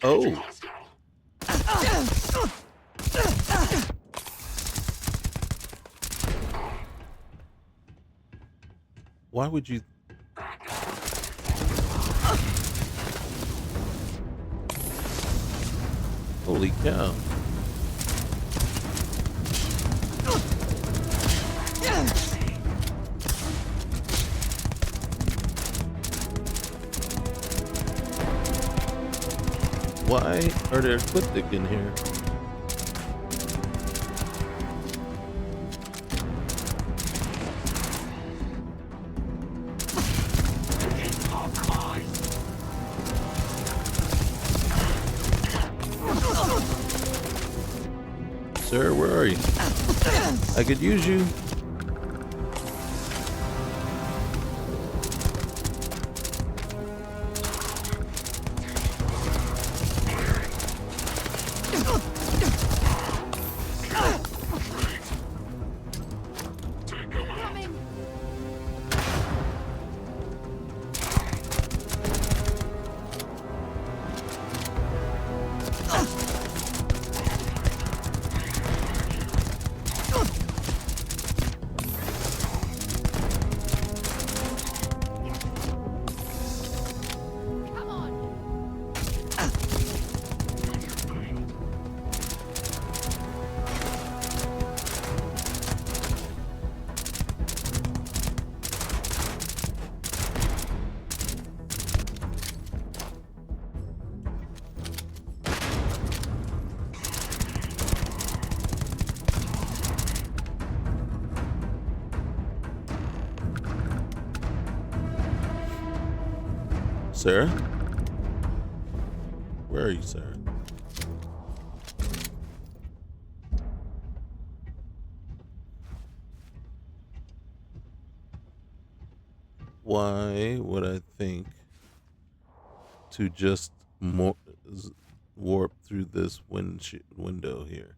Oh! Why would you... Holy cow. Why are there ecliptic in here? Sir, where are you? I could use you. Sarah? Where are you, Sarah? Why would I think to just warp through this window here?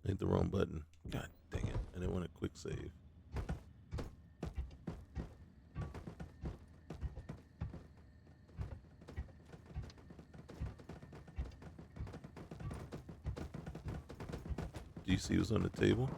Hit the wrong button. God dang it. I didn't want a quick save. Do you see what's on the table?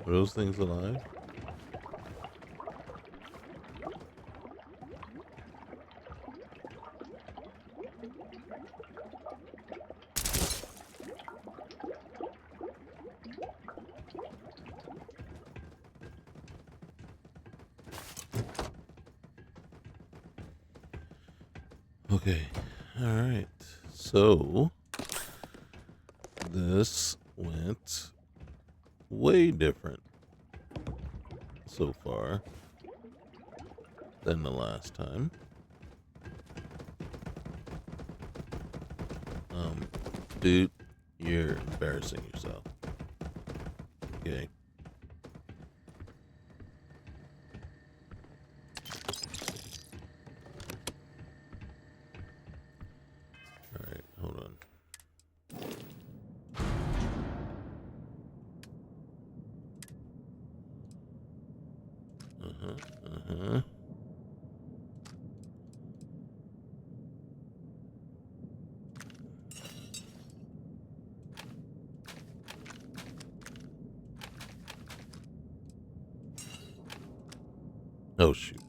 Are those things alive? Okay. All right. So this went way different so far than the last time. Dude, you're embarrassing yourself. Okay. All right, hold on. Uh-huh. Oh, shoot.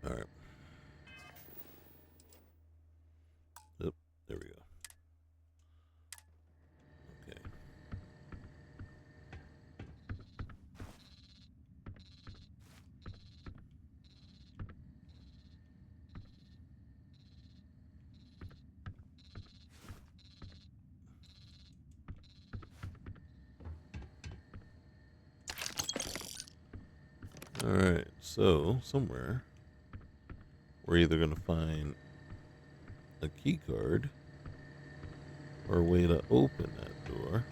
All right. Yep, there we go. Okay. All right. So somewhere we're either gonna find a key card or a way to open that door.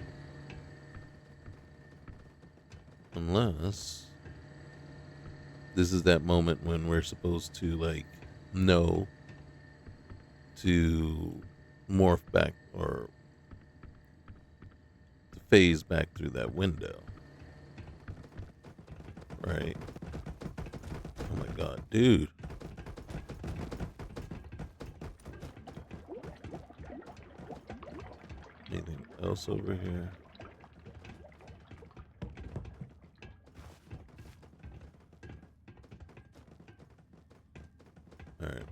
Unless this is that moment when we're supposed to, like, know to morph back or to phase back through that window. Right? Oh my god, dude. Anything else over here? Alright.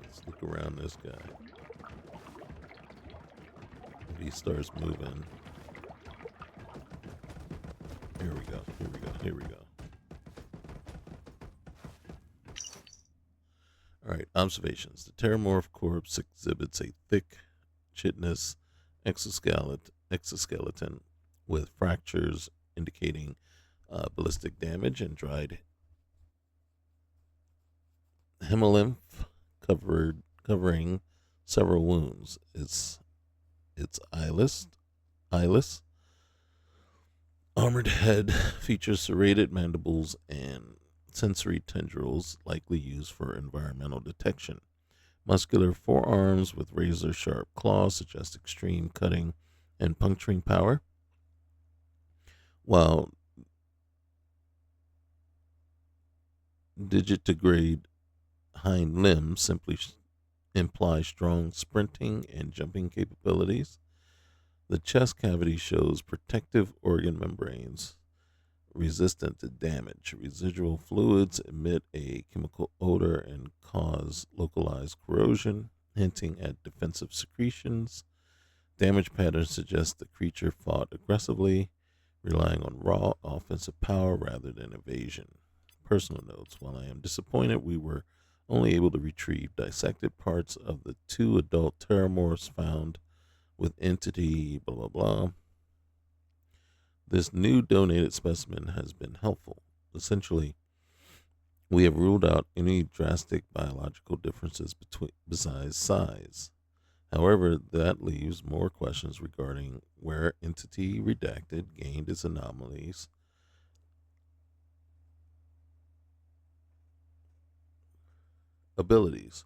Let's look around this guy. If he starts moving. Here we go. Here we go. Here we go. Alright, observations. The Terramorph corpse exhibits a thick, chitinous exoskeleton with fractures indicating ballistic damage and dried hemolymph covering several wounds. Its eyeless armored head features serrated mandibles and sensory tendrils likely used for environmental detection. Muscular forearms with razor-sharp claws suggest extreme cutting and puncturing power, while digitigrade hind limbs simply imply strong sprinting and jumping capabilities. The chest cavity shows protective organ membranes resistant to damage. Residual fluids emit a chemical odor and cause localized corrosion, hinting at defensive secretions. Damage patterns suggest the creature fought aggressively, relying on raw offensive power rather than evasion. Personal notes: while I am disappointed we were only able to retrieve dissected parts of the 2 adult terramorphs found with entity blah blah blah, this new donated specimen has been helpful. Essentially, we have ruled out any drastic biological differences besides size. However, that leaves more questions regarding where entity redacted gained its anomalies, abilities.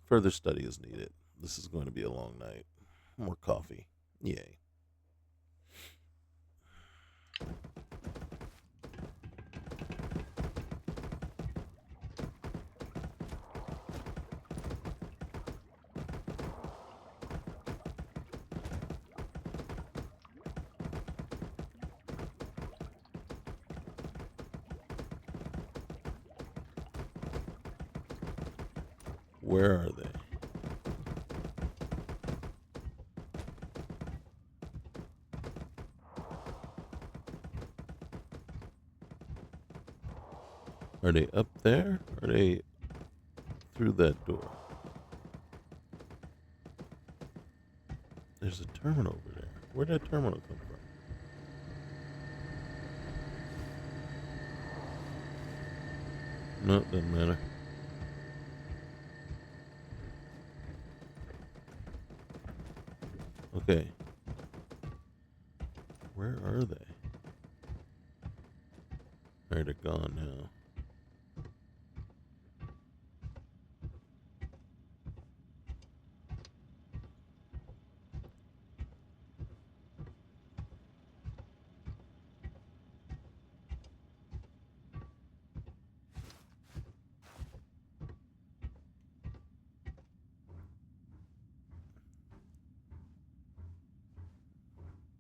Further study is needed. This is going to be a long night. More coffee. Yay. Where are they? Are they up there? Or are they through that door? There's a terminal over there. Where'd that terminal come from? No, it doesn't matter. Okay. Where are they? Alright, they're gone now.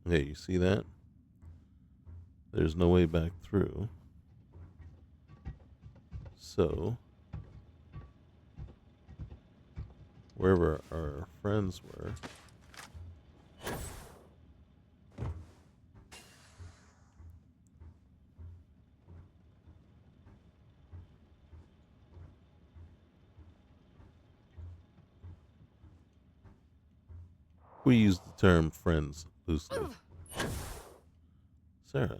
Okay, you see that? There's no way back through. So, wherever our friends were, we use the term friends loosely. Sarah.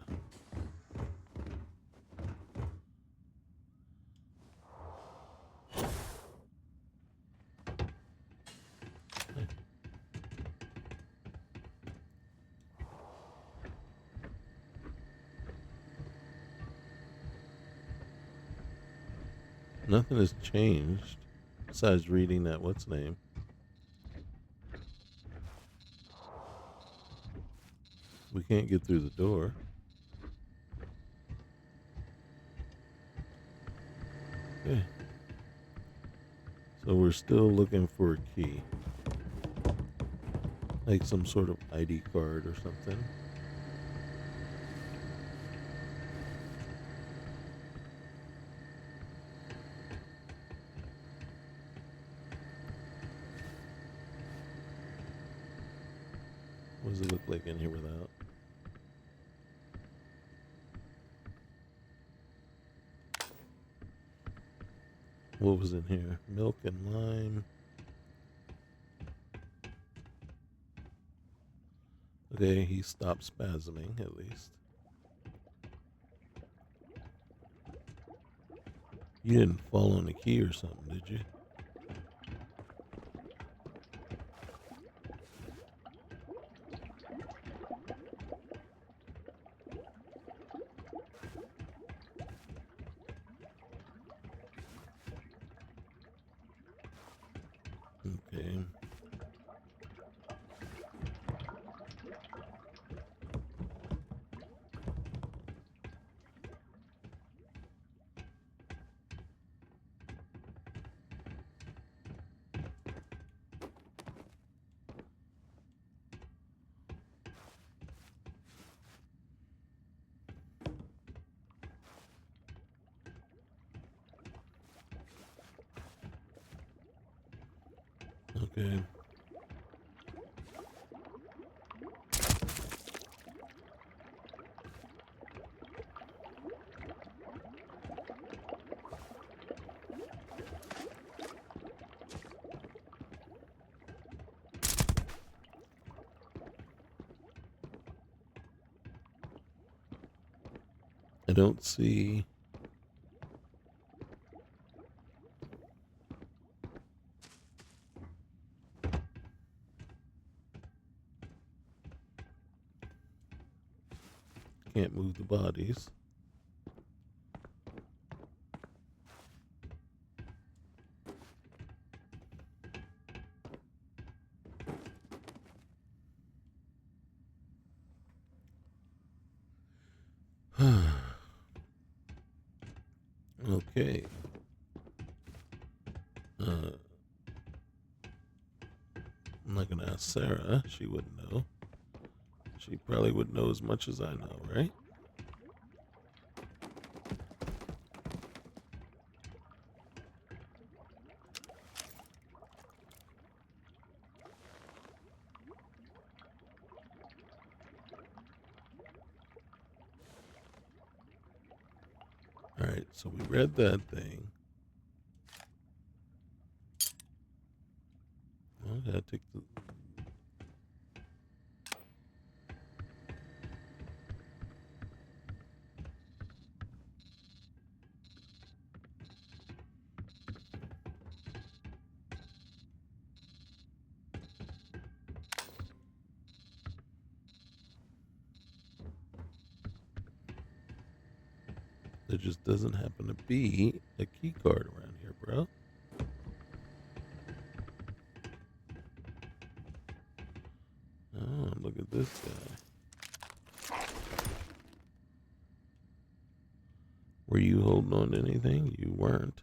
Nothing has changed besides reading that what's name. We can't get through the door. Okay. So we're still looking for a key. Like some sort of ID card or something. What does it look like in here without? What was in here? Milk and lime. Okay, he stopped spasming at least. You didn't fall on the key or something, did you? Okay. Okay. I don't see. Can't move the bodies. Okay. I'm not gonna ask Sarah. She wouldn't know. She probably would know as much as I know, right? All right, so we read that thing. Well, I gotta take the. There just doesn't happen to be a key card around here, bro. Oh, look at this guy. Were you holding on to anything? You weren't.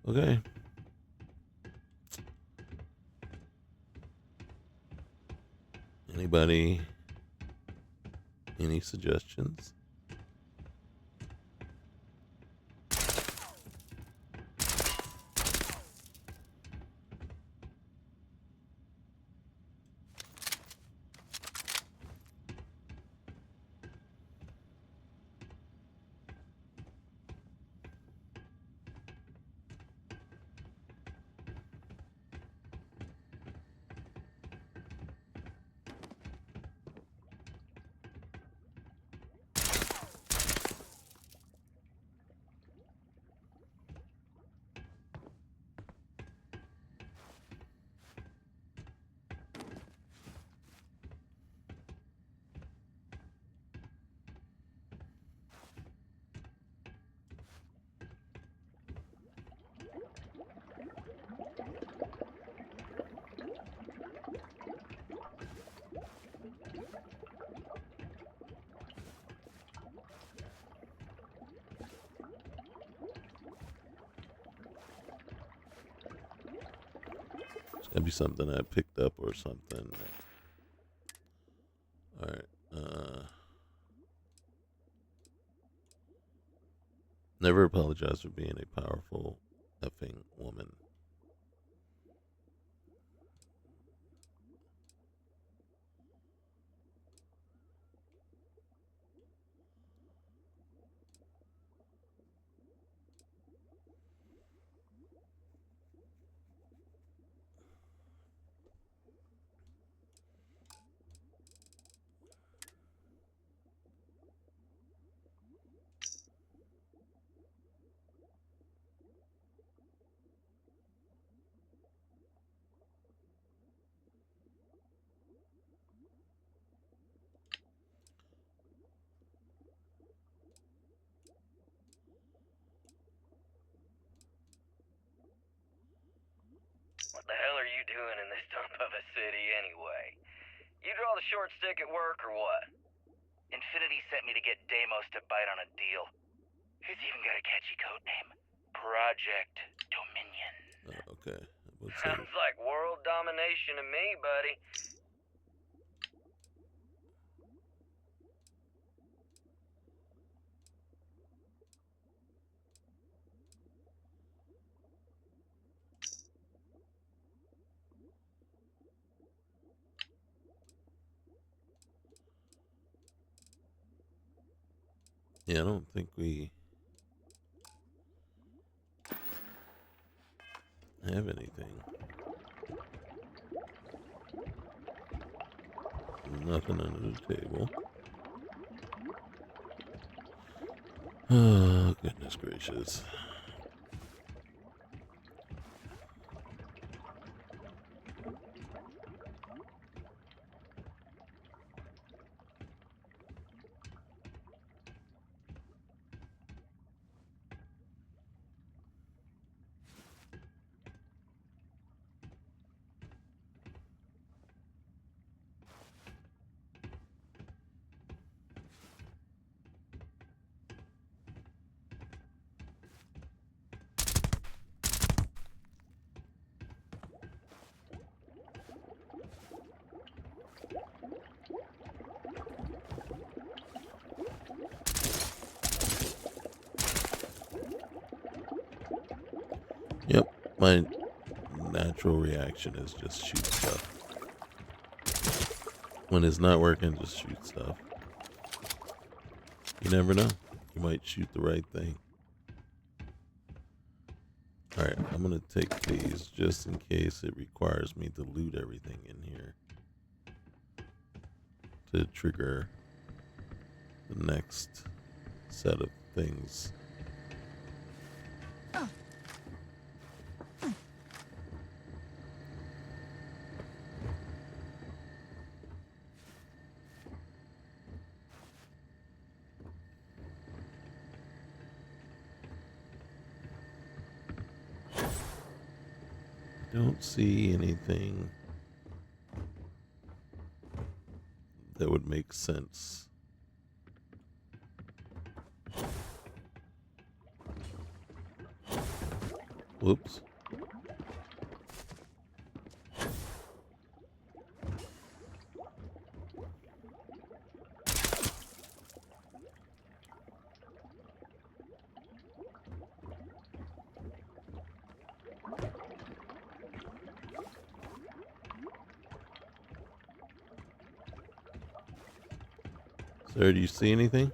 Okay. Anybody? Any suggestions? It's gotta be something I picked up or something. All right. Never apologize for being a powerful effing woman. doing in this dump of a city anyway? You draw the short stick at work or what? Infinity sent me to get Deimos to bite on a deal. He's even got a catchy code name. Project Dominion. Okay. Sounds like world domination to me, buddy. Yeah, I don't think we have anything. Nothing under the table. Oh, goodness gracious. Yep, my natural reaction is just shoot stuff. When it's not working, just shoot stuff. You never know. You might shoot the right thing. Alright, I'm going to take these just in case it requires me to loot everything in here to trigger the next set of things. Don't see anything that would make sense. Whoops. Sir, do you see anything?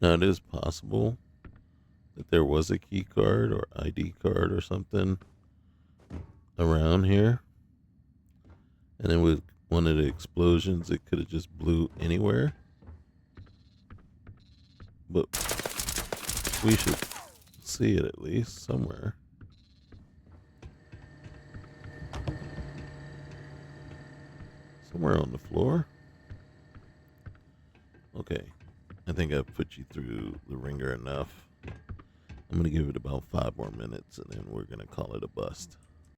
Now, it is possible that there was a key card or ID card or something around here. And then with one of the explosions, it could have just blew anywhere. But we should see it at least somewhere. Somewhere on the floor. Okay. I think I've put you through the ringer enough. I'm going to give it about 5 more minutes and then we're going to call it a bust.